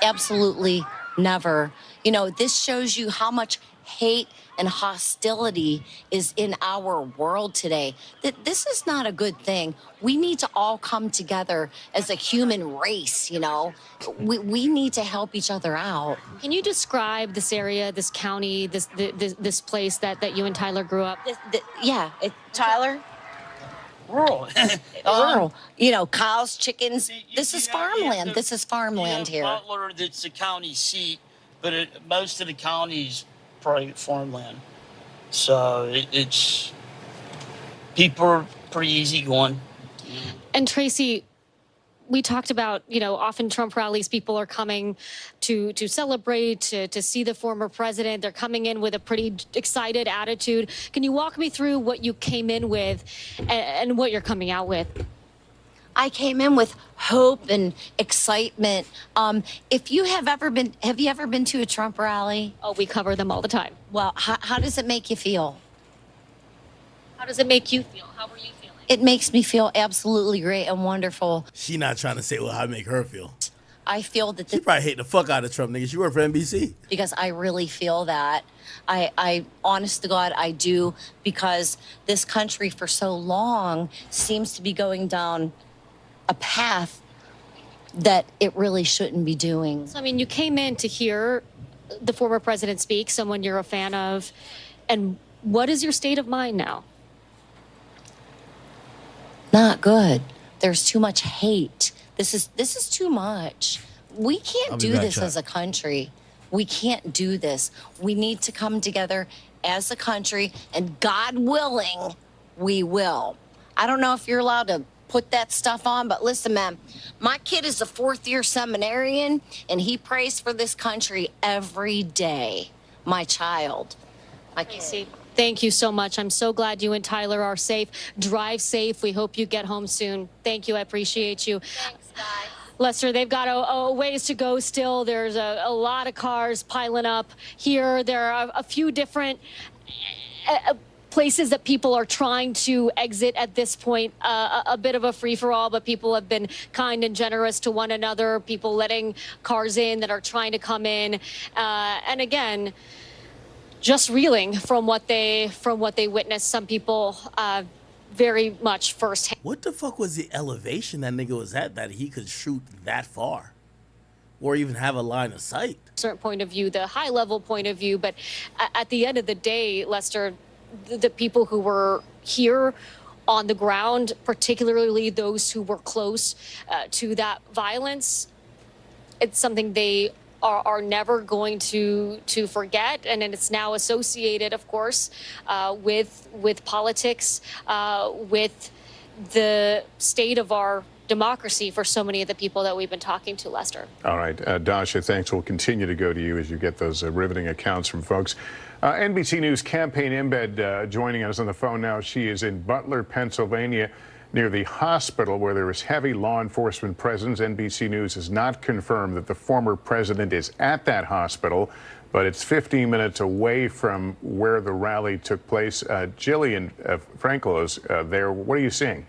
Absolutely never. You know, this shows you how much hate and hostility is in our world today. This is not a good thing. We need to all come together as a human race, you know. We need to help each other out. Can you describe this area, this county, this place that you and Tyler grew up? Tyler? Rural. Rural. You know, cows, chickens. This is farmland. This is farmland here. Butler, that's the county seat, but most of the county's private farmland. So it's people are pretty easygoing. And Tracy, we talked about, often Trump rallies, people are coming to celebrate, to see the former president. They're coming in with a pretty excited attitude. Can you walk me through what you came in with and what you're coming out with? I came in with hope and excitement. If you have you ever been to a Trump rally? Oh, we cover them all the time. Well, how does it make you feel? How does it make you feel? How are you feeling? It makes me feel absolutely great and wonderful. She not trying to say how it make her feel. I feel that she probably hate the fuck out of Trump, nigga. She work for NBC. Because I really feel that. I honest to God, I do, because this country for so long seems to be going down a path that it really shouldn't be doing. So, you came in to hear the former president speak, someone you're a fan of, and what is your state of mind now? Not good. There's too much hate. This is too much. We can't do this as a country. We can't do this. We need to come together as a country, and God willing, we will. I don't know if you're allowed to put that stuff on, but listen, man, my kid is a 4th-year seminarian, and he prays for this country every day. My child. My kid. Thank you so much. I'm so glad you and Tyler are safe. Drive safe. We hope you get home soon. Thank you. I appreciate you. Thanks, guys. Lester, they've got a ways to go still. There's a lot of cars piling up here. There are a few different places that people are trying to exit at this point. A bit of a free-for-all, but people have been kind and generous to one another. People letting cars in that are trying to come in. And again, just reeling from what they witnessed. Some people very much firsthand. What the fuck was the elevation that nigga was at that he could shoot that far, or even have a line of sight? Certain point of view, the high level point of view, but at the end of the day, Lester, the people who were here on the ground, particularly those who were close to that violence, it's something they are never going to forget, and it's now associated, of course, with politics, with the state of our democracy for so many of the people that we've been talking to, Lester. All right, Dasha, thanks. We'll continue to go to you as you get those riveting accounts from folks. NBC News campaign embed joining us on the phone now. She is in Butler, Pennsylvania, near the hospital where there is heavy law enforcement presence. NBC News has not confirmed that the former president is at that hospital, but it's 15 minutes away from where the rally took place. Jillian Frankel is there. What are you seeing?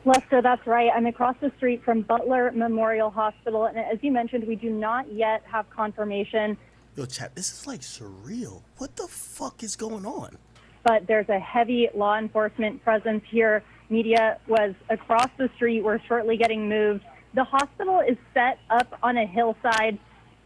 Lester, that's right. I'm across the street from Butler Memorial Hospital, and as you mentioned, we do not yet have confirmation. Yo, chat, this is like surreal. What the fuck is going on? But there's a heavy law enforcement presence here. Media was across the street. We're shortly getting moved. The hospital is set up on a hillside,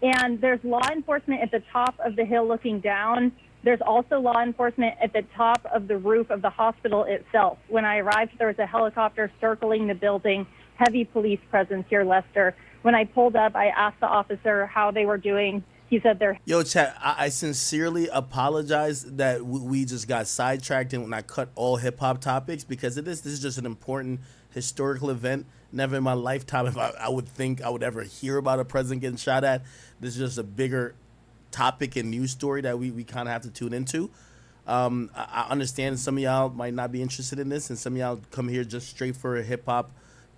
and there's law enforcement at the top of the hill looking down. There's also law enforcement at the top of the roof of the hospital itself. When I arrived, there was a helicopter circling the building, heavy police presence here, Lester. When I pulled up, I asked the officer how they were doing. He said they're... Yo, chat, I sincerely apologize that we just got sidetracked and when I cut all hip-hop topics, because this is just an important historical event. Never in my lifetime if I would think I would ever hear about a president getting shot at. This is just a bigger topic and news story that we kind of have to tune into. I understand some of y'all might not be interested in this, and some of y'all come here just straight for hip-hop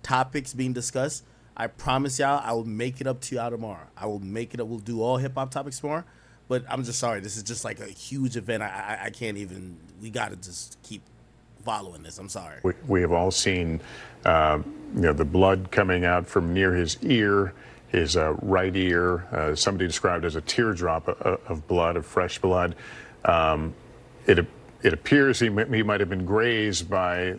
topics being discussed. I promise y'all I will make it up to y'all tomorrow. I will make it up. We'll do all hip-hop topics tomorrow. But I'm just sorry. This is just like a huge event. I can't even. We got to just keep following this. I'm sorry. We have all seen the blood coming out from near his ear, his right ear. Somebody described as a teardrop of blood, of fresh blood. It appears he might have been grazed by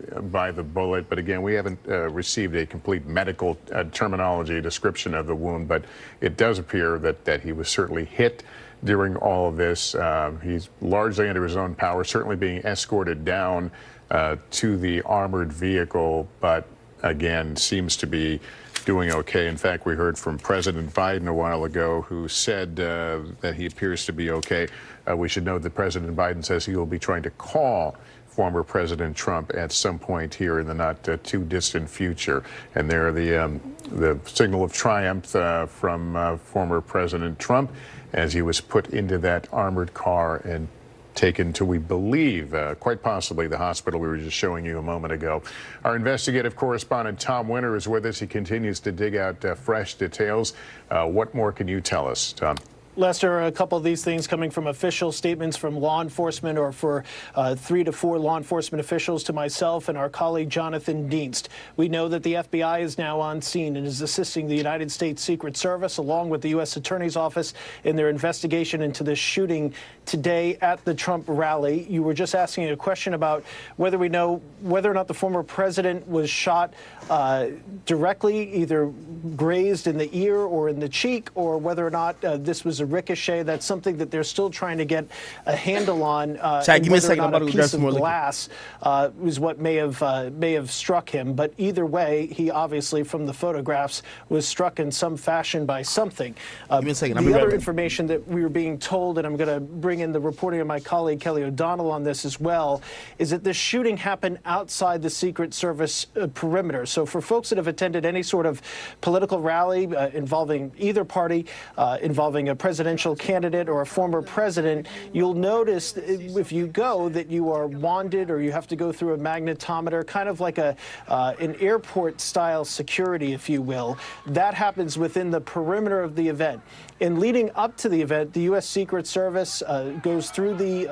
the bullet, but again, we haven't received a complete medical terminology description of the wound, but it does appear that he was certainly hit during all of this. He's largely under his own power, certainly being escorted down to the armored vehicle, but again, seems to be doing okay. In fact, we heard from President Biden a while ago who said that he appears to be okay. We should note that President Biden says he will be trying to call former President Trump at some point here in the not too distant future. And there the signal of triumph from former President Trump as he was put into that armored car and taken to, we believe, quite possibly the hospital we were just showing you a moment ago. Our investigative correspondent Tom Winter is with us. He continues to dig out fresh details. What more can you tell us, Tom? Lester, a couple of these things coming from official statements from law enforcement, or for 3 to 4 law enforcement officials, to myself and our colleague Jonathan Dienst. We know that the FBI is now on scene and is assisting the United States Secret Service along with the U.S. Attorney's Office in their investigation into this shooting today at the Trump rally. You were just asking a question about whether we know whether or not the former president was shot directly, either grazed in the ear or in the cheek, or whether or not this was a ricochet. That's something that they're still trying to get a handle on. Chad, give me a second. I'm about to grab some more glass was what may have struck him. But either way, he obviously, from the photographs, was struck in some fashion by something. Give me a second. The other information that we were being told, and I'm going to bring in the reporting of my colleague Kelly O'Donnell on this as well, is that this shooting happened outside the Secret Service perimeter. So for folks that have attended any sort of political rally involving either party, involving a presidential candidate or a former president, you'll notice if you go that you are wanded, or you have to go through a magnetometer, kind of like an airport style security, if you will. That happens within the perimeter of the event. In leading up to the event, the U.S. Secret Service goes through the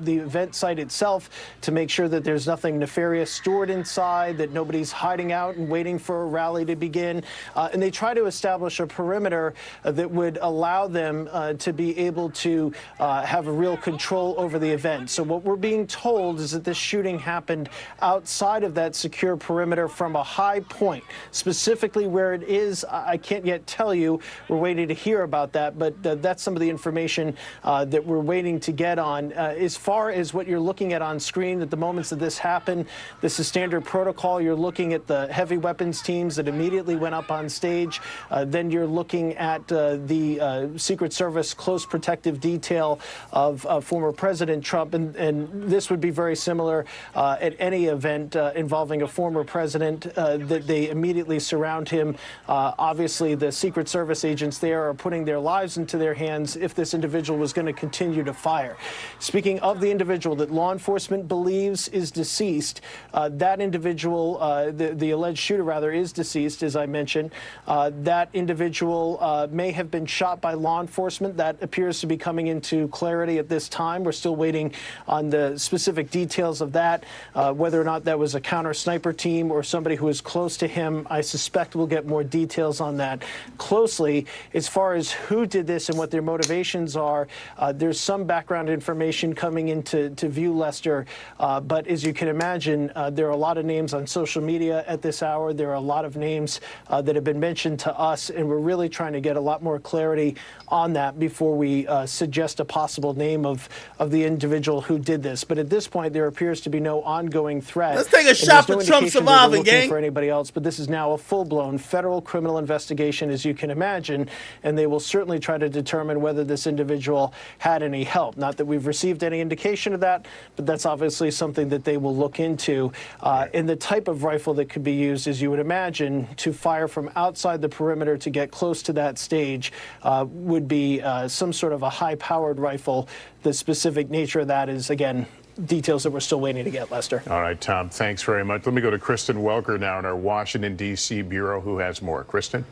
event site itself to make sure that there's nothing nefarious stored inside, that nobody's hiding out and waiting for a rally to begin. And they try to establish a perimeter that would allow them to be able to have a real control over the event. So what we're being told is that this shooting happened outside of that secure perimeter from a high point. Specifically where it is, I can't yet tell you. We're waiting to hear about that, but that's some of the information that we're waiting to get on. As far as what you're looking at on screen at the moments that this happened, this is standard protocol. You're looking at the heavy weapons teams that immediately went up on stage. Then you're looking at the Secret Service close protective detail of former President Trump, and this would be very similar at any event involving a former president, that they immediately surround him. Obviously, the Secret Service agents there are putting their lives into their hands if this individual was going to continue to fire. Speaking of the individual that law enforcement believes is deceased, that individual, the alleged shooter rather, is deceased, as I mentioned. That individual may have been shot by law enforcement. That appears to be coming into clarity at this time. We're still waiting on the specific details of that, whether or not that was a counter sniper team or somebody who was close to him. I suspect we'll get more details on that closely. As far as who did this and what their motivations are, there's some background information coming into view, Lester, but as you can imagine, there are a lot of names on social media at this hour. There are a lot of names that have been mentioned to us, and we're really trying to get a lot more clarity on that before we suggest a possible name of the individual who did this. But at this point, there appears to be no ongoing threat. Let's take a shot for Trump surviving, gang. For anybody else, but this is now a full-blown federal criminal investigation, as you can imagine, and they will certainly try to determine whether this individual had any help. Not that we've received any indication of that, but that's obviously something that they will look into. And the type of rifle that could be used, as you would imagine, to fire from outside the perimeter to get close to that stage would be some sort of a high-powered rifle. The specific nature of that is, again, details that we're still waiting to get, Lester. All right, Tom, thanks very much. Let me go to Kristen Welker now in our Washington, D.C. bureau, who has more. Kristen?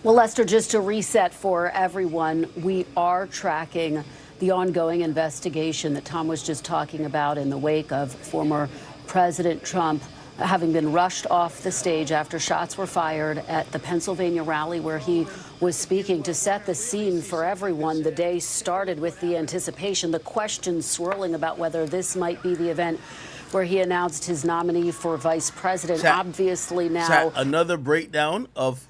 Well, Lester, just to reset for everyone, we are tracking the ongoing investigation that Tom was just talking about in the wake of former President Trump having been rushed off the stage after shots were fired at the Pennsylvania rally where he was speaking. To set the scene for everyone, the day started with the anticipation, the questions swirling about whether this might be the event where he announced his nominee for vice president. Obviously now another breakdown of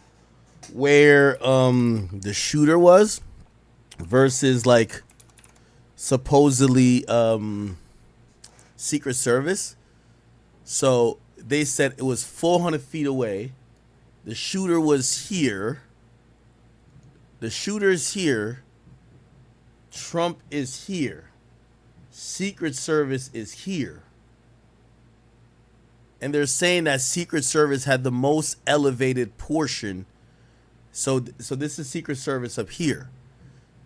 where the shooter was versus like supposedly Secret Service. So they said it was 400 feet away. The shooter was here. The shooter's here. Trump is here. Secret Service is here. And they're saying that Secret Service had the most elevated portion. So this is Secret Service up here.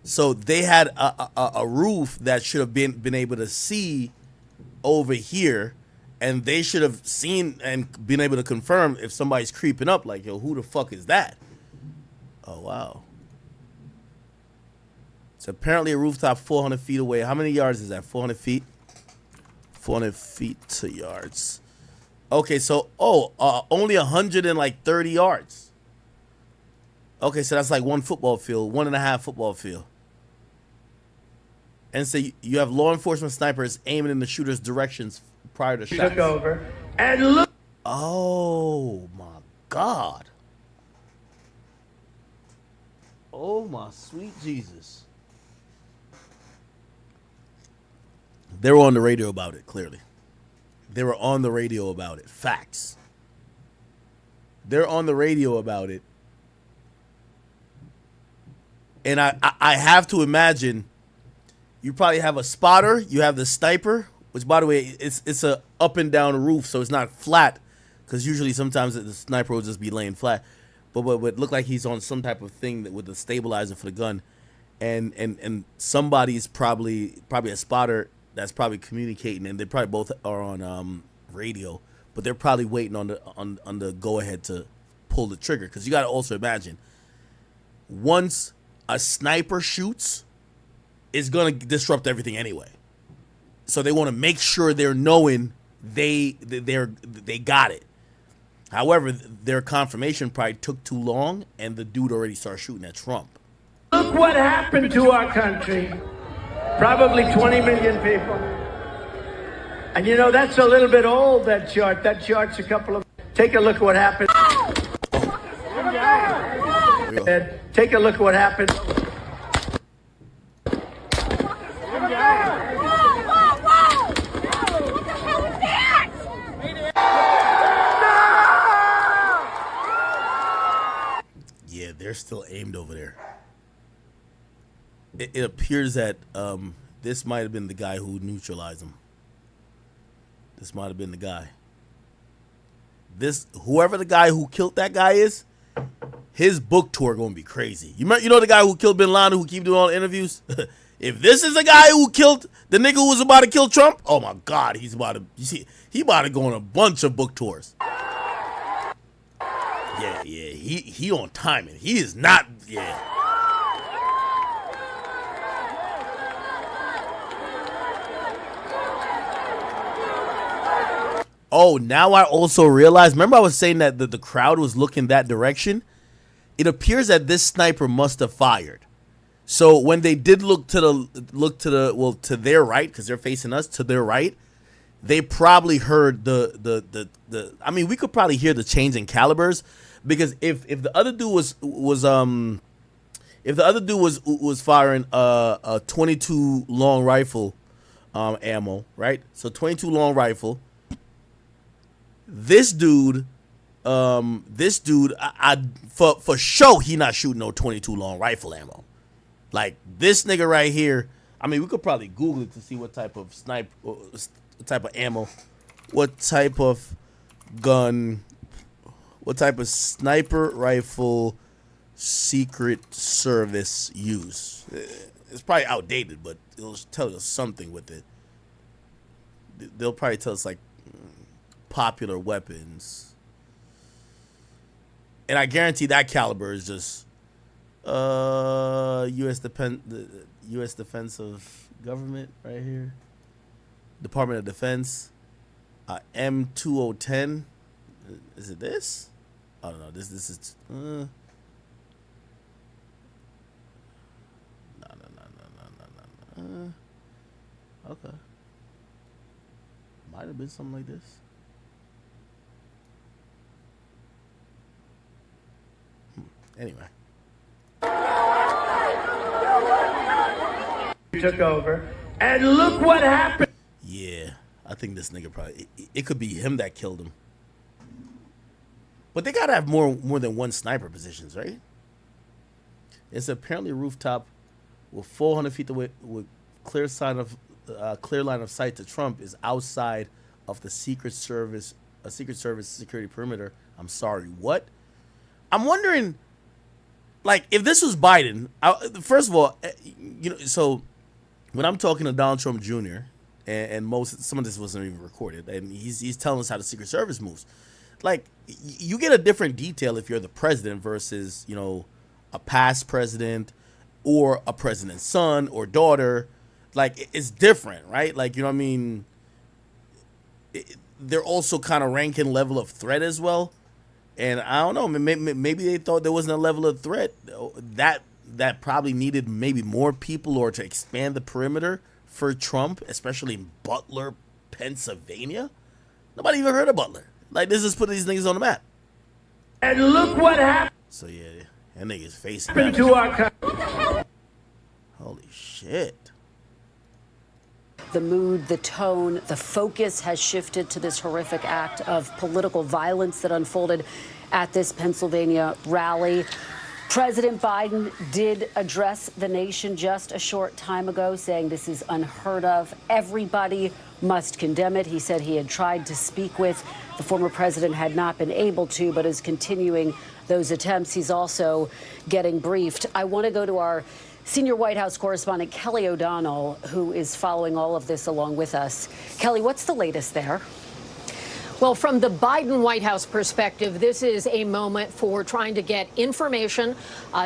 So they had a roof that should have been able to see over here, and they should have seen and been able to confirm if somebody's creeping up, like, yo, who the fuck is that? Oh, wow. It's apparently a rooftop 400 feet away. How many yards is that? 400 feet? 400 feet to yards. Okay, so, only 130 yards. Okay, so that's like 1.5 football field. And so you have law enforcement snipers aiming in the shooter's directions prior to shots. Took over and look. Oh my God. Oh my sweet Jesus. They were on the radio about it, clearly. They were on the radio about it. Facts. They're on the radio about it. And I have to imagine you probably have a spotter, you have the sniper, which, by the way, it's a up and down roof, so it's not flat, because usually sometimes the sniper will just be laying flat. But look like he's on some type of thing with the stabilizer for the gun, and somebody's probably a spotter that's probably communicating, and they probably both are on radio, but they're probably waiting on the go ahead to pull the trigger, because you got to also imagine once a sniper shoots, it's gonna disrupt everything anyway. So they want to make sure they're knowing they got it. However, their confirmation probably took too long, and the dude already started shooting at Trump. Look what happened to our country. Probably 20 million people. And you know, that's a little bit old, that chart. That chart's a couple of... Take a look at what happened. Take a look at what happened. Yeah, they're still aimed over there. It appears that this might have been the guy who neutralized him. This might have been the guy. Whoever the guy who killed that guy is, his book tour gonna be crazy. You know the guy who killed Bin Laden, who keep doing all the interviews? If this is the guy who killed the nigga who was about to kill Trump, oh my God, he about to go on a bunch of book tours. Yeah, he on timing. He is not, yeah. Oh, now I also realize, remember I was saying that the crowd was looking that direction? It appears that this sniper must have fired. So when they did look to their right, because they're facing us, to their right, they probably heard the I mean, we could probably hear the change in calibers, because if the other dude was firing a 22 long rifle ammo, right? So 22 long rifle. This dude, I for sure he not shooting no 22 long rifle ammo. Like this nigga right here. I mean, we could probably Google it to see what type of type of ammo, what type of gun, what type of sniper rifle Secret Service use. It's probably outdated, but it'll tell us something with it. They'll probably tell us like popular weapons, and I guarantee that caliber is just U.S. Defense of Government right here, Department of Defense, M2010. Is it this? I don't know. This is no. Okay, might have been something like this. Anyway. Took over, and look what happened. Yeah, I think this nigga probably, it could be him that killed him. But they gotta have more than one sniper positions, right? It's apparently a rooftop with 400 feet away, with clear line of sight to Trump, is outside of the Secret Service a Secret Service security perimeter. I'm sorry, what? I'm wondering, like, if this was Biden, first of all, so when I'm talking to Donald Trump Jr., and some of this wasn't even recorded, and he's telling us how the Secret Service moves. Like, you get a different detail if you're the president versus, a past president or a president's son or daughter. Like, it's different, right? Like, you know what I mean? They're also kind of ranking level of threat as well. And I don't know, maybe they thought there wasn't a level of threat that probably needed maybe more people or to expand the perimeter for Trump, especially in Butler, Pennsylvania. Nobody even heard of Butler. Like, this is putting these niggas on the map. And look what happened. So yeah, that nigga's facing To our country. Holy shit. The mood, the tone, the focus has shifted to this horrific act of political violence that unfolded at this Pennsylvania rally. President Biden did address the nation just a short time ago, saying this is unheard of. Everybody must condemn it. He said he had tried to speak with the former president, had not been able to, but is continuing those attempts. He's also getting briefed. I want to go to our senior White House correspondent, Kelly O'Donnell, who is following all of this along with us. Kelly, what's the latest there? Well, from the Biden White House perspective, this is a moment for trying to get information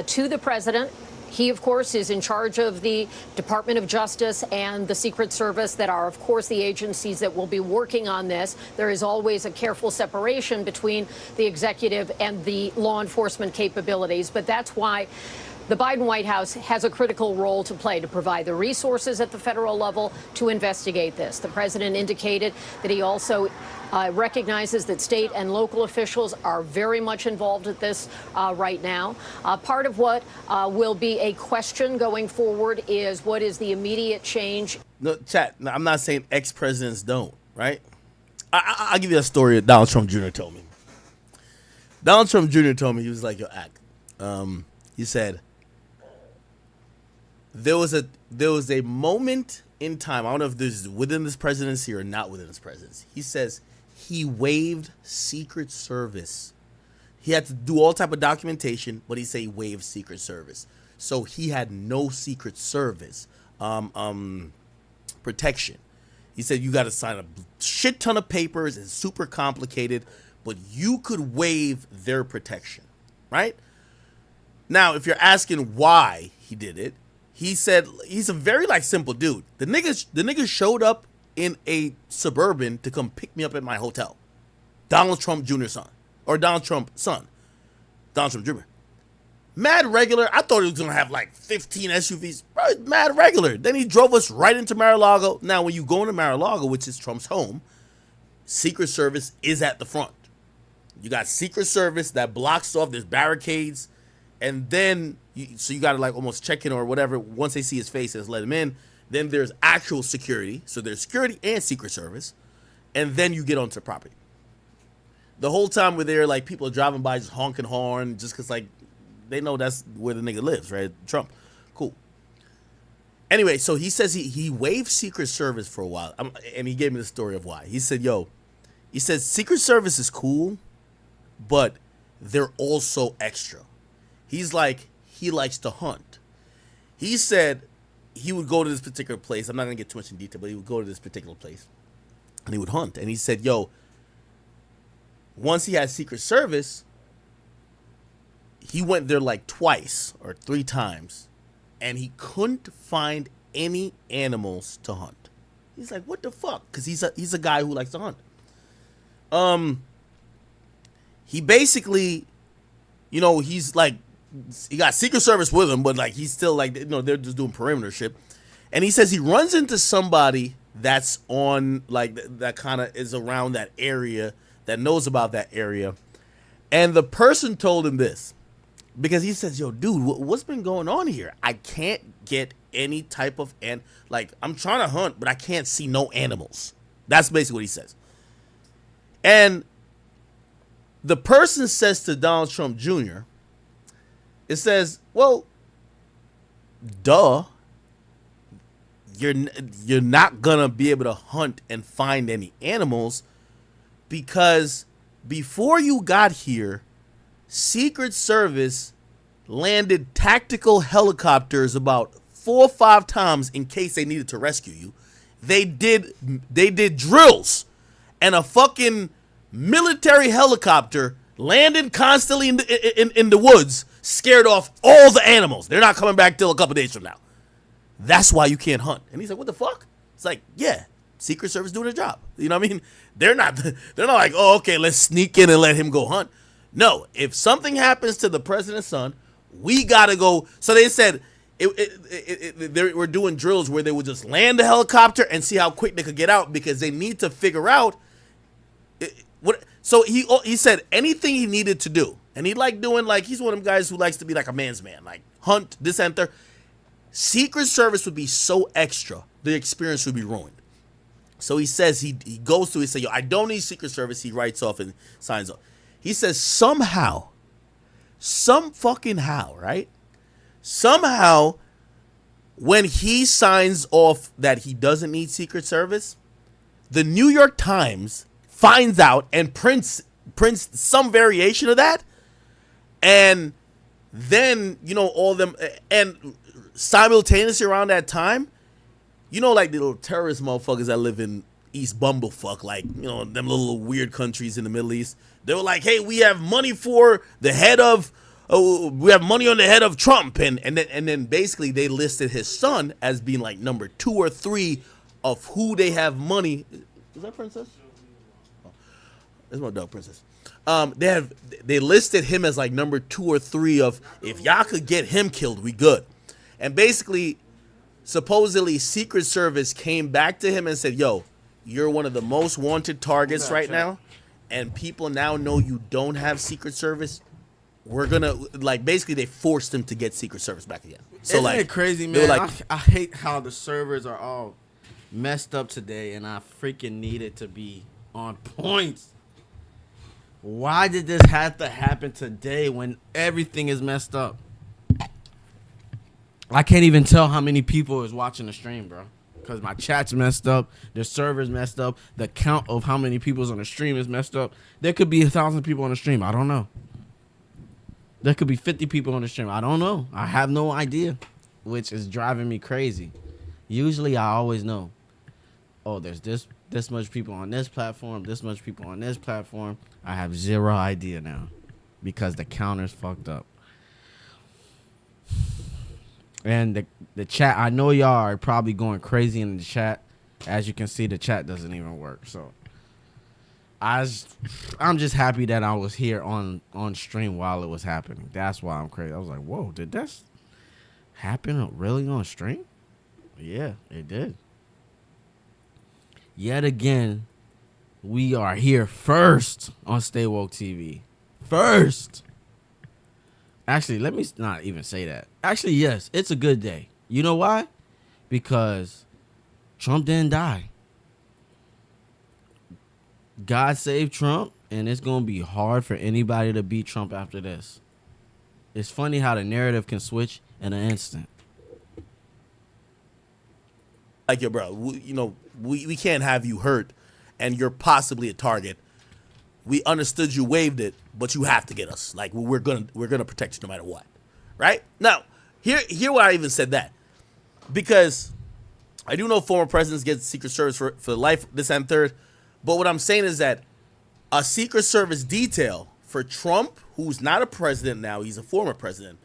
to the president. He, of course, is in charge of the Department of Justice and the Secret Service that are, of course, the agencies that will be working on this. There is always a careful separation between the executive and the law enforcement capabilities. But that's why the Biden White House has a critical role to play to provide the resources at the federal level to investigate this. The president indicated that he also recognizes that state and local officials are very much involved at this right now. Part of what will be a question going forward is what is the immediate change? No, chat. No, I'm not saying ex-presidents don't, right? I'll give you a story that Donald Trump Jr. told me. Donald Trump Jr. told me, he was like, yo, act. He said, there was a moment in time, I don't know if this is within this presidency or not within this presidency. He says he waived Secret Service. He had to do all type of documentation, but he said he waived Secret Service. So he had no Secret Service protection. He said you got to sign a shit ton of papers. It's super complicated, but you could waive their protection, right? Now, if you're asking why he did it, he said he's a very simple dude. The nigga showed up in a Suburban to come pick me up at my hotel. Donald Trump Jr.'s son. Or Donald Trump's son. Donald Trump Jr. Mad regular. I thought he was going to have 15 SUVs. Bro, mad regular. Then he drove us right into Mar-a-Lago. Now, when you go into Mar-a-Lago, which is Trump's home, Secret Service is at the front. You got Secret Service that blocks off. There's barricades. And then, you got to almost check in or whatever. Once they see his face, just let him in. Then there's actual security. So there's security and Secret Service. And then you get onto the property. The whole time we're there, people are driving by just honking horn just because, they know that's where the nigga lives, right? Trump. Cool. Anyway, so he says he waived Secret Service for a while. And he gave me the story of why. He said, he says Secret Service is cool, but they're also extra. He's he likes to hunt. He said he would go to this particular place. I'm not going to get too much in detail, but he would go to this particular place and he would hunt. And he said, once he had Secret Service, he went there twice or 3 times and he couldn't find any animals to hunt. He's like, what the fuck? Because he's a guy who likes to hunt. He basically, he's he got Secret Service with him, but he's still they're just doing perimeter shit. And he says he runs into somebody that's on that kind of is around that area, that knows about that area. And the person told him this, because he says, yo, dude, what's been going on here? I can't get any type of I'm trying to hunt, but I can't see no animals. That's basically what he says. And the person says to Donald Trump Jr., it says, well, duh, you're not gonna be able to hunt and find any animals Because before you got here, Secret Service landed tactical helicopters about 4 or 5 times in case they needed to rescue you. They did drills, and a fucking military helicopter landed constantly in the woods, scared off all the animals. They're not coming back till a couple days from now. That's why you can't hunt. And he's like, what the fuck? It's like, yeah, Secret Service doing their job. You know what I mean? They're not like, oh, okay, let's sneak in and let him go hunt. No, if something happens to the president's son, we gotta go. So they said they were doing drills where they would just land the helicopter and see how quick they could get out, because they need to figure out what. So he said anything he needed to do, and he liked doing, like, he's one of them guys who likes to be like a man's man, like hunt this and that. Secret Service would be so extra, the experience would be ruined. So he says he goes through. He says, yo, I don't need Secret Service. He writes off and signs off. He says somehow, right? Somehow, when he signs off that he doesn't need Secret Service, the New York Times finds out and prints some variation of that, and then, you know, all them, and simultaneously around that time, you know, like the little terrorist motherfuckers that live in East Bumblefuck, like, you know, them little weird countries in the Middle East. They were like, hey, we have money for the head of, we have money on the head of Trump, and then basically they listed his son as being like number 2 or 3 of who they have money. Is that Princess? Oh, that's my dog, Princess. They listed him as like number 2 or 3 of, if y'all could get him killed, we good. And basically, supposedly, Secret Service came back to him and said, yo, you're one of the most wanted targets right now, and people now know you don't have Secret Service. We're gonna, like, basically they forced him to get Secret Service back again. So, isn't like, it crazy, man? Like, I hate how the servers are all messed up today, and I freaking need it to be on point. Why did this have to happen today when everything is messed up? I can't even tell how many people is watching the stream, bro. Because my chat's messed up, the server's messed up, the count of how many people's on the stream is messed up. There could be 1,000 people on the stream. I don't know. There could be 50 people on the stream. I don't know. I have no idea, which is driving me crazy. Usually, I always know. Oh, there's this much people on this platform, this much people on this platform. I have zero idea now because the counter's fucked up. And the chat, I know y'all are probably going crazy in the chat. As you can see, the chat doesn't even work. So I'm just happy that I was here on stream while it was happening. That's why I'm crazy. I was like, whoa, did this happen really on stream? Yeah, it did. Yet again, we are here first on Stay Woke TV. First. Actually, let me not even say that. Actually, yes, it's a good day. You know why? Because Trump didn't die. God saved Trump, and it's going to be hard for anybody to beat Trump after this. It's funny how the narrative can switch in an instant. like, yo, bro, we can't have you hurt, and you're possibly a target. We understood you waived it, but you have to get us. Like, we're gonna protect you no matter what, right? Now, here why I even said that, because I do know former presidents get Secret Service for life, this and third, but what I'm saying is that a Secret Service detail for Trump, who's not a president now, he's a former president.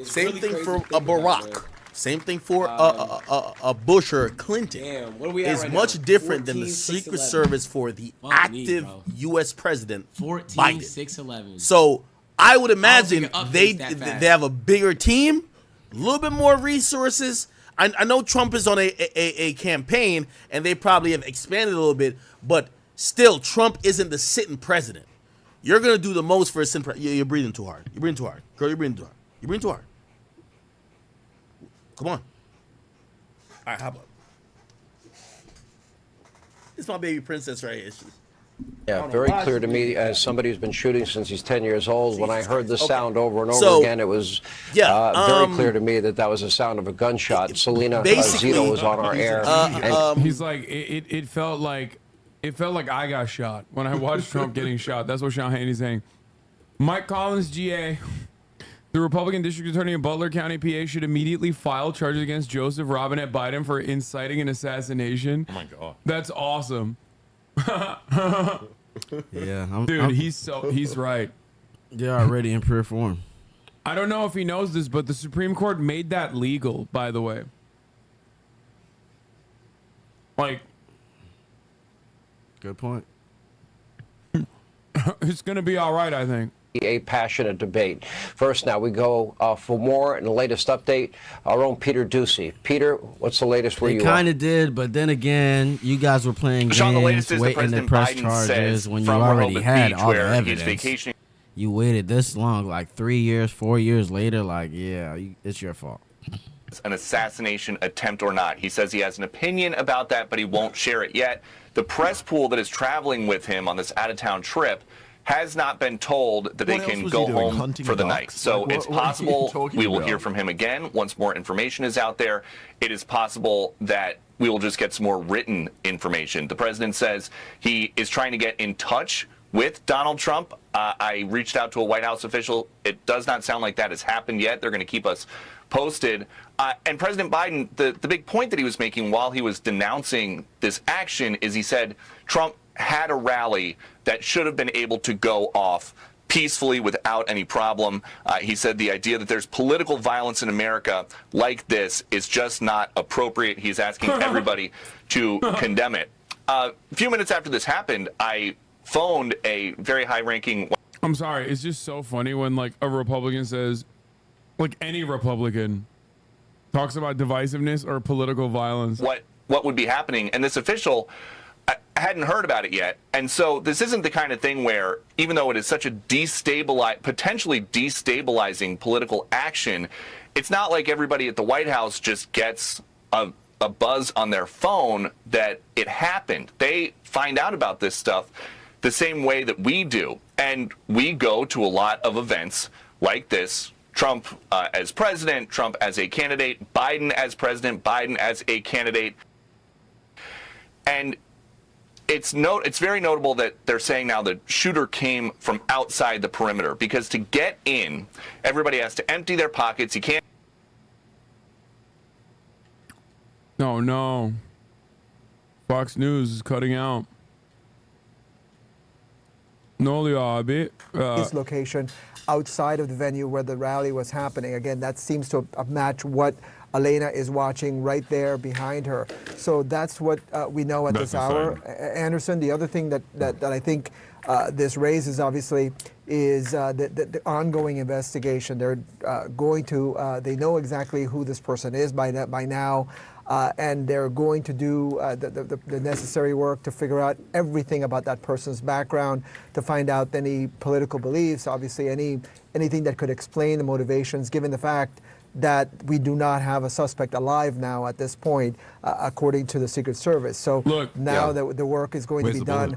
Same really thing for a Barack. That, same thing for a Bush or a Clinton. Damn, what are we at is right much now? different 14, than the 6, Secret 11. Service for the active U.S. president, 14, Biden. 6, 11. So I would imagine they that have a bigger team, a little bit more resources. I know Trump is on a campaign, and they probably have expanded a little bit, but still, Trump isn't the sitting president. You're going to do the most for a sitting president. You're breathing too hard. You're breathing too hard. Girl, you're breathing too hard. You're breathing too hard. Come on. All right, how about? It's my baby princess right here. Yeah, very clear to me as somebody who's been shooting since he's 10 years old. When I heard the sound over and over again, it was very clear to me that was the sound of a gunshot. Selena Zito was on our air. He's like, it felt like It felt like I got shot when I watched Trump getting shot. That's what Sean Hannity saying. Mike Collins, GA. The Republican District Attorney in Butler County, PA, should immediately file charges against Joseph Robinette Biden for inciting an assassination. Oh my God. That's awesome. Yeah, Dude, he's right. They're already in prayer for him. I don't know if he knows this, but the Supreme Court made that legal, by the way. Like, good point. It's going to be all right, I think. A passionate debate. First, now we go for more and the latest update. Our own Peter Ducey. Peter, what's the latest where They you kind are? of did, but then again, you guys were playing Sean, the latest games, is that waiting to President press Biden charges says when you from already Rehoboth had Beach, all the where he's evidence. vacationing. You waited this long, like 3 years, 4 years later, like, yeah, it's your fault. An assassination attempt or not. He says he has an opinion about that, but he won't share it yet. The press pool that is traveling with him on this out-of-town trip has not been told that they What else can was go he doing? home Hunting for the ducks? night. So Like, it's what are you possible talking we will about? hear from him again once more information is out there. It is possible that we will just get some more written information. The president says he is trying to get in touch with Donald Trump. I reached out to a White House official. It does not sound like that has happened yet. They're going to keep us posted. And President Biden, the big point that he was making while he was denouncing this action is he said Trump had a rally that should have been able to go off peacefully without any problem. He said the idea that there's political violence in America like this is just not appropriate. He's asking everybody to condemn it. A few minutes after this happened, I phoned a very high-ranking... I'm sorry. It's just so funny when, like, a Republican says, like, any Republican talks about divisiveness or political violence. What would be happening, and this official I hadn't heard about it yet. And so this isn't the kind of thing where, even though it is such a potentially destabilizing political action, it's not like everybody at the White House just gets a buzz on their phone that it happened. They find out about this stuff the same way that we do. And we go to a lot of events like this. Trump as president, Trump as a candidate, Biden as president, Biden as a candidate. And it's very notable that they're saying now the shooter came from outside the perimeter, because to get in, everybody has to empty their pockets. You can't. No. Fox News is cutting out. His location outside of the venue where the rally was happening. Again, that seems to match what Elena is watching right there behind her. So that's what we know at this hour. Anderson, the other thing that I think this raises, obviously, is the ongoing investigation. They're going to, they know exactly who this person is by now. And they're going to do the necessary work to figure out everything about that person's background, to find out any political beliefs, obviously anything that could explain the motivations, given the fact that we do not have a suspect alive now at this point, according to the Secret Service. So now the work is going to be done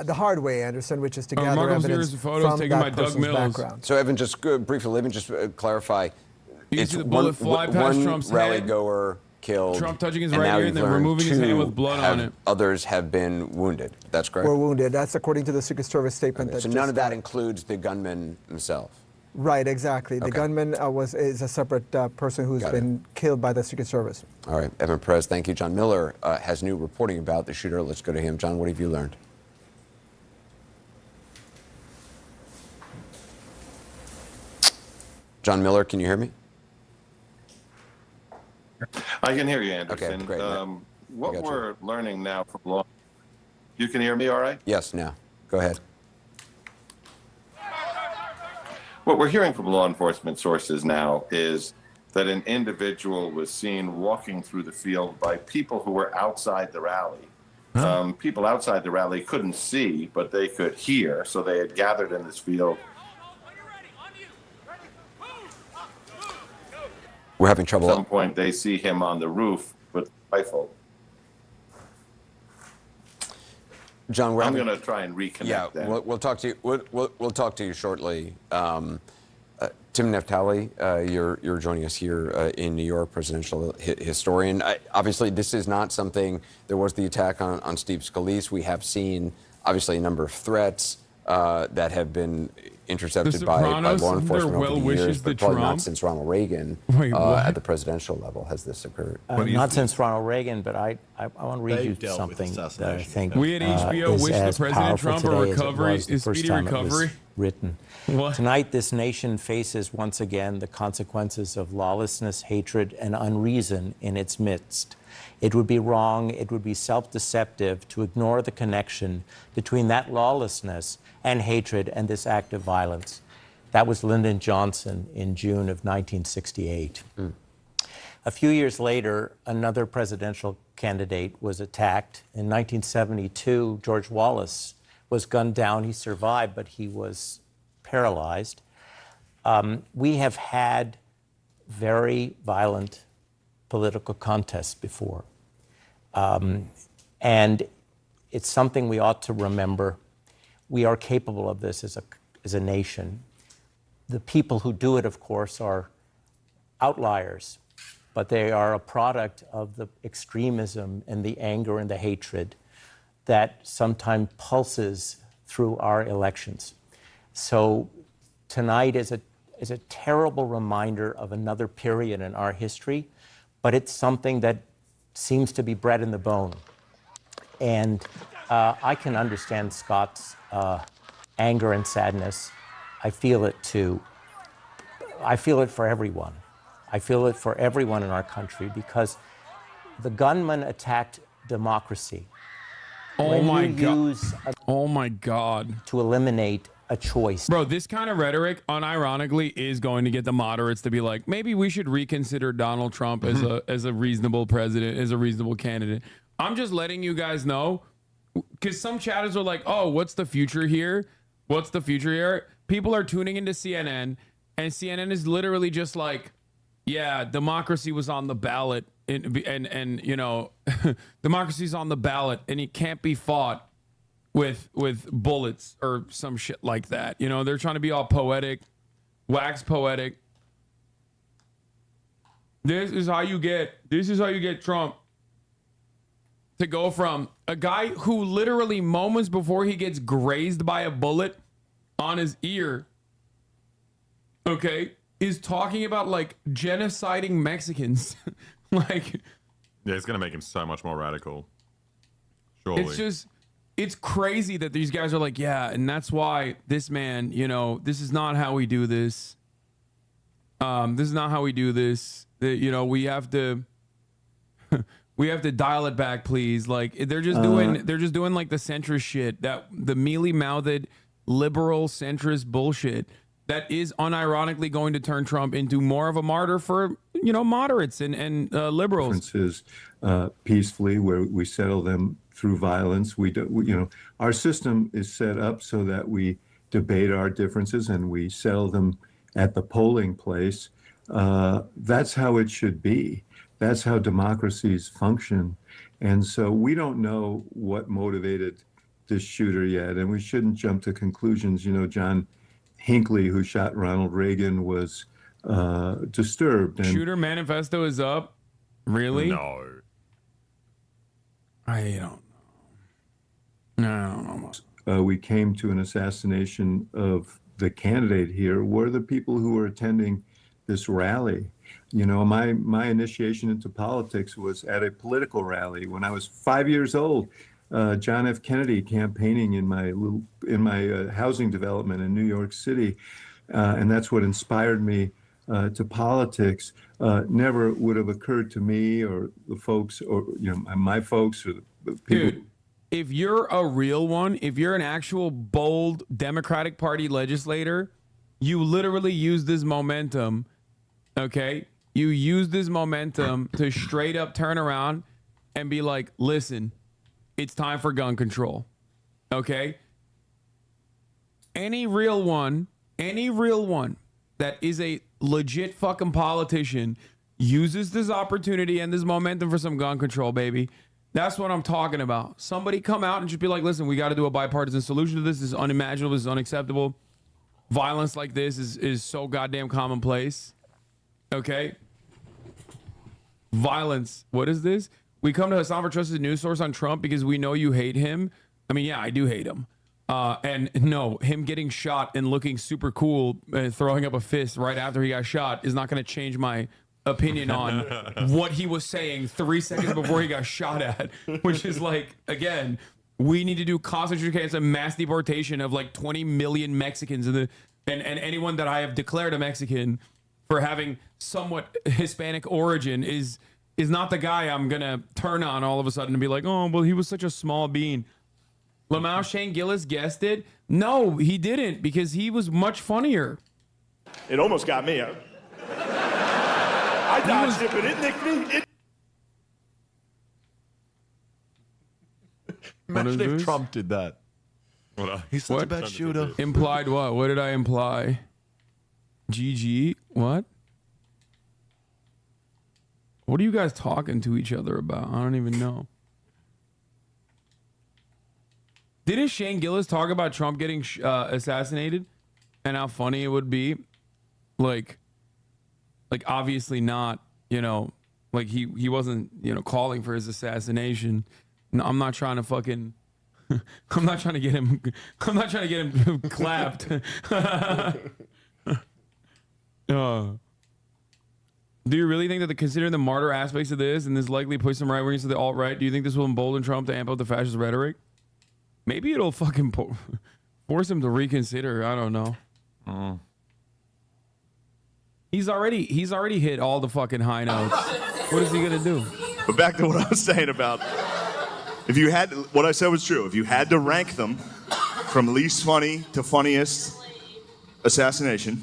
the hard way, Anderson, which is to gather evidence from that person's background. So Evan, just briefly, let me just clarify. You It's see the bullet fly past Trump's rally head. goer killed. Trump touching his and right now ear you've and then learned removing his hand two with blood on it. Others have been wounded. That's correct. Were wounded. That's according to the Secret Service statement. Okay, so none of that includes the gunman himself. Right, exactly. The Okay. gunman is a separate person who's been killed by the Secret Service. All right, Evan Perez, thank you. John Miller has new reporting about the shooter. Let's go to him. John, what have you learned? John Miller, can you hear me? I can hear you, Anderson. Okay, great. What got you. we're learning now from law. You can hear me all right? Yes, now. Go ahead. What we're hearing from law enforcement sources now is that an individual was seen walking through the field by people who were outside the rally. People outside the rally couldn't see, but they could hear, so they had gathered in this field. We're having trouble. At some point, they see him on the roof with a rifle. John, I'm going to try and reconnect. Yeah, then. we'll talk to you. We'll talk to you shortly. Tim Naftali, you're joining us here in New York, presidential historian. Obviously, this is not something. There was the attack on Steve Scalise. We have seen, obviously, a number of threats that have been intercepted by law enforcement over the years, but probably not since Ronald Reagan at the presidential level has this occurred. Not since Ronald Reagan, but I want to read you something that I think we at HBO wish the President Trump a recovery, a speedy recovery. Written. Tonight, this nation faces once again the consequences of lawlessness, hatred, and unreason in its midst. It would be wrong, it would be self-deceptive to ignore the connection between that lawlessness and hatred and this act of violence. That was Lyndon Johnson in June of 1968. A few years later, another presidential candidate was attacked. In 1972, George Wallace was gunned down. He survived, but he was paralyzed. We have had very violent political contests before. And it's something we ought to remember. We are capable of this as a nation. The people who do it, of course, are outliers, but they are a product of the extremism and the anger and the hatred that sometimes pulses through our elections. So tonight is a terrible reminder of another period in our history, but it's something that seems to be bred in the bone. And I can understand Scott's anger and sadness. I feel it too. I feel it for everyone. I feel it for everyone in our country because the gunman attacked democracy. Oh my God. Oh my God. To eliminate a choice. Bro, this kind of rhetoric, unironically, is going to get the moderates to be like, maybe we should reconsider Donald Trump as a reasonable president, as a reasonable candidate. I'm just letting you guys know, because some chatters are like, oh, what's the future here? What's the future here? People are tuning into CNN, and CNN is literally just like, yeah, democracy was on the ballot, and you know, democracy's on the ballot, and it can't be fought with bullets or some shit like that. You know, they're trying to be all poetic, wax poetic. This is how you get Trump to go from a guy who literally moments before he gets grazed by a bullet on his ear, okay, is talking about like genociding Mexicans. Like, yeah, it's gonna make him so much more radical. Surely. It's crazy that these guys are like, yeah, and that's why this man, you know, this is not how we do this. This is not how we do this. You know, we have to dial it back, please. Like they're just doing like the centrist shit, that the mealy-mouthed liberal centrist bullshit that is unironically going to turn Trump into more of a martyr for, you know, moderates and liberals. Peacefully, where we settle them through violence. Our system is set up so that we debate our differences and we settle them at the polling place. That's how it should be. That's how democracies function. And so we don't know what motivated this shooter yet, and we shouldn't jump to conclusions. You know, John Hinckley, who shot Ronald Reagan, was disturbed. And Shooter manifesto is up? Really? No. I don't know. We came to an assassination of the candidate here. Were the people who were attending this rally? You know, my initiation into politics was at a political rally when I was 5 years old. John F. Kennedy campaigning in my housing development in New York City, and that's what inspired me to politics. Never would have occurred to me or the folks, or my folks, or the people. Dude, if you're a real one, if you're an actual bold Democratic Party legislator, you literally use this momentum. Okay, you use this momentum to straight up turn around and be like, listen, it's time for gun control. Okay? Any real one that is a legit fucking politician uses this opportunity and this momentum for some gun control, baby. That's what I'm talking about. Somebody come out and just be like, listen, we got to do a bipartisan solution to this. This is unimaginable. This is unacceptable. violence like this is so goddamn commonplace. Okay? Violence. What is this? We come to Hassan for Trusted News Source on Trump because we know you hate him. I mean, yeah, I do hate him. And no, him getting shot and looking super cool and throwing up a fist right after he got shot is not going to change my opinion on what he was saying 3 seconds before he got shot at, which is like, again, we need to do concentration camps and mass deportation of like 20 million Mexicans and anyone that I have declared a Mexican for having somewhat Hispanic origin is not the guy I'm going to turn on all of a sudden and be like, oh, well, he was such a small bean. Lamau Shane Gillis guessed it. No, he didn't, because he was much funnier. It almost got me. I dodged it, but it nicked me. Imagine if Trump did that. He's such a bad shooter. Implied what? What did I imply? GG? What? What are you guys talking to each other about? I don't even know. Didn't Shane Gillis talk about Trump getting assassinated and how funny it would be? Like obviously not, you know, like he wasn't, you know, calling for his assassination. No, I'm not trying to fucking I'm not trying to get him clapped. Do you really think that considering the martyr aspects of this and this likely push some right wings to the alt-right, do you think this will embolden Trump to amp up the fascist rhetoric? Maybe it'll fucking force him to reconsider. I don't know. He's already hit all the fucking high notes. What is he gonna do? But back to what I was saying about if you had what I said was true. If you had to rank them from least funny to funniest assassination,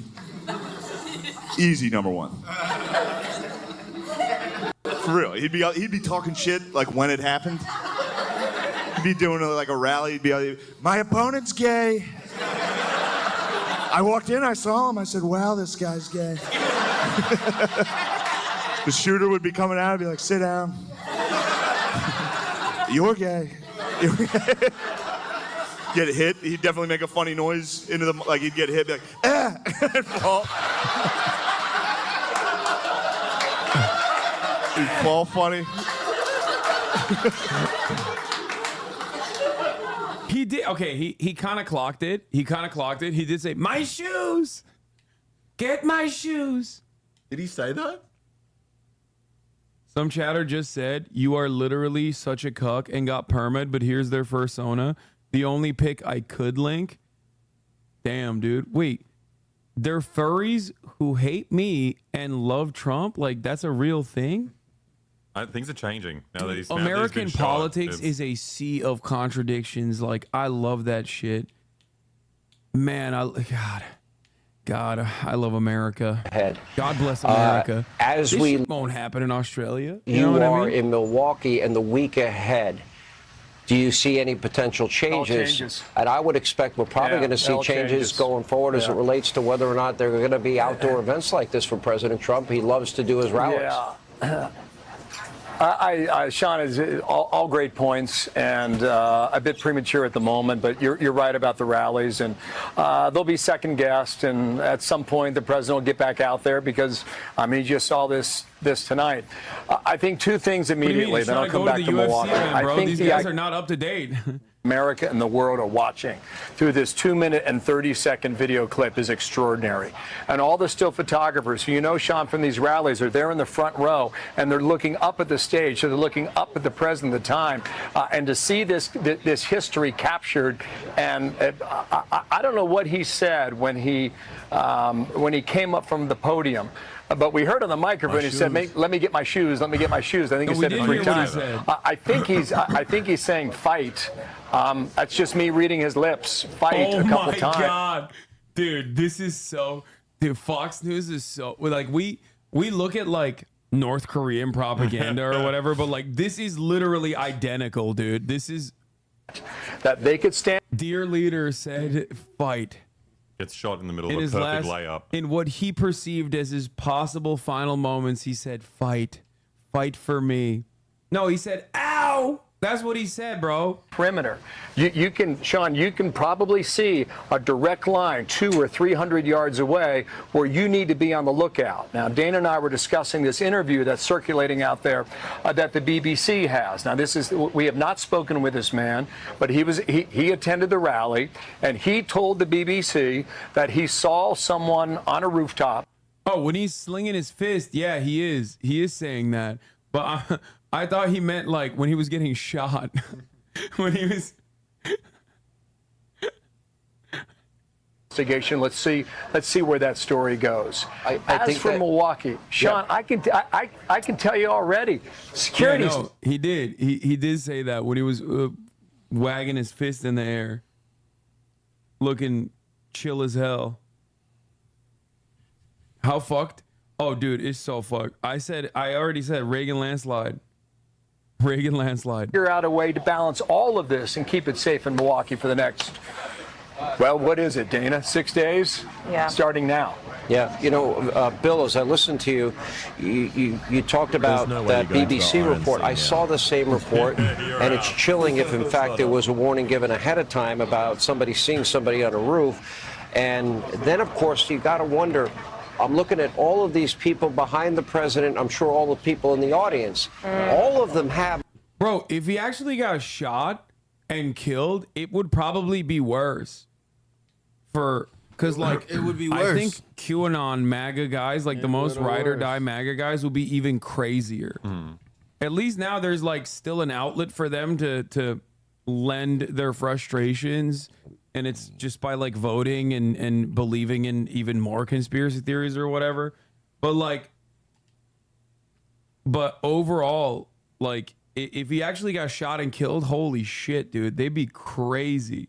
easy number one. For real, he'd be talking shit like when it happened. Be doing like a rally. He'd be like, my opponent's gay. I walked in, I saw him, I said, wow, this guy's gay. The shooter would be coming out and be like, sit down. You're gay. You're gay. Get hit, he'd definitely make a funny noise into the, like he'd get hit, be like, ah, and fall. He'd fall funny. He did. Okay, he kind of clocked it. He did say, my shoes. Get my shoes. Did he say that? Some chatter just said, you are literally such a cuck and got permit, but here's their fursona. The only pic I could link. Damn, dude. Wait. They're furries who hate me and love Trump? Like, that's a real thing? Things are changing now that he's American shot. politics is a sea of contradictions. Like, I love that shit. Man, God, I love America. God bless America. This won't happen in Australia. You know what are I mean? in Milwaukee, and the week ahead, do you see any potential changes? And I would expect we're probably going to see changes going forward as it relates to whether or not there are going to be outdoor events like this for President Trump. He loves to do his rallies. Yeah. Sean, is all great points, and a bit premature at the moment, but you're right about the rallies, and they'll be second guessed, and at some point the president will get back out there because, I mean, you just saw this tonight. I think two things immediately, then I'll come back to Milwaukee. I think these guys are not up to date. America and the world are watching through this 2-minute and 30-second video clip is extraordinary. And all the still photographers who, you know, Sean, from these rallies are there in the front row and they're looking up at the stage. So they're looking up at the president at the time. And to see this history captured, and I don't know what he said when he came up from the podium. But we heard on the microphone, he said, let me get my shoes, let me get my shoes. I think he said it 3 times. I think he's saying fight. That's just me reading his lips. Fight a couple times. Oh my God. Dude, this is so, dude, Fox News is so, like, we look at like North Korean propaganda or whatever, but like this is literally identical, dude. This is. That they could stand. Dear leader said fight. Gets shot in the middle of his a perfect last, layup. In what he perceived as his possible final moments, he said, fight for me. No, he said, ow, That's what he said, bro. Perimeter. You can, Sean, you can probably see a direct line 200 or 300 yards away where you need to be on the lookout. Now, Dana and I were discussing this interview that's circulating out there that the BBC has. Now, we have not spoken with this man, but he attended the rally, and he told the BBC that he saw someone on a rooftop. Oh, when he's slinging his fist, yeah, he is. He is saying that. But I thought he meant like when he was getting shot. When he was. Investigation. Let's see where that story goes. I As think for that- Milwaukee, Sean, Yeah. I can tell you already. Security. Yeah, no, he did. He did say that when he was wagging his fist in the air, looking chill as hell. How fucked? Oh, dude, it's so fucked. I already said Reagan landslide. Reagan landslide. Figure out a way to balance all of this and keep it safe in Milwaukee for the next. Well, what is it, Dana? 6 days? Yeah. Starting now. Yeah, you know, Bill, as I listened to you talked about no way that you're going to BBC the report. RNC I now. saw the same report, and it's chilling if, in fact, there was a warning given ahead of time about somebody seeing somebody on a roof. And then, of course, you got to wonder, I'm looking at all of these people behind the president. I'm sure all the people in the audience, all of them have. Bro, if he actually got shot and killed, it would probably be worse. Because, like, it would be I worse. think QAnon MAGA guys, like the most ride or die MAGA guys, will be even crazier. At least now there's, like, still an outlet for them to lend their frustrations. And it's just by, like, voting and believing in even more conspiracy theories or whatever. But overall, like, if he actually got shot and killed, holy shit, dude, they'd be crazy.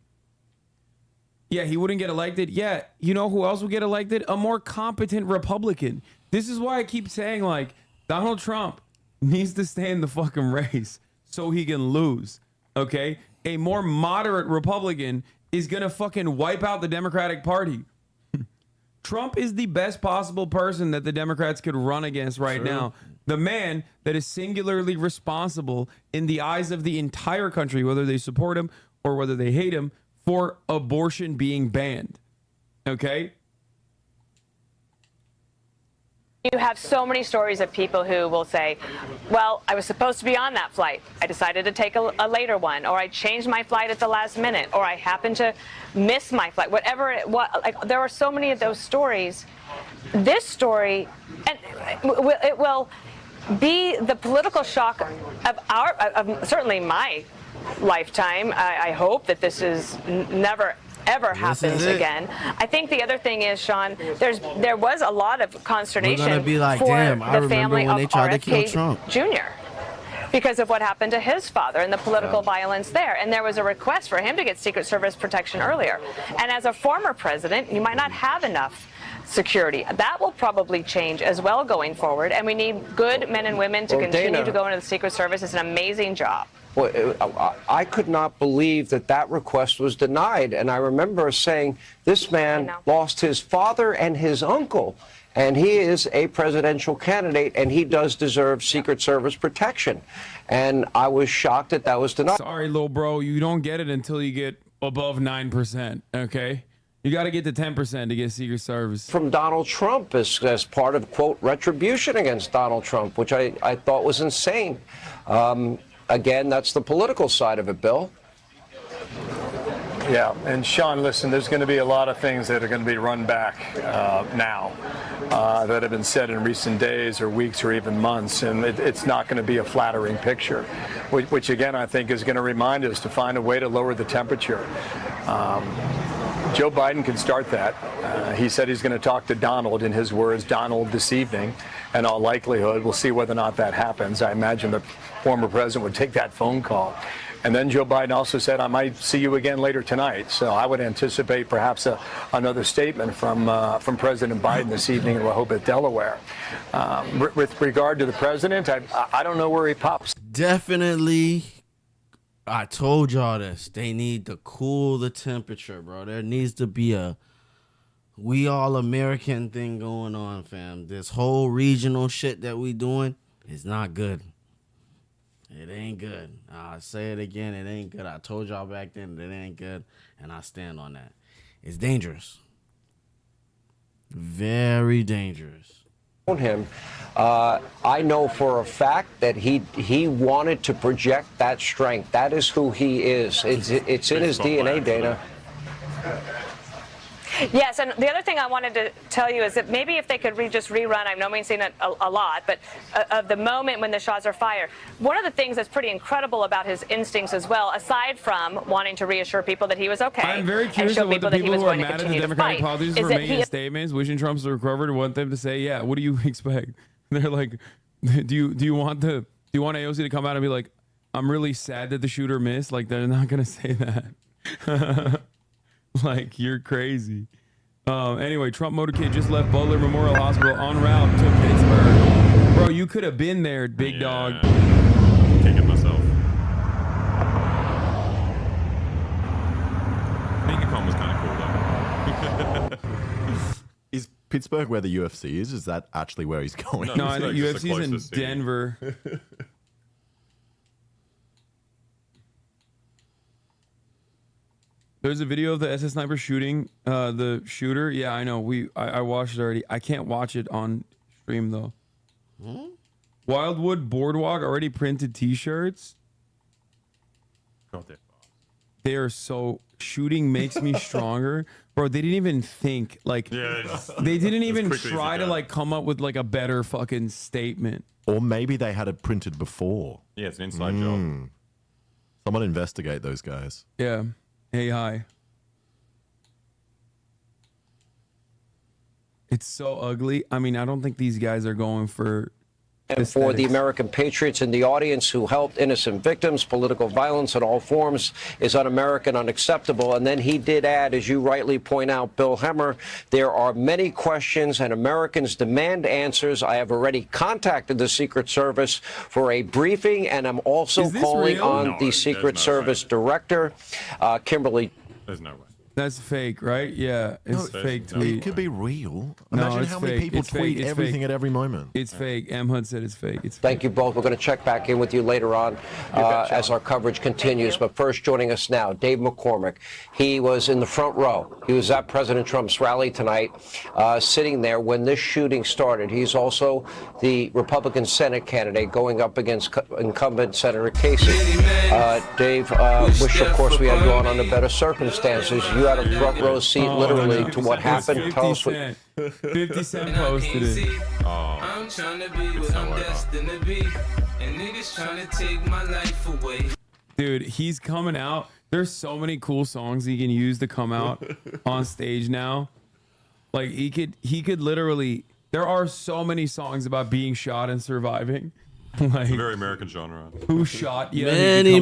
Yeah, he wouldn't get elected. Yeah, you know who else would get elected? A more competent Republican. This is why I keep saying, like, Donald Trump needs to stay in the fucking race so he can lose, okay? A more moderate Republican is going to fucking wipe out the Democratic Party. Trump is the best possible person that the Democrats could run against right now. The man that is singularly responsible in the eyes of the entire country, whether they support him or whether they hate him, for abortion being banned. Okay? You have so many stories of people who will say, well, I was supposed to be on that flight. I decided to take a later one, or I changed my flight at the last minute, or I happened to miss my flight. Whatever it was, like, there are so many of those stories. This story, and it will be the political shock of certainly my lifetime. I hope that this is never ever happens again. I think the other thing is, Sean, there was a lot of consternation We're gonna be like, for damn, I the remember family when of they tried to kill RFK Trump. Jr. because of what happened to his father and the political violence there. And there was a request for him to get Secret Service protection earlier. And as a former president, you might not have enough security. That will probably change as well going forward. And we need good men and women to continue Dana, to go into the Secret Service. It's an amazing job. Well, I could not believe that request was denied. And I remember saying, this man lost his father and his uncle, and he is a presidential candidate, and he does deserve Secret Service protection. And I was shocked that was denied. Sorry, little bro, you don't get it until you get above 9%, okay? You got to get to 10% to get Secret Service. From Donald Trump as part of, quote, retribution against Donald Trump, which I thought was insane. Again, that's the political side of it, Bill. Yeah, and Sean, listen, there's going to be a lot of things that are going to be run back now that have been said in recent days or weeks or even months, and it's not going to be a flattering picture, which again, I think is going to remind us to find a way to lower the temperature. Joe Biden can start that. He said he's going to talk to Donald, in his words, Donald this evening, and all likelihood, we'll see whether or not that happens. I imagine the former president would take that phone call. And then Joe Biden also said, I might see you again later tonight. So I would anticipate perhaps another statement from President Biden this evening in Rehoboth, Delaware. With regard to the president, I don't know where he pops. Definitely, I told y'all this. They need to cool the temperature, bro. There needs to be a we all American thing going on, fam. This whole regional shit that we doing is not good. It ain't good. I'll say it again. It ain't good. I told y'all back then that it ain't good, and I stand on that. It's dangerous. Very dangerous. Him, I know for a fact that he wanted to project that strength. That is who he is. It's in his DNA, Dana. Yes, and the other thing I wanted to tell you is that maybe if they could just rerun, I know we've seen it a lot, but of the moment when the shots are fired. One of the things that's pretty incredible about his instincts as well, aside from wanting to reassure people that he was okay, I'm very curious and show what the people that he people was who are going to mad at the continue to Democratic fight, politicians is for that making he statements, wishing Trump's recovered, want them to say, yeah, what do you expect? They're like, do you want AOC to come out and be like, I'm really sad that the shooter missed? Like, they're not gonna say that. Like, you're crazy. Anyway, Trump motorcade just left Butler Memorial Hospital en route to Pittsburgh. Bro, you could have been there, big dog. Can't get myself. Speakercom was kind of cool though. Is Pittsburgh where the UFC is? Is that actually where he's going? No, I think UFC's in Denver. There's a video of the SS Sniper shooting the shooter. Yeah, I know. I watched it already. I can't watch it on stream though. Wildwood Boardwalk already printed T-shirts. They are so shooting makes me stronger, bro. They didn't even think like they didn't even try to like come up with like a better fucking statement. Or maybe they had it printed before. Yeah, it's an inside job. Someone investigate those guys. Yeah. AI. It's so ugly. I mean, I don't think these guys are going for And for the American patriots in the audience who helped innocent victims, political violence in all forms is un-American, unacceptable. And then he did add, as you rightly point out, Bill Hemmer, there are many questions and Americans demand answers. I have already contacted the Secret Service for a briefing, and I'm also calling on the Secret Service Director, Kimberly. There's no way. That's fake, right? Yeah, it's fake tweet. It could be real. No, Imagine it's how many fake. people It's tweet fake. It's everything fake. at every moment. It's fake. M. Hood said it's fake. It's fake. Thank you both. We're going to check back in with you later on as our coverage continues. But first, joining us now, Dave McCormick. He was in the front row. He was at President Trump's rally tonight, sitting there when this shooting started. He's also the Republican Senate candidate going up against incumbent Senator Casey. Dave, wish, of course, we had you on under better circumstances. You had a front row seat literally to what happened. Tell us what... 50 Cent posted it. I'm trying to be what I'm destined to be, and niggas trying to take my life away. Dude, he's coming out. There's so many cool songs he can use to come out on stage now. Like he could literally. There are so many songs about being shot and surviving. Like It's a very American genre. who shot you? Many.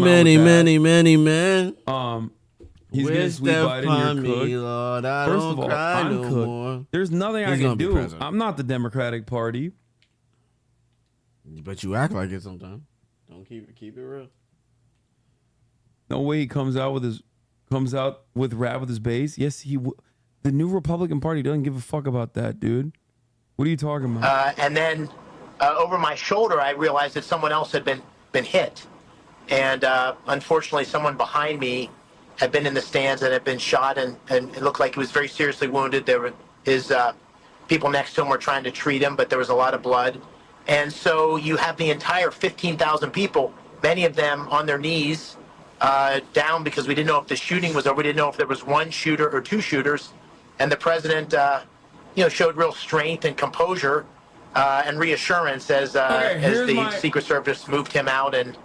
He's gonna Wish sweep death Biden, upon you're me, cooked. Lord, I First don't of all, cry I'm no cooked. more. There's nothing I He's can gonna be do. president. I'm not the Democratic Party. But you act like it sometimes. Don't keep it real. No way he comes out with rap with his base. Yes, the new Republican Party doesn't give a fuck about that, dude. What are you talking about? And then over my shoulder, I realized that someone else had been hit, and unfortunately, someone behind me had been in the stands and had been shot, and it looked like he was very seriously wounded. There were his people next to him were trying to treat him, but there was a lot of blood, and so you have the entire 15,000 people, many of them on their knees, down because we didn't know if the shooting was over. We didn't know if there was one shooter or two shooters, and the president, showed real strength and composure and reassurance as the Secret Service moved him out, and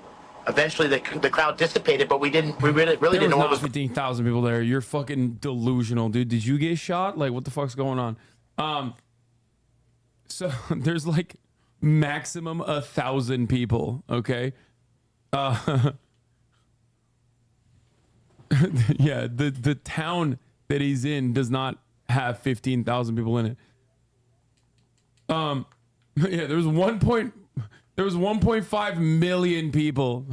eventually the crowd dissipated. But we really didn't know what was. 15,000 people there. You're fucking delusional, dude. Did you get shot? Like, what the fuck's going on? So there's like maximum 1,000 people. Okay. Yeah, the town that he's in does not have 15,000 people in it. Yeah, there was 1.5 million people.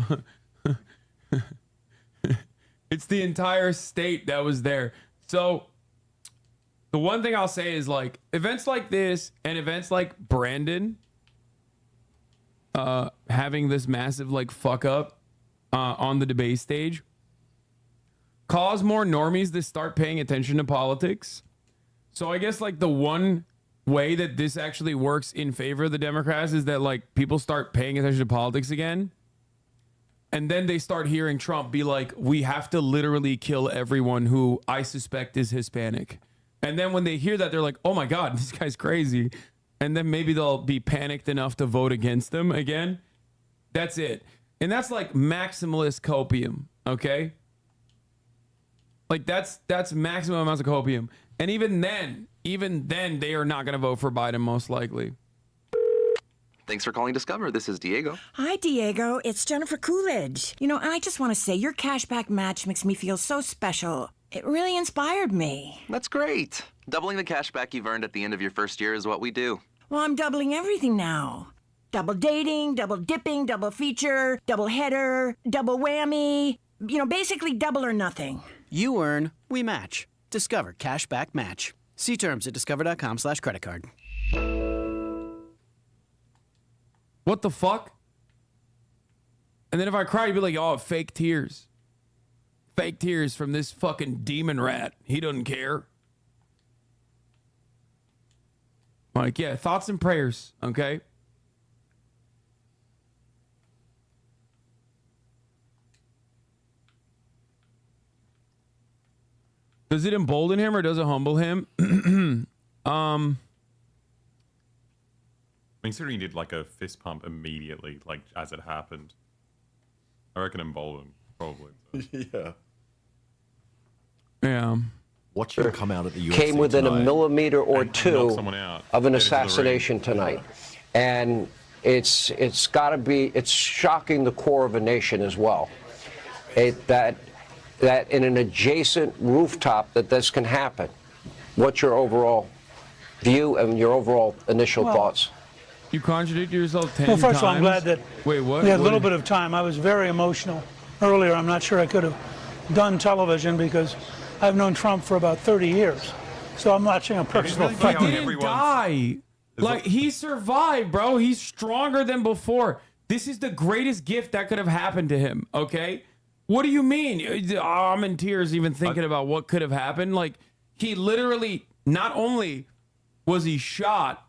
It's the entire state that was there. So the one thing I'll say is like events like this and events like Brandon, having this massive like fuck up on the debate stage cause more normies to start paying attention to politics. So I guess like the one way that this actually works in favor of the Democrats is that like people start paying attention to politics again. And then they start hearing Trump be like, we have to literally kill everyone who I suspect is Hispanic. And then when they hear that, they're like, oh my God, this guy's crazy. And then maybe they'll be panicked enough to vote against them again. That's it. And that's like maximalist copium, okay? Like that's maximum amounts of copium. And even then, they are not going to vote for Biden most likely. Thanks for calling Discover. This is Diego. Hi, Diego. It's Jennifer Coolidge. You know, I just want to say your cashback match makes me feel so special. It really inspired me. That's great. Doubling the cash back you've earned at the end of your first year is what we do. Well, I'm doubling everything now. Double dating, double dipping, double feature, double header, double whammy. You know, basically double or nothing. You earn, we match. Discover Cashback Match. See terms at discover.com/creditcard. What the fuck? And then if I cry, you'd be like, oh, fake tears. Fake tears from this fucking demon rat. He doesn't care. Like, yeah, thoughts and prayers, okay? Does it embolden him or does it humble him? Considering he did like a fist pump immediately, like as it happened, I reckon embolden probably. Yeah. Yeah. Watch him come out at the UFC Came within tonight. a millimeter or two someone out. of an Get into the ring. assassination tonight, and it's got to be, it's shocking the core of a nation as well. That in an adjacent rooftop that this can happen. What's your overall view and your overall initial thoughts? You contradict yourself 10 Well, first times. of all, I'm glad that Wait, what? we had a What little did- bit of time. I was very emotional earlier. I'm not sure I could have done television because I've known Trump for about 30 years. So I'm watching a personal He fight. didn't die. Like, he survived, bro. He's stronger than before. This is the greatest gift that could have happened to him, okay? What do you mean? Oh, I'm in tears even thinking about what could have happened. Like, he literally, not only was he shot,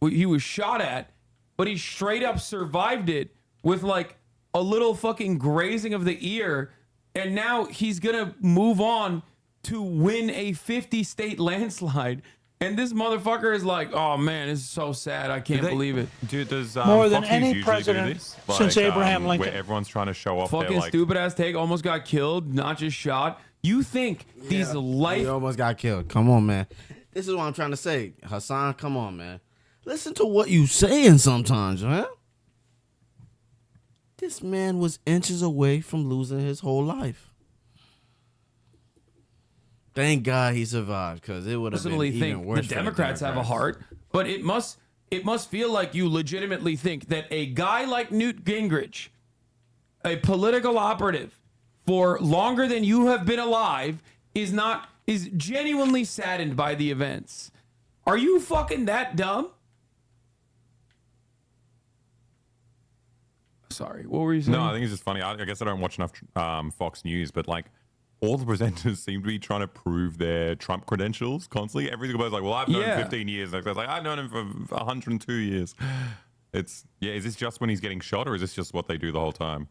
he was shot at, but he straight up survived it with like a little fucking grazing of the ear. And now he's going to move on to win a 50-state landslide. And this motherfucker is like, oh man, this is so sad. I can't believe it. Dude, does More than Fox any News usually president do this? since Abraham Lincoln. Where everyone's trying to show off Fucking their like. stupid ass take, almost got killed, not just shot. You think these life... He almost got killed. Come on, man. This is what I'm trying to say. Hassan, come on, man. Listen to what you saying sometimes, man. This man was inches away from losing his whole life. Thank God he survived, because it would have been personally even think worse. the for Democrats have a heart, but it must feel like you legitimately think that a guy like Newt Gingrich, a political operative for longer than you have been alive, is genuinely saddened by the events. Are you fucking that dumb? Sorry, what were you saying? No, I think it's just funny. I guess I don't watch enough Fox News, but like all the presenters seem to be trying to prove their Trump credentials constantly. Every single person's like, well, I've known him 15 years. Like, I've known him for 102 years. Is this just when he's getting shot, or is this just what they do the whole time?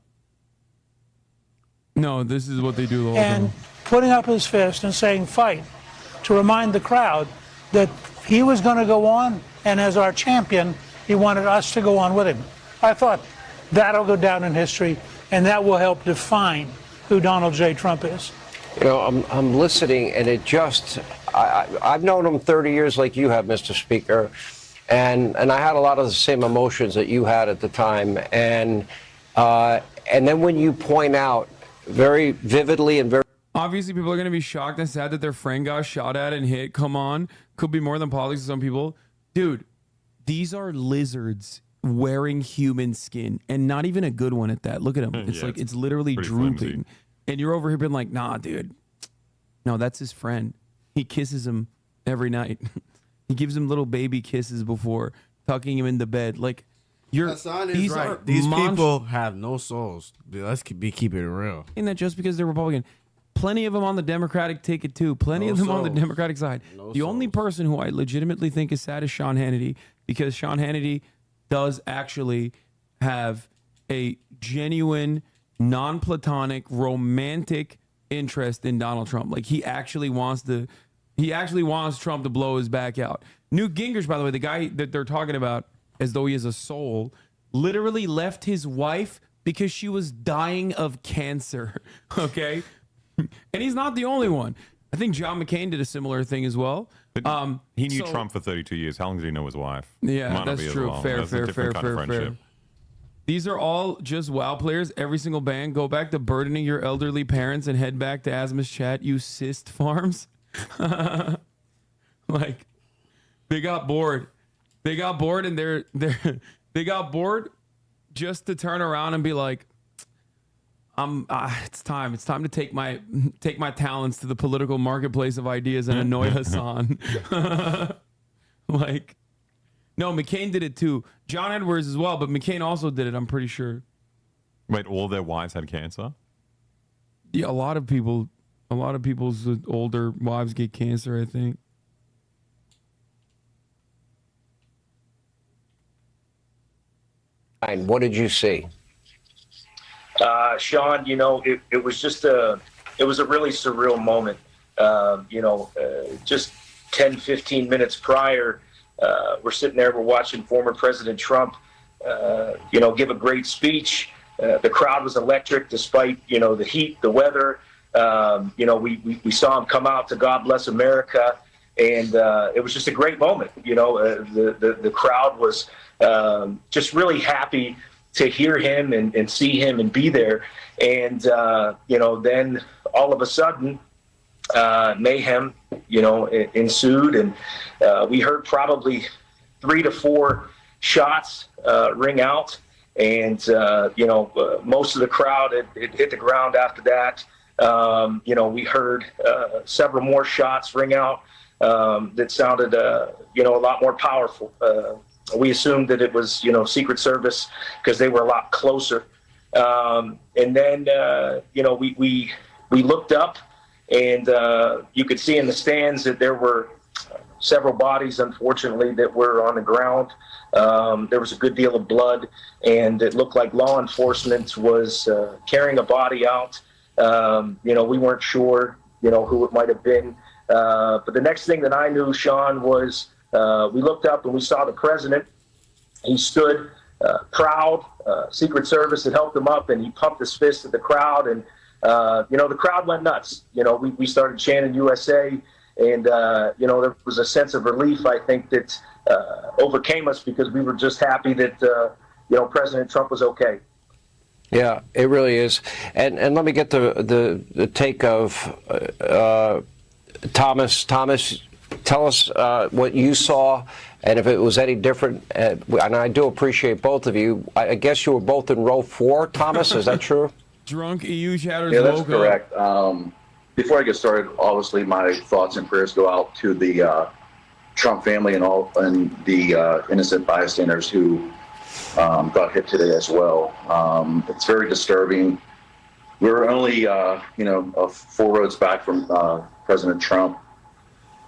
No, this is what they do the whole And time. putting up his fist and saying fight to remind the crowd that he was going to go on, and as our champion, he wanted us to go on with him. I thought that'll go down in history, and that will help define who Donald J. Trump is. You know, I'm listening, and it just, I've known him 30 years like you have, Mr. Speaker, and I had a lot of the same emotions that you had at the time. And then when you point out very vividly and very... Obviously, people are going to be shocked and sad that their friend got shot at and hit. Come on. Could be more than politics to some people. Dude, these are lizards wearing human skin, and not even a good one at that. Look at him. It's like, it's literally drooping. flimsy. And you're over here being like, nah, dude. No, that's his friend. He kisses him every night. He gives him little baby kisses before tucking him into bed. Like, Hassan is right. These people have no souls. Dude, let's keep it real. And that just because they're Republican. Plenty of them on the Democratic ticket too. Plenty of them on the Democratic side. The only person who I legitimately think is sad is Sean Hannity, because Sean Hannity does actually have a genuine, non-platonic, romantic interest in Donald Trump. Like he actually wants Trump to blow his back out. Newt Gingrich, by the way, the guy that they're talking about as though he is a soul, literally left his wife because she was dying of cancer. Okay. And he's not the only one. I think John McCain did a similar thing as well. He knew Trump for 32 years. How long did he know his wife? Yeah, Might not that's be as true. long. Fair, That's a fair, different fair, kind of fair, friendship. These are all just WoW players. Every single band. Go back to burdening your elderly parents and head back to Asmus chat, you cyst farms. Like, they got bored. They got bored and they got bored just to turn around and be like, it's time to take my talents to the political marketplace of ideas and annoy Hassan. Like, no, McCain did it too. John Edwards as well, but McCain also did it, I'm pretty sure. Wait, all their wives had cancer? Yeah, a lot of people's older wives get cancer, I think. And what did you see? Sean, it was just a really surreal moment. Just 10, 15 minutes prior, we're sitting there, we're watching former President Trump, give a great speech. The crowd was electric despite, the heat, the weather. We saw him come out to God Bless America, and it was just a great moment. The crowd was just really happy to hear him and see him and be there. And, then all of a sudden, mayhem, ensued. And we heard probably 3 to 4 shots ring out. And, most of the crowd had hit the ground after that. We heard several more shots ring out that sounded, a lot more powerful. We assumed that it was, Secret Service because they were a lot closer. And then, we looked up and you could see in the stands that there were several bodies, unfortunately, that were on the ground. There was a good deal of blood, and it looked like law enforcement was carrying a body out. We weren't sure, who it might have been. But the next thing that I knew, Sean, was we looked up and we saw the president. He stood proud. Secret Service had helped him up, and he pumped his fist at the crowd. And, the crowd went nuts. We started chanting USA. And, there was a sense of relief, I think, that overcame us because we were just happy that, President Trump was okay. Yeah, it really is. And let me get the take of Thomas. Thomas, tell us what you saw and if it was any different. And I do appreciate both of you. I guess you were both in row 4, Thomas. Is that true? Drunk EU chatters. Yeah, that's correct. Before I get started, obviously my thoughts and prayers go out to the Trump family and the innocent bystanders who got hit today as well. It's very disturbing. We were only, 4 roads back from President Trump.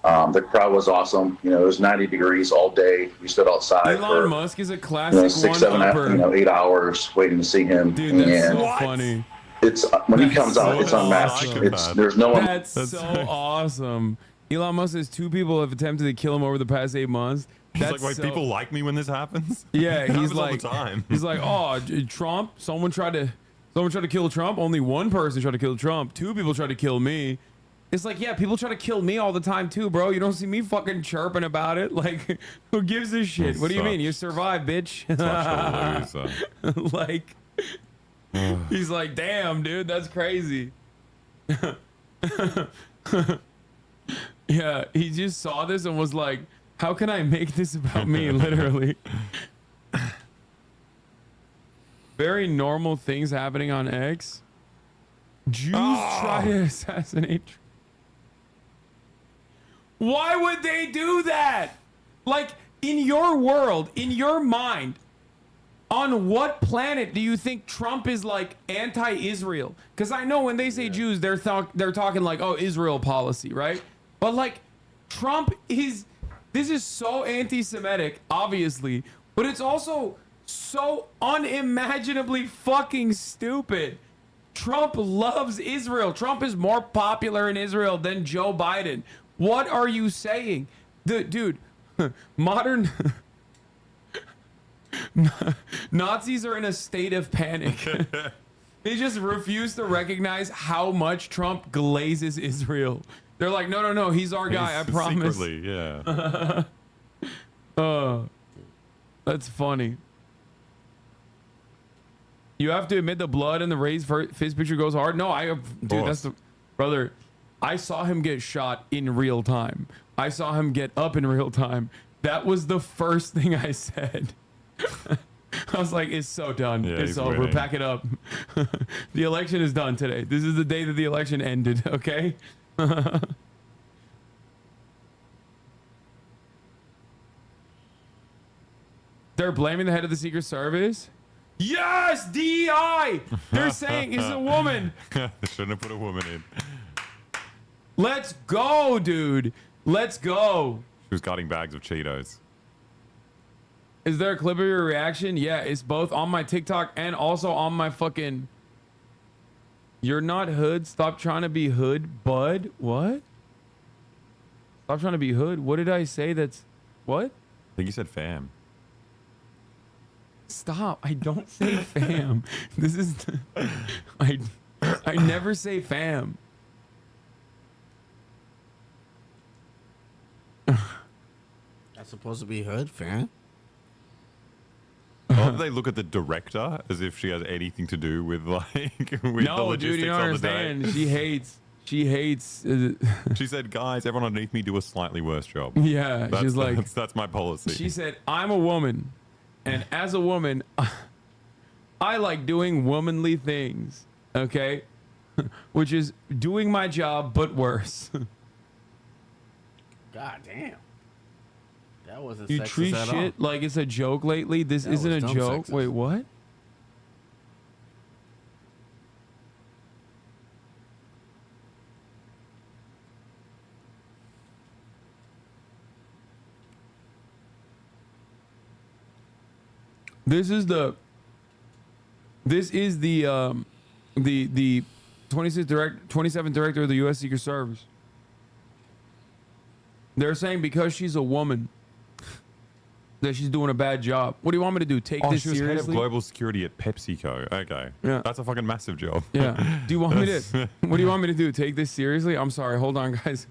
The crowd was awesome. It was 90 degrees all day. We stood outside Elon Musk is a classic 6, 7, 8 hours waiting to see him. Dude, that's so funny. It's when he comes out, it's unmatched. There's no one. That's so awesome. Elon Musk says 2 people have attempted to kill him over the past 8 months. He's like, wait, people like me when this happens? Yeah, It he's happens all like, the time. he's like, oh, Trump. Someone tried to kill Trump. Only one person tried to kill Trump. 2 people tried to kill me. It's like, yeah, people try to kill me all the time too, bro. You don't see me fucking chirping about it. Like, who gives a shit? What do you mean? You survived, bitch. Like, he's like, damn, dude, that's crazy. Yeah, he just saw this and was like, how can I make this about me? Literally. Very normal things happening on X. Jews try to assassinate. Why would they do that? Like, in your world, in your mind, on what planet do you think Trump is like anti-Israel? Because I know when they say Jews, they're talking like, oh, Israel policy, right? But like, Trump is, this is so anti-Semitic, obviously, but it's also so unimaginably fucking stupid. Trump loves Israel. Trump is more popular in Israel than Joe Biden. What are you saying? Dude, modern Nazis are in a state of panic. They just refuse to recognize how much Trump glazes Israel. They're like, no, he's our guy, I promise. Secretly, yeah. That's funny. You have to admit the blood in the raised fist picture goes hard. No, dude, that's the brother. I saw him get shot in real time. I saw him get up in real time. That was the first thing I said. I was like, it's so done. Yeah, it's over. winning. Pack it up. The election is done today. This is the day that the election ended. Okay. They're blaming the head of the Secret Service. Yes, DEI. They're saying it's a woman. They shouldn't have put a woman in. Let's go, dude. Let's go. She was guarding bags of Cheetos. Is there a clip of your reaction? Yeah, it's both on my TikTok and also on my fucking. You're not hood. Stop trying to be hood, bud. What? Stop trying to be hood. What did I say? That's what? I think you said fam. Stop. I don't say fam. This is. I never say fam. That's supposed to be hood, fam. How do they look at the director as if she has anything to do with like with the No, logistics dude, you don't of the day? understand. She hates. She said, "Guys, everyone underneath me do a slightly worse job." Yeah, she's like, that's my policy. She said, "I'm a woman, and as a woman, I like doing womanly things. Okay, which is doing my job but worse." God damn. That wasn't You sexist treat at shit all. like it's a joke lately. This That isn't a was dumb joke. sexist. Wait, what? This is the 27th director of the U.S. Secret Service. They're saying because she's a woman that she's doing a bad job. What do you want me to do? Take this she was head of seriously? global security at PepsiCo. Okay, Yeah. that's a fucking massive job. Yeah. Do you want me to? What do you want me to do? Take this seriously? I'm sorry. Hold on, guys.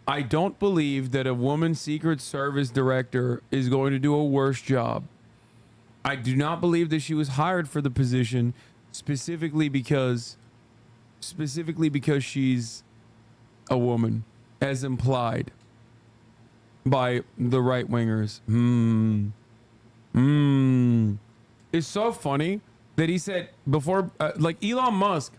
I don't believe that a woman Secret Service director is going to do a worse job. I do not believe that she was hired for the position specifically because she's a woman, as implied by the right wingers. It's so funny that he said before, like Elon Musk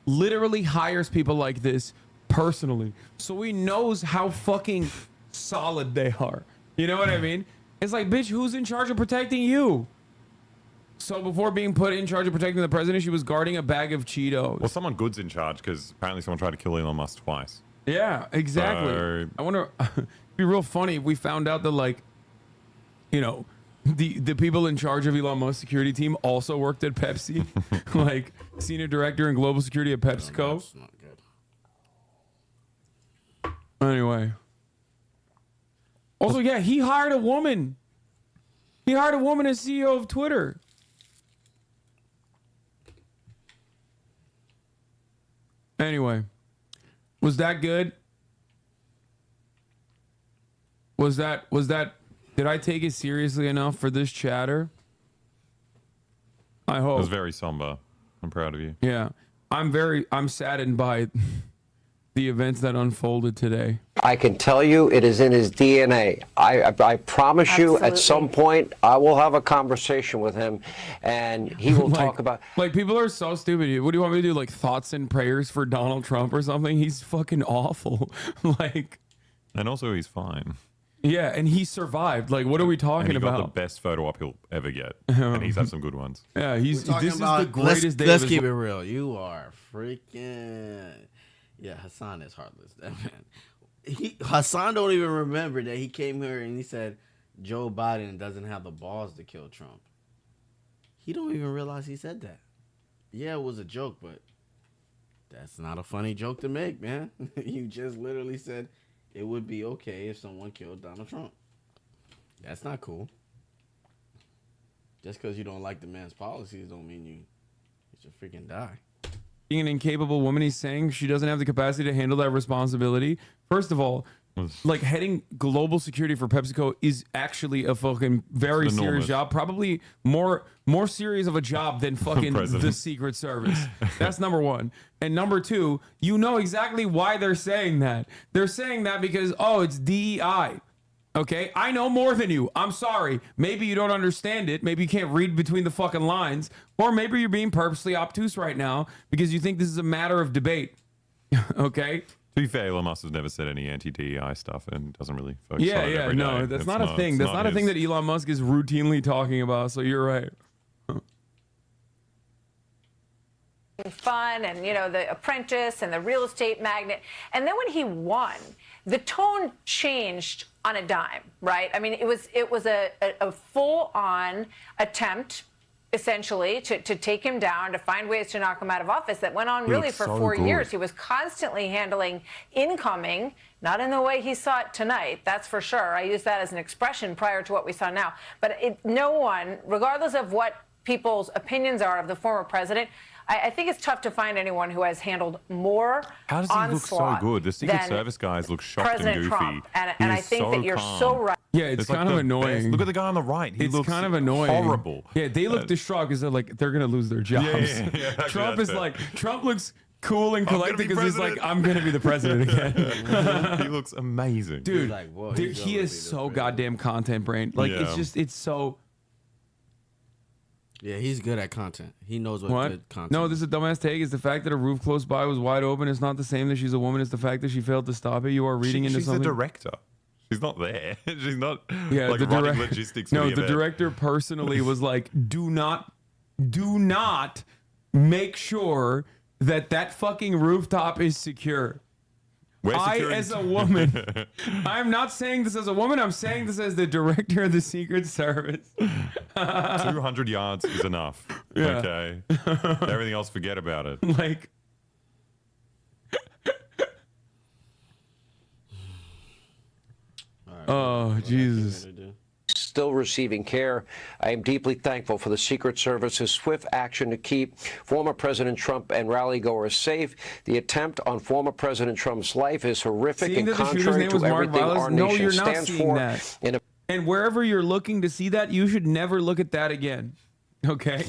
literally hires people like this personally, so he knows how fucking solid they are. You know what I mean? It's like, bitch, who's in charge of protecting you? So before being put in charge of protecting the president, she was guarding a bag of Cheetos. Well, someone good's in charge because apparently someone tried to kill Elon Musk twice. Yeah, exactly. So- I wonder. It'd be real funny if we found out that, like, you know, the people in charge of Elon Musk's security team also worked at Pepsi, like senior director and global security at PepsiCo. That's not good. Anyway. Also, yeah, he hired a woman. He hired a woman as CEO of Twitter. Anyway, was that good? Was that, did I take it seriously enough for this chatter? I It hope. was very somber. I'm proud of you. Yeah. I'm saddened by the events that unfolded today. I can tell you it is in his DNA. I promise you at some point I will have a conversation with him and he will talk about. Like, people are so stupid. What do you want me to do? Like, thoughts and prayers for Donald Trump or something? He's fucking awful. Like, And also, he's fine. Yeah, and he survived. Like, what are we talking and he got about? the best photo op he'll ever get, and he's had some good ones. Yeah, We're talking this about, is the greatest day. Let's of his keep it real. You are freaking. Yeah, Hassan is heartless. That man. Hassan don't even remember that he came here and he said Joe Biden doesn't have the balls to kill Trump. He don't even realize he said that. Yeah, it was a joke, but that's not a funny joke to make, man. You just literally said it would be okay if someone killed Donald Trump. That's not cool. Just because you don't like the man's policies don't mean you should freaking die. Being an incapable woman, he's saying she doesn't have the capacity to handle that responsibility. First of all, like heading global security for PepsiCo is actually a fucking very serious job. Probably more serious of a job than fucking the Secret Service. That's number one. And number two, you know exactly why they're saying that. They're saying that because, oh, it's DEI. Okay, I know more than you. I'm sorry. Maybe you don't understand it. Maybe you can't read between the fucking lines. Or maybe you're being purposely obtuse right now because you think this is a matter of debate. Okay? To be fair, Elon Musk has never said any anti-DEI stuff and doesn't really focus on it every no, day. that's It's not a thing. That's not a thing that Elon Musk is routinely talking about, so you're right. Fun and, you know, The Apprentice and The Real Estate Magnate. And then when he won, the tone changed on a dime, right? I mean, it was a full-on attempt, essentially, to take him down, to find ways to knock him out of office that went on really for 4 years. He was constantly handling incoming, not in the way he saw it tonight, that's for sure. I use that as an expression prior to what we saw now. But no one, regardless of what people's opinions are of the former president, I think it's tough to find anyone who has handled more How does he look so good? The Secret Service guys look shocked President and goofy. Trump. And I think that you're calm. so right. Yeah, it's kind of annoying. Best. Look at the guy on the right. He looks kind of annoying. Horrible. Yeah, they look distraught because they're gonna lose their jobs. Yeah, Trump that's is fair. like, Trump looks cool and I'm gonna collected be because he's like, president. I'm gonna be the president again. He looks amazing. Dude, like, whoa, dude, he's he gonna is be the so goddamn content brain. Like Yeah. it's so. Yeah, he's good at content. He knows what What? good content. No, this is a dumbass take. Is the fact that a roof close by was wide open is not the same that she's a woman. It's the fact that she failed to stop it. You are reading into she's something. the director. She's not there. She's not Yeah, like the running direct- logistics. For No, the the event. director personally was like, do not make sure that fucking rooftop is secure. Where's I, security? as a woman, I'm not saying this as a woman. I'm saying this as the director of the Secret Service. 200 yards is enough. Yeah. Okay. Everything else, forget about it. Like, oh, Jesus. Still receiving care. I am deeply thankful for the Secret Service's swift action to keep former President Trump and rally-goers safe. The attempt on former President Trump's life is horrific Seeing and that the shooter's contrary name was to Mark everything Vilas? our No, nation you're not stands seeing for. that. And wherever you're looking to see that, you should never look at that again. Okay?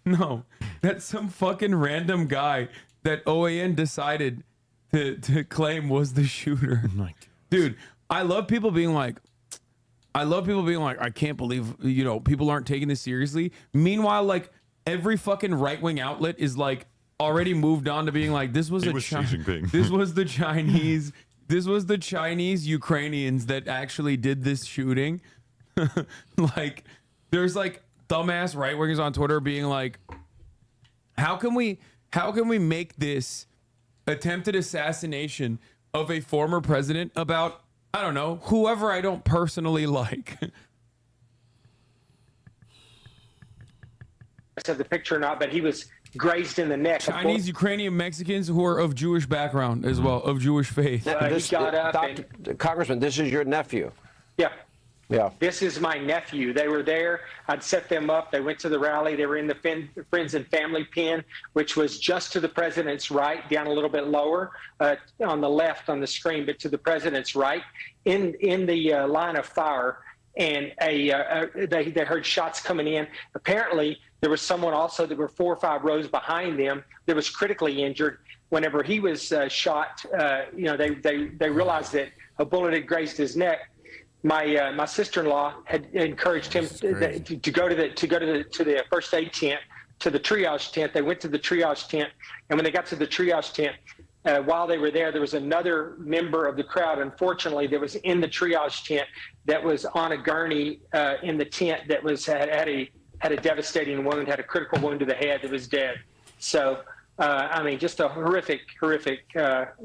No. That's some fucking random guy that OAN decided to claim was the shooter. Dude, I love people being like, I can't believe, you know, people aren't taking this seriously. Meanwhile, like, every fucking right-wing outlet is like already moved on to being like, this was It was Xi Jinping. this was the Chinese, this was the Chinese Ukrainians that actually did this shooting. Like, there's like dumbass right-wingers on Twitter being like, how can we make this attempted assassination of a former president about, I don't know, whoever I don't personally like? I said the picture or not, but he was grazed in the neck. Chinese, Ukrainian, Mexicans who are of Jewish background as well, of Jewish faith. He got up Congressman, this is your nephew. Yeah. Yeah. This is my nephew. They were there. I'd set them up. They went to the rally. They were in the Friends and Family Pen, which was just to the president's right, down a little bit lower on the left on the screen, but to the president's right in the line of fire. And they heard shots coming in. Apparently, there was someone also that were 4 or 5 rows behind them that was critically injured. Whenever he was shot, they realized that a bullet had grazed his neck. My sister-in-law had encouraged him to go to the first aid tent, to the triage tent. They went to the triage tent, and when they got to the triage tent, while they were there, there was another member of the crowd, unfortunately, that was in the triage tent that was on a gurney in the tent that had a devastating wound, had a critical wound to the head that was dead. So, I mean, just a horrific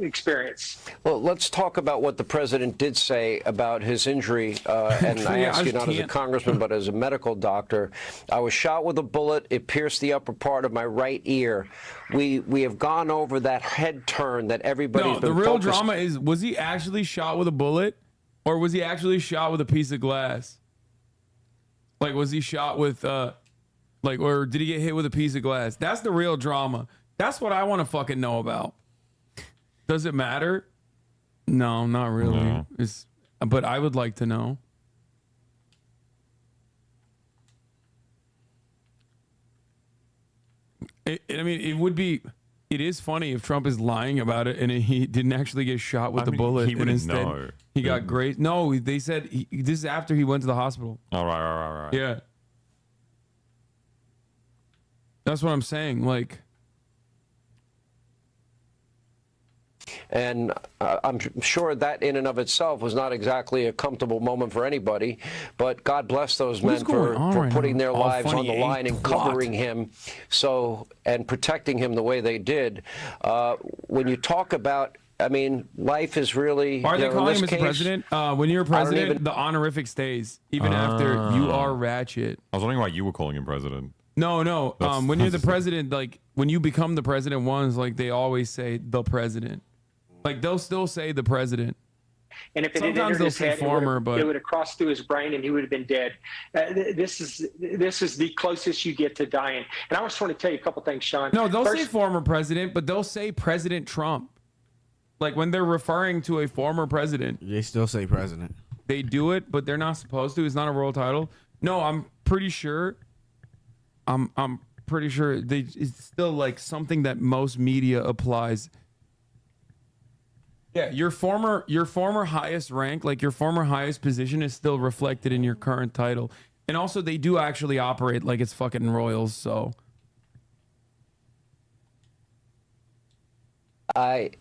experience. Well, let's talk about what the president did say about his injury. And I ask you not as a congressman, but as a medical doctor. I was shot with a bullet. It pierced the upper part of my right ear. We have gone over that head turn that everybody's been the real focused. drama is, was he actually shot with a bullet, or was he actually shot with a piece of glass? Like, was he shot with, or did he get hit with a piece of glass? That's the real drama. That's what I want to fucking know about. Does it matter? No, not really. No. But I would like to know. It is funny if Trump is lying about it and he didn't actually get shot with the bullet. He and wouldn't instead know. He got great. No, they said this is after he went to the hospital. All right. Yeah. That's what I'm saying. Like, And I'm sure that in and of itself was not exactly a comfortable moment for anybody, but God bless those men for putting their lives on the line and covering him and protecting him the way they did. When you talk about, I mean, life is really... Are they calling him Mr. President? When you're president, the honorific stays, even after you are ratchet. I was wondering why you were calling him president. No. When you're the president, like, when you become the president once, like, they always say the president. Like, they'll still say the president. And if it had Sometimes entered his they'll say head, former, it would have crossed through his brain and he would have been dead. This is the closest you get to dying. And I just want to tell you a couple things, Sean. No, they'll say former president, but they'll say President Trump. Like, when they're referring to a former president. They still say president. They do it, but they're not supposed to. It's not a royal title. No, I'm pretty sure. I'm pretty sure it's still like something that most media applies. Yeah, your former highest rank, like your former highest position, is still reflected in your current title. And also, they do actually operate like it's fucking royals. So, that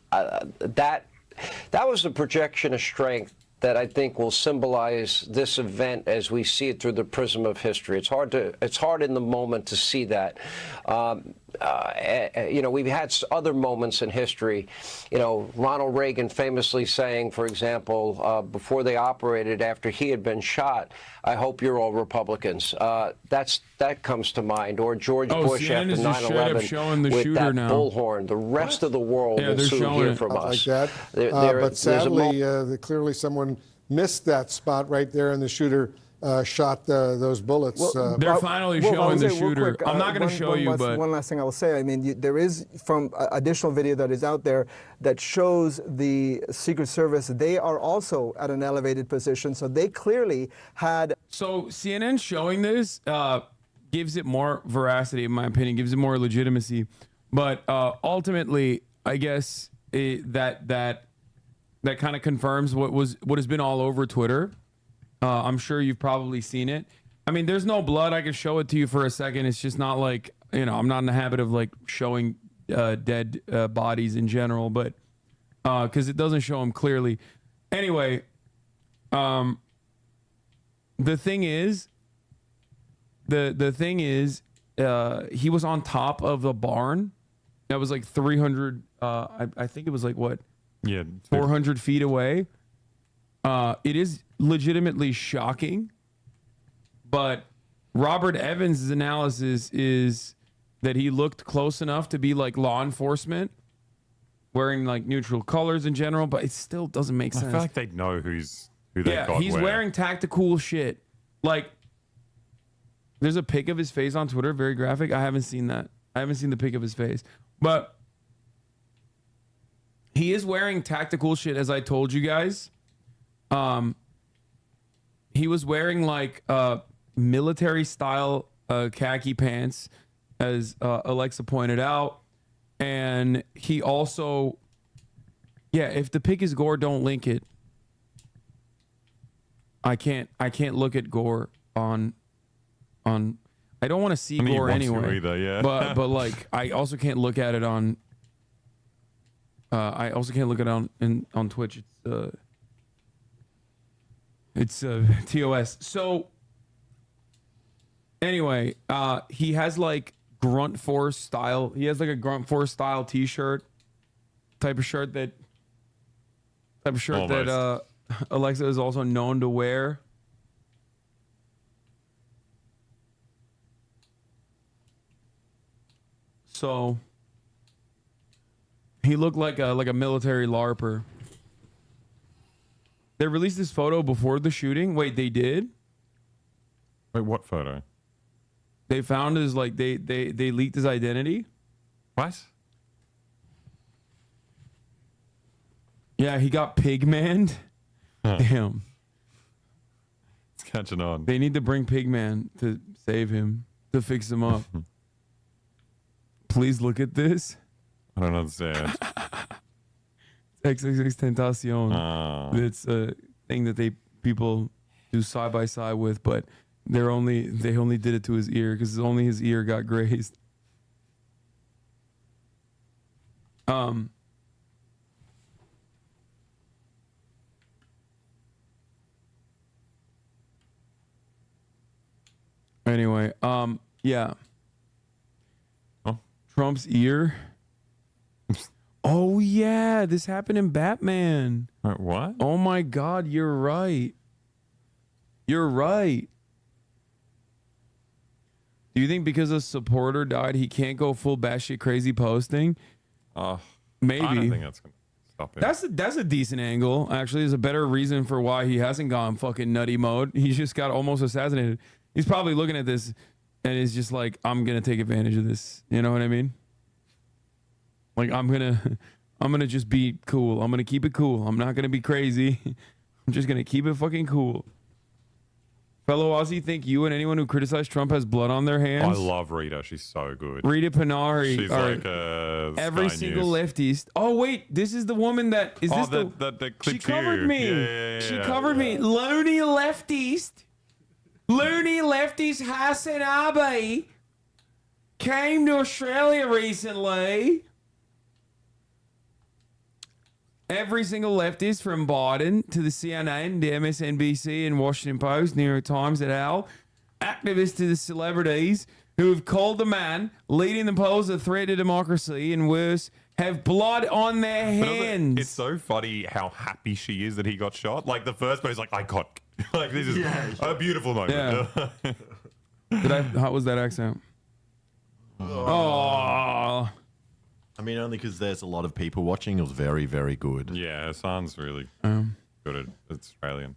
was a projection of strength that I think will symbolize this event as we see it through the prism of history. It's hard in the moment to see that. We've had other moments in history. Ronald Reagan famously saying, for example, before they operated, after he had been shot, "I hope you're all Republicans." That comes to mind. Or George Bush CNN after is just straight up 9/11 showing the with shooter that now. bullhorn. The rest of the world Yeah, will they're soon showing hear it. from us. Like that. But sadly, clearly someone missed that spot right there, and the shooter shot those bullets. They're finally showing the shooter. I'm not going to show you, but one last thing I will say. I mean, there is from additional video that is out there that shows the Secret Service. They are also at an elevated position, so they clearly had. So CNN showing this gives it more veracity, in my opinion, gives it more legitimacy. But ultimately, I guess that kind of confirms what has been all over Twitter. I'm sure you've probably seen it. I mean, there's no blood. I can show it to you for a second. It's just not like, I'm not in the habit of like showing dead bodies in general, but because it doesn't show them clearly. Anyway, the thing is, he was on top of the barn that was like 300. I think it was like what? Yeah, 400 feet away. It is legitimately shocking, but Robert Evans' analysis is that he looked close enough to be like law enforcement, wearing like neutral colors in general, but it still doesn't make sense. I feel like they'd know who they got he's where. wearing tactical shit. Like, there's a pic of his face on Twitter, very graphic. I haven't seen that. I haven't seen the pic of his face, but he is wearing tactical shit, as I told you guys. He was wearing like military style khaki pants, as Alexa pointed out, and he also, if the pic is Gore, don't link it. I can't look at Gore on. I don't want to see Gore anyway. Either, yeah. but like I also can't look at it on I also can't look it on Twitch. It's TOS. So anyway, he has like Grunt Force style. He has like a Grunt Force style T-shirt type of shirt that Alexa is also known to wear. So he looked like a military LARPer. They released this photo before the shooting. Wait, they did? Wait, what photo? They found his they leaked his identity. What? Yeah, he got pigmaned. Huh. Damn. It's catching on. They need to bring Pigman to save him, to fix him up. Please look at this. I don't understand. XXX Tentacion. It's a thing that people do side by side with, but they only did it to his ear because only his ear got grazed. Anyway, yeah. Oh. Trump's ear. Oh yeah, this happened in Batman. Wait, what? Oh my God, you're right. You're right. Do you think because a supporter died, he can't go full batshit crazy posting? Maybe. I don't think that's gonna stop it. That's a decent angle. Actually, there's a better reason for why he hasn't gone fucking nutty mode. He just got almost assassinated. He's probably looking at this and is just like, I'm gonna take advantage of this. You know what I mean? Like I'm gonna just be cool. I'm gonna keep it cool. I'm not gonna be crazy. I'm just gonna keep it fucking cool. Fellow Aussie, think you and anyone who criticized Trump has blood on their hands? I love Rita. She's so good. Rita Panari. She's like every Sky single News. leftist. Oh wait, this is the woman that is this the that she clipped covered you. me. Yeah. She covered me. Loony leftist. Loony leftist Hassan Abbey came to Australia recently. Every single leftist from Biden to the CNN, the MSNBC and Washington Post, New York Times et al., activists to the celebrities who have called the man leading the polls a threat to democracy and worse, have blood on their But also, hands. it's so funny how happy she is that he got shot. Like the first post, like I got, like this is a beautiful moment. Yeah. How was that accent? Oh. I mean, only because there's a lot of people watching. It was very, very good. Yeah, Hassan's really good at Australian.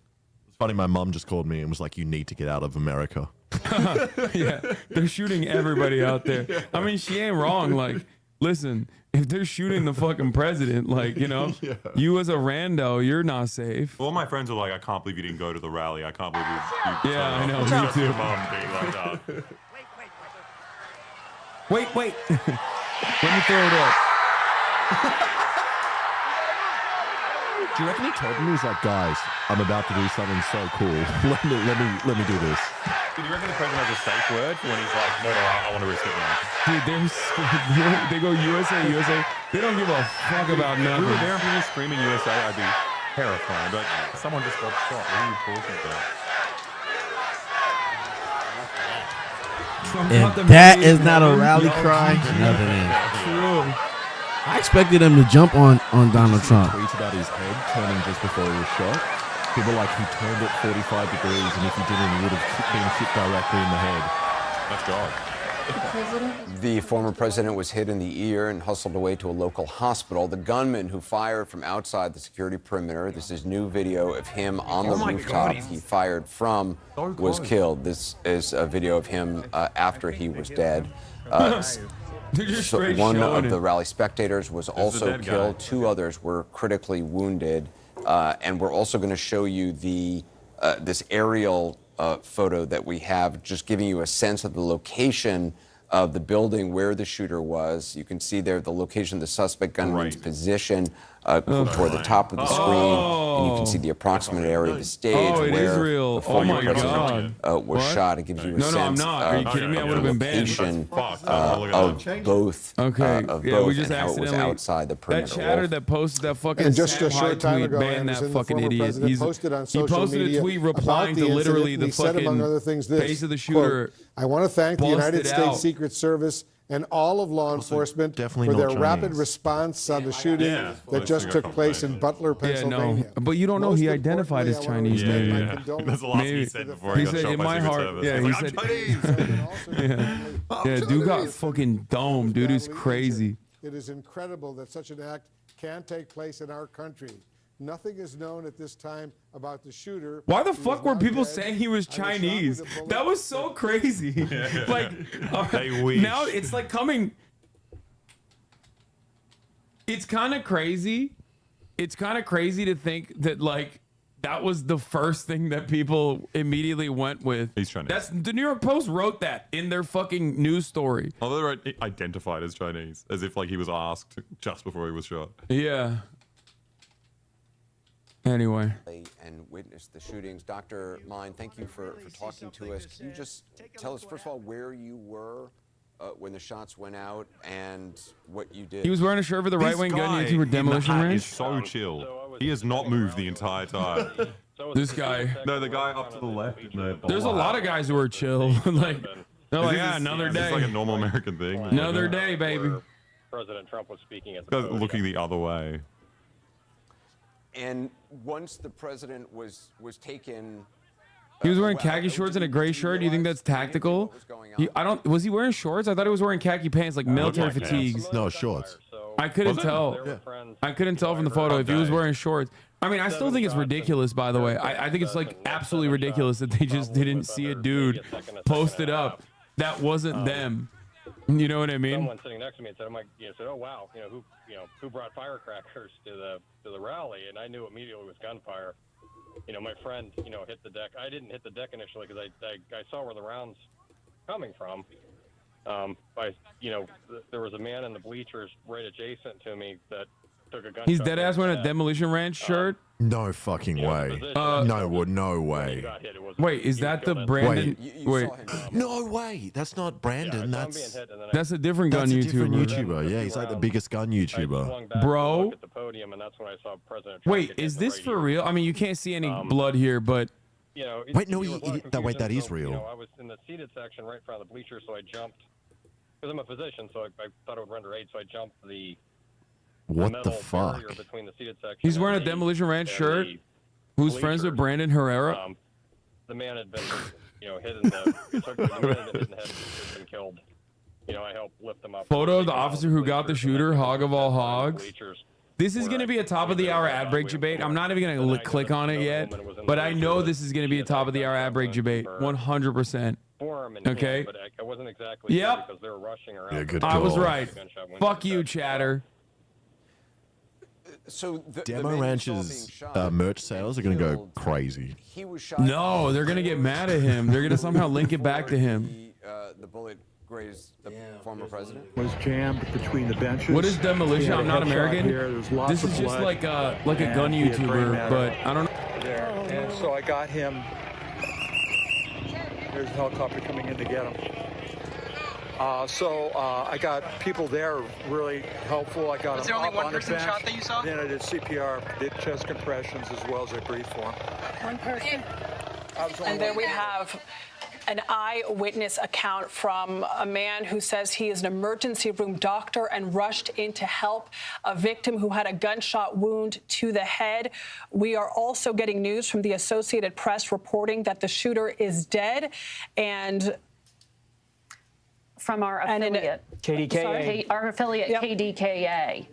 It's funny, my mum just called me and was like, you need to get out of America. Yeah, they're shooting everybody out there. I mean, she ain't wrong. Like, listen, if they're shooting the fucking president, like, you know, you as a rando, you're not safe. All my friends are like, I can't believe you didn't go to the rally. I can't believe you. Yeah, I know, me Just too. your mum being like that. Wait. Let me throw it up. Do you reckon he told me? He's like, guys, I'm about to do something so cool. Let me do this. Do you reckon the president has a safe word for when he's like, no, I want to risk it now? Dude, they go USA. They don't give a fuck about If nothing. we were there and people were screaming USA, I'd be terrified. But someone just got shot. What are you talking about? If that is not a rally cry, nothing is. True. I expected him to jump on Donald Trump. Tweet about his head turning just before he was shot. People like he turned it 45 degrees, and if he didn't, he would have been hit directly in the head. That's God. The former president was hit in the ear and hustled away to a local hospital. The gunman who fired from outside the security perimeter, this is new video of him on the rooftop he fired from, was killed. This is a video of him after he was dead. One of the rally spectators was also killed. Two others were critically wounded. And we're also going to show you this aerial photo that we have, just giving you a sense of the location of the building where the shooter was. You can see there the location of the suspect gunman's position. toward the top of the screen, and you can see the approximate area of the stage Oh, it is where real. the former Oh my president was What? shot. It gives you a No, no, I'm sense not. Are you kidding me? I would have been banned. location of both. Okay, of yeah, we both just and how it was accidentally outside the perimeter. That chatter that posted that fucking And just Sam a short Hyde time tweet ago, banned that Anderson, the fucking former idiot. president, posted on He social posted media a tweet about replying the to literally incident, the and he said, among other fucking things, this, face of the quote, shooter. I want to thank the United busted States out. Secret Service and all of law enforcement definitely for not their rapid Chinese. response on the shooting Yeah. that just took place in Butler, Yeah, Pennsylvania. no, but you don't know Most he identified as importantly, Chinese, I wanna maybe. extend my condolences That's the last Maybe. he said before he got said shot in by my Secret heart. Service. Yeah, He's he like, said. Yeah, dude got fucking domed. Dude is crazy. It is incredible that such an act can take place in our country. Nothing is known at this time about the shooter. Why the who fuck is were now people dead saying he was and shot with Chinese? a bullet. That was so crazy. Like, They wish. now it's like coming. It's kind of crazy. It's kind of crazy to think that like that was the first thing that people immediately went with. He's Chinese. That's the New York Post wrote that in their fucking news story. Although they're identified as Chinese, as if like he was asked just before he was shot. Yeah. Anyway. And witnessed the shootings. Dr. Mine, thank you for talking to us. Can you just tell us, first of all, where you were when the shots went out and what you did? He was wearing a shirt for the This right-wing gun guy YouTuber in the Demolition hat Ranch. is so chill. He has not moved the entire time. This guy. No, the guy up to the left. There's a lot of guys who are chill. Like they're like, yeah, another It's day. like a normal American thing. Another day, baby. President Trump was speaking at the Guys podium. looking the other way. And once the president was taken. He was wearing khaki shorts and a gray shirt. Do you think that's tactical? I don't. Was he wearing shorts? I thought he was wearing khaki pants, like military fatigues. No, shorts. I couldn't Was it? tell. Yeah. I couldn't tell from the photo if he was wearing shorts. I mean, I still think it's ridiculous. By the way, I think it's like absolutely ridiculous that they just didn't see a dude posted up that wasn't them. You know what I mean? Someone sitting next to me and said, "Oh wow, who brought firecrackers to the rally?" And I knew immediately it was gunfire. My friend, hit the deck. I didn't hit the deck initially because I saw where the rounds coming from. There was a man in the bleachers right adjacent to me that took a gunshot. He's dead ass wearing a Demolition Ranch shirt. No fucking way. No way. Wait, is that the Brandon? Wait, No way. That's not Brandon. that's a different gun That's a different YouTuber. YouTuber. Yeah, he's like the biggest gun YouTuber. Bro. At the podium, and that's when I saw President Trump Wait, get hit is in the this right for ear. real? I mean, you can't see any blood here, but Wait, no, there was a lot of wait, that confusion, is so, real. I was in the seated section right in front of the bleachers, so I jumped. Because I'm a physician, so I thought it would render aid, so I jumped the What metal the fuck? barrier between the seated section. he's wearing a and the- Demolition Ranch and shirt. the Who's friends with Brandon Herrera? The man had been, hit in the, the man had been hit in the head had been killed. I helped lift him up. Photo of the officer who got the shooter, hog of all hogs. This is going to be a top of the hour ad break debate. I'm not even going to click on it yet, but I know this is going to be a top of the hour ad break debate, 100%. Okay. But I wasn't exactly Yep. sure because they were rushing around. Yeah, good I was call. right. Fuck you, chatter. So Demo Ranch's merch sales are going to go crazy. He was shot. No, they're going to get mad at him. They're going to somehow link it back to him. The bullet grazed the former president. Was jammed between the benches. What is Demolition? I'm not American. This This is just like a gun YouTuber, but I don't know. There. And so I got him. There's a helicopter coming in to get him. I got people there really helpful. I got Was him there only up one on the person bench. shot that you saw? Then I did CPR, did chest compressions as well as I breathed for him. One person. And there we have an eyewitness account from a man who says he is an emergency room doctor and rushed in to help a victim who had a gunshot wound to the head. We are also getting news from the Associated Press reporting that the shooter is dead. And from our affiliate, KDKA. Our affiliate, KDKA,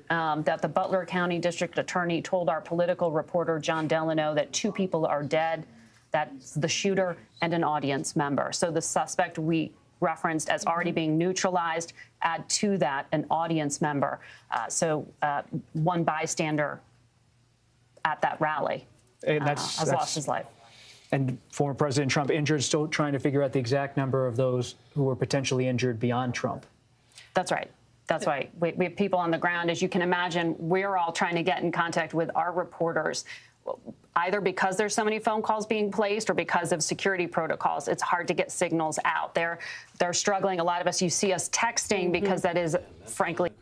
that the Butler County District Attorney told our political reporter, John Delano, that 2 people are dead. That's the shooter and an audience member. So the suspect we referenced as already being neutralized, add to that an audience member. One bystander at that rally And has lost his life. And former President Trump injured, still trying to figure out the exact number of those who were potentially injured beyond Trump. That's right. That's why we have people on the ground. As you can imagine, we're all trying to get in contact with our reporters, either because there's so many phone calls being placed or because of security protocols. It's hard to get signals out. They're struggling. A lot of us, you see us texting because that is, frankly.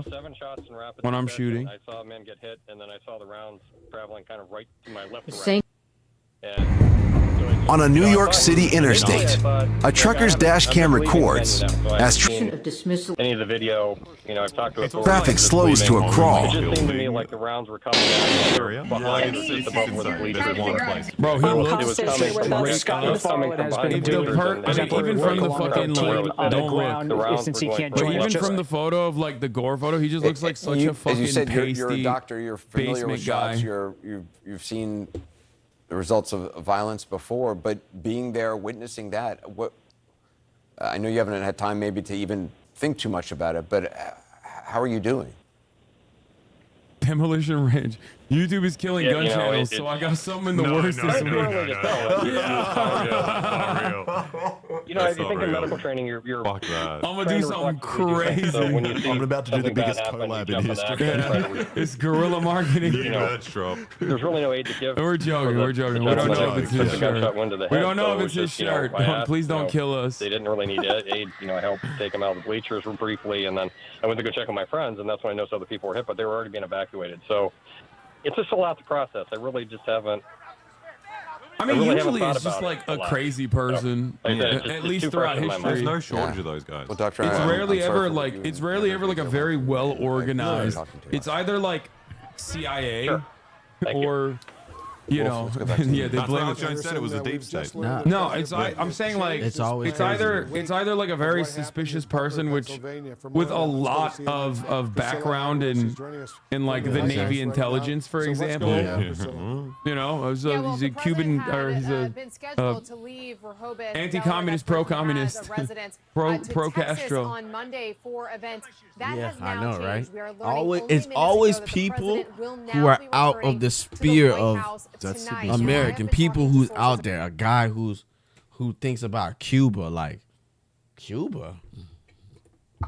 7 shots in rapid When I'm succession. shooting. I saw a man get hit, and then I saw the rounds traveling kind of right to my left. Same. On a New York City interstate, a trucker's dash cam records as any of the video, I've talked to authorities. traffic slows to a crawl. It just seemed to me like the rounds were coming down behind the above where the bleachers were. Bro, he It looks was coming from even from the fucking but even from the photo of like the Gore photo, he just looks like such a fucking as you said, pasty you're a doctor. You're familiar with basement shots. guy. You've seen the results of violence before, but being there, witnessing that, what I know you haven't had time maybe to even think too much about it, but how are you doing? Demolition Ranch. YouTube is killing gun channels, so I got something in the works this week. If you think in medical training, you're Fuck that. I'm gonna do something crazy. So when you see I'm about to do the biggest collab in history. It's guerrilla marketing. There's really no aid to give. We're joking. We're joking. We don't know if it's his shirt. We don't know if it's his shirt. Please don't kill us. They didn't really need aid. I helped take them out of the bleachers briefly, and then I went to go check on my friends, and that's when I noticed other people were hit, but they were already being evacuated. So it's just a lot to process. I really just haven't. I mean, really usually haven't it's just thought like about a it crazy person, Like I said, it's just- at it's least too throughout fresh in my mind. history. There's no shortage of those guys. Well, Doctor, It's I'm rarely sorry ever for like you. it's rarely ever like a very well organized. It's either like CIA or yeah, they That's blame what it. Jones said. It was a deep state. No, I'm saying like It's always it's either like a very suspicious person with a lot of background in like the Navy intelligence, for example. He's a Cuban or he's a been scheduled to leave Rehoboth, anti-communist, pro-communist, pro-Castro. on Monday for events. That Yeah, has now I know, changed. right? We are learning Always, only it's minutes always ago that the people president will now who are be out returning of the to sphere White of House tonight. American people who's out there. A guy who thinks about Cuba, like Cuba.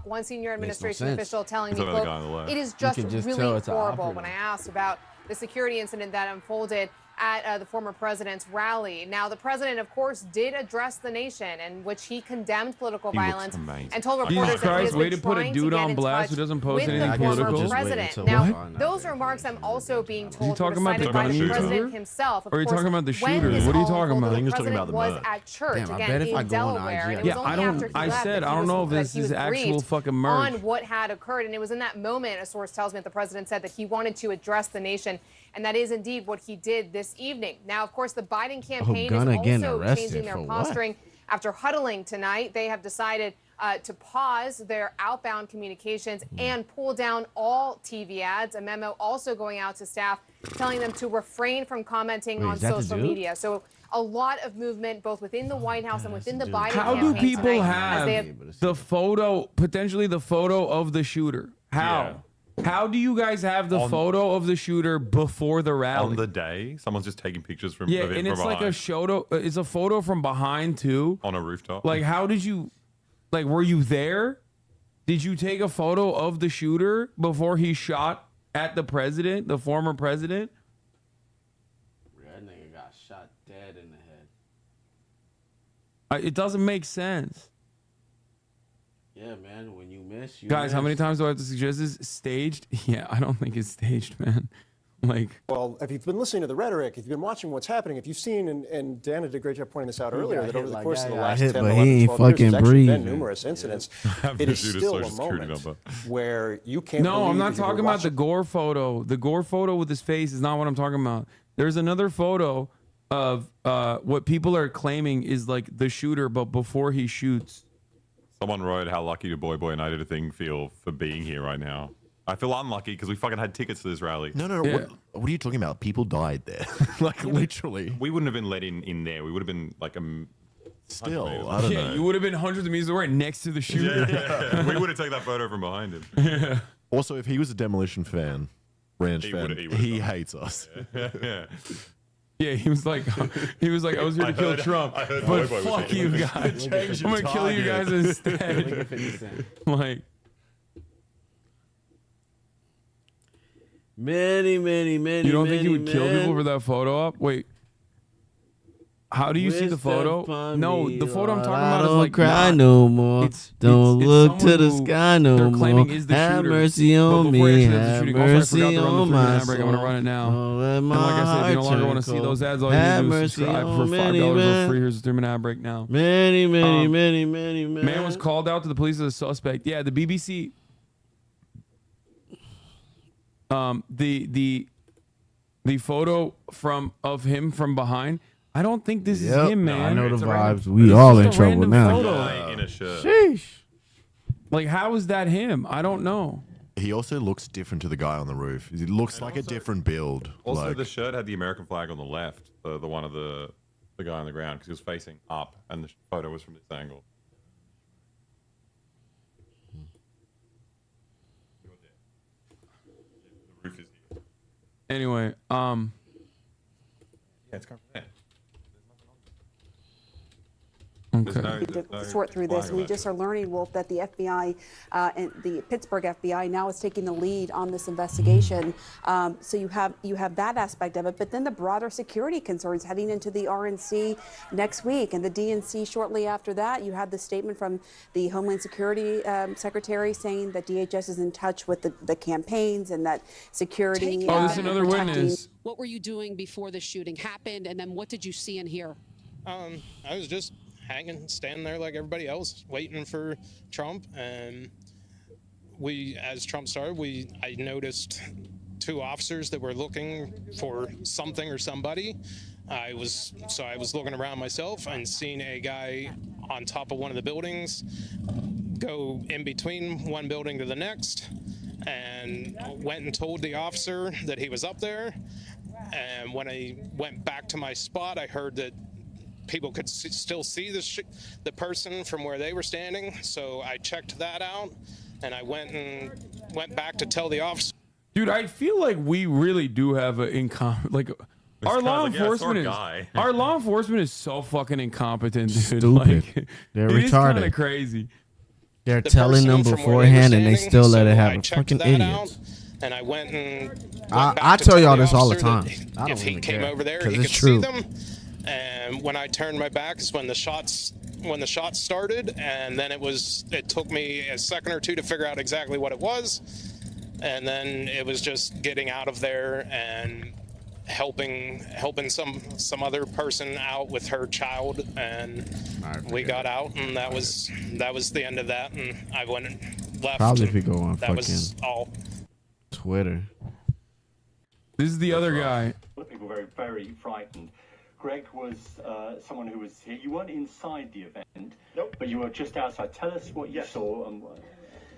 One senior Makes no administration sense. official telling He's me, over the quote, guy on the left. it is You just can just really tell it's an horrible. operative. When I asked about the security incident that unfolded at the former president's rally. Now, the president, of course, did address the nation in which he condemned political He looks violence amazing. and told Jesus reporters that he has Christ, way been to put a trying dude to get on in blast touch who doesn't post with anything the political. former Just wait president. until Now, we find out. those remarks I'm also being told talking were about the cited by gun the shooter? president himself. Of Or are you course, talking about the when shooter? this What are you all talking unfolded, about? I think the you're talking president about the was murder. at church Damn, I again bet if I in go on Delaware. IG, And it Yeah, was I only don't. after he I left said that I he don't was- know if that this he was is actual briefed fucking merge. on what had occurred. And it was in that moment, a source tells me, that the president said that he wanted to address the nation. And that is indeed what he did this evening. Now, of course, the Biden campaign Gunn is again also arrested changing their for what? posturing. After huddling tonight, they have decided to pause their outbound communications and pull down all TV ads. A memo also going out to staff telling them to refrain from commenting Wait, on is that the social dude? media. So a lot of movement both within the White House and within the Biden How campaign do people tonight, as they have the photo, potentially the photo of the shooter? How? How do you guys have the photo of the shooter before the rally? On the day, someone's just taking pictures from Yeah, of it and from it's like behind. a photo. It's a photo from behind too. On a rooftop. Like, how did you? Like, were you there? Did you take a photo of the shooter before he shot at the president, the former president? That nigga got shot dead in the head. It doesn't make sense. Yeah, man. When you miss, you Guys, how miss. many times do I have to suggest this? Staged? Yeah, I don't think it's staged, man. Like, well, if you've been listening to the rhetoric, if you've been watching what's happening, if you've seen, and Dan did a great job pointing this out He earlier, got that hit over the like course that, of the got last hit, 10, but 11, he ain't 12 years, fucking there's actually been breathing. numerous incidents. Have It to is shoot a still a social security moment number. where you can't no, I'm believe not that you were talking about the watching- Gore photo. The Gore photo with his face is not what I'm talking about. There's another photo of what people are claiming is like the shooter, but before he shoots. Someone wrote how lucky do Boy Boy and I Did a Thing feel for being here right now. I feel unlucky because we fucking had tickets to this rally. No. What are you talking about? People died there. Like, literally. We wouldn't have been let in there. We would have been like Still, 100 meters. I don't know. You would have been hundreds of meters away next to the shooter. Yeah. We would have taken that photo from behind him. Also, if he was a Demolition fan, Ranch He fan, would've he done. hates us. Yeah. Yeah, he was like, I was here to kill Trump, but fuck you guys. I'm gonna kill you guys instead. Like, many. you don't think he would kill people for that photo op? Wait, how do you see the photo? No, the photo I'm talking about is like, cry not, no more. Don't look to the sky no they're more. claiming is the Have shooter. mercy But on before I me. actually have the Have shooting, also, I mercy forgot to run the on 3-minute my ad break. I'm gonna run it now. soul. Let And my like I said, if you no heart longer turn want to see cold. those ads, all you Have need to do is mercy subscribe on for many $5 men. for free. Here's a 3-minute ad break now. Many. Man was called out to the police as a suspect. Yeah, the BBC. The photo of him from behind. I don't think this is him, man. I know the It's a vibes. random- We it's all just in a trouble random now. photo. Guy in a shirt. Sheesh. Like, how is that him? I don't know. He also looks different to the guy on the roof. He looks like a different build. Also, like, the shirt had the American flag on the left, the one of the guy on the ground, because he was facing up, and the photo was from this angle. The roof is here. Anyway, Yeah, it's kind of there. Okay. To sort through this. We just are learning, Wolf, that the FBI and the Pittsburgh FBI now is taking the lead on this investigation. So you have that aspect of it, but then the broader security concerns heading into the RNC next week and the DNC shortly after that. You had the statement from the Homeland Security Secretary saying that DHS is in touch with the campaigns and that security. Oh, this is another witness. What were you doing before the shooting happened, and then what did you see and hear? I was just hanging, standing there like everybody else, waiting for Trump. And as Trump started, I noticed two officers that were looking for something or somebody. I was looking around myself and seeing a guy on top of one of the buildings go in between one building to the next, and went and told the officer that he was up there. And when I went back to my spot, I heard that people could still see the person from where they were standing. So I checked that out, and I went back to tell the officer. Dude, I feel like we really do have a our law enforcement is so fucking incompetent, dude. Stupid. Like, They're it is kinda retarded. crazy. They're telling them beforehand, and they still let it happen. checked Fucking that idiots. out, and I went and I tell y'all this all the time. officer that I don't if he even came care, over there, 'cause he it's could true. see them. And when I turned my back is when the shots started, and then it took me a second or two to figure out exactly what it was, and then it was just getting out of there and helping some other person out with her child, and we got out, and that was the end of that, and I went and left. Probably and if we go on that was fucking all. Twitter. This is the other guy. A lot of people were very frightened. Greg was someone who was here. You weren't inside the event, nope, but you were just outside. Tell us what you saw. And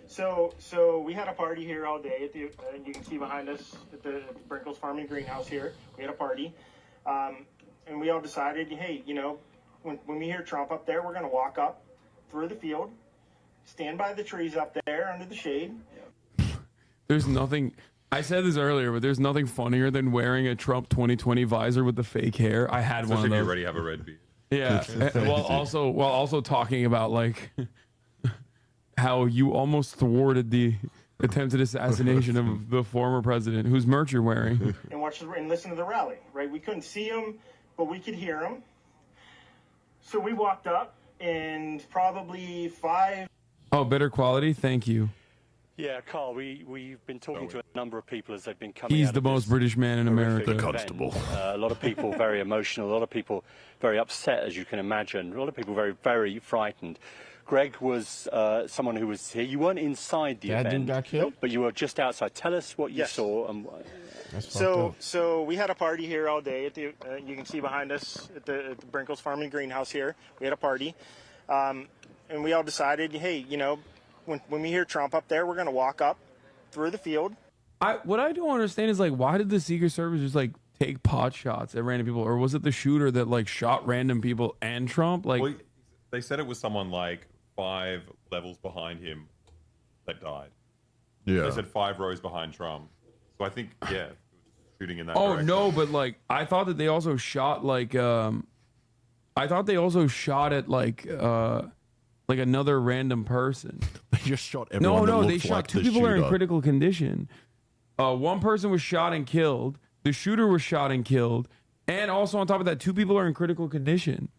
So we had a party here all day. You can see behind us at the Brinkles Farming Greenhouse here. We had a party, and we all decided, hey, when we hear Trump up there, we're going to walk up through the field, stand by the trees up there under the shade. There's nothing. I said this earlier, but there's nothing funnier than wearing a Trump 2020 visor with the fake hair. I had one of Especially if you those. already have a red beard. Yeah. while also talking about like how you almost thwarted the attempted assassination of the former president, whose merch you're wearing. And watch and listen to the rally. Right, we couldn't see him, but we could hear him. So we walked up, and probably 5. Oh, better quality. Thank you. yeah, Carl, we've been talking to a number of people as they've been coming. He's out the of most this British man in horrific America. event. The constable. A lot of people very emotional. A lot of people very upset, as you can imagine. A lot of people very, very frightened. Greg was someone who was here. You weren't inside the That event, dude got killed? but you were just outside. Tell us what you Yes. saw. And So we had a party here all day. You can see behind us at the Brinkles Farming Greenhouse here. We had a party, and we all decided, hey, when we hear Trump up there, we're going to walk up through the field. What I don't understand is like, why did the Secret Service just like take pot shots at random people, or was it the shooter that like shot random people and Trump? Like, Well, they said it was someone like 5 levels behind him that died. Yeah. They said 5 rows behind Trump. So I think, yeah, shooting in that Oh direction. no, but like I thought that they also shot like I thought they also shot at like another random person. They just shot everyone. No, that they looked shot like two the people that are in shooter. critical condition. One person was shot and killed. The shooter was shot and killed. And also on top of that, 2 people are in critical condition.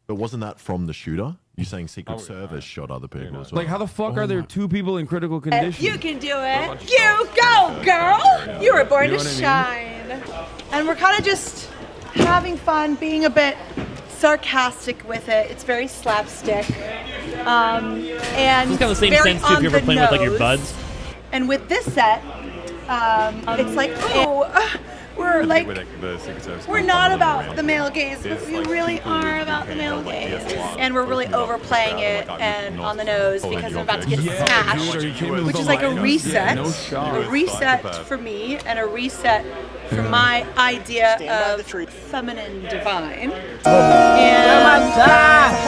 But wasn't that from the shooter? You're saying Secret Service shot other people as well. Like how the fuck are there 2 people in critical condition? You can do it. You go, girl. You were born You know to what shine. And we're kind of just having fun, being a bit sarcastic with it. It's very slapstick. And It's got the same very sense too if you're on ever the playing with like your nose. buds. And with this set, it's like, we're like, we're not about the male gaze, but we really are about the male gaze. And we're really overplaying it and on the nose because I'm about to get smashed, which is like a reset. A reset for me and a reset for my idea of feminine divine. And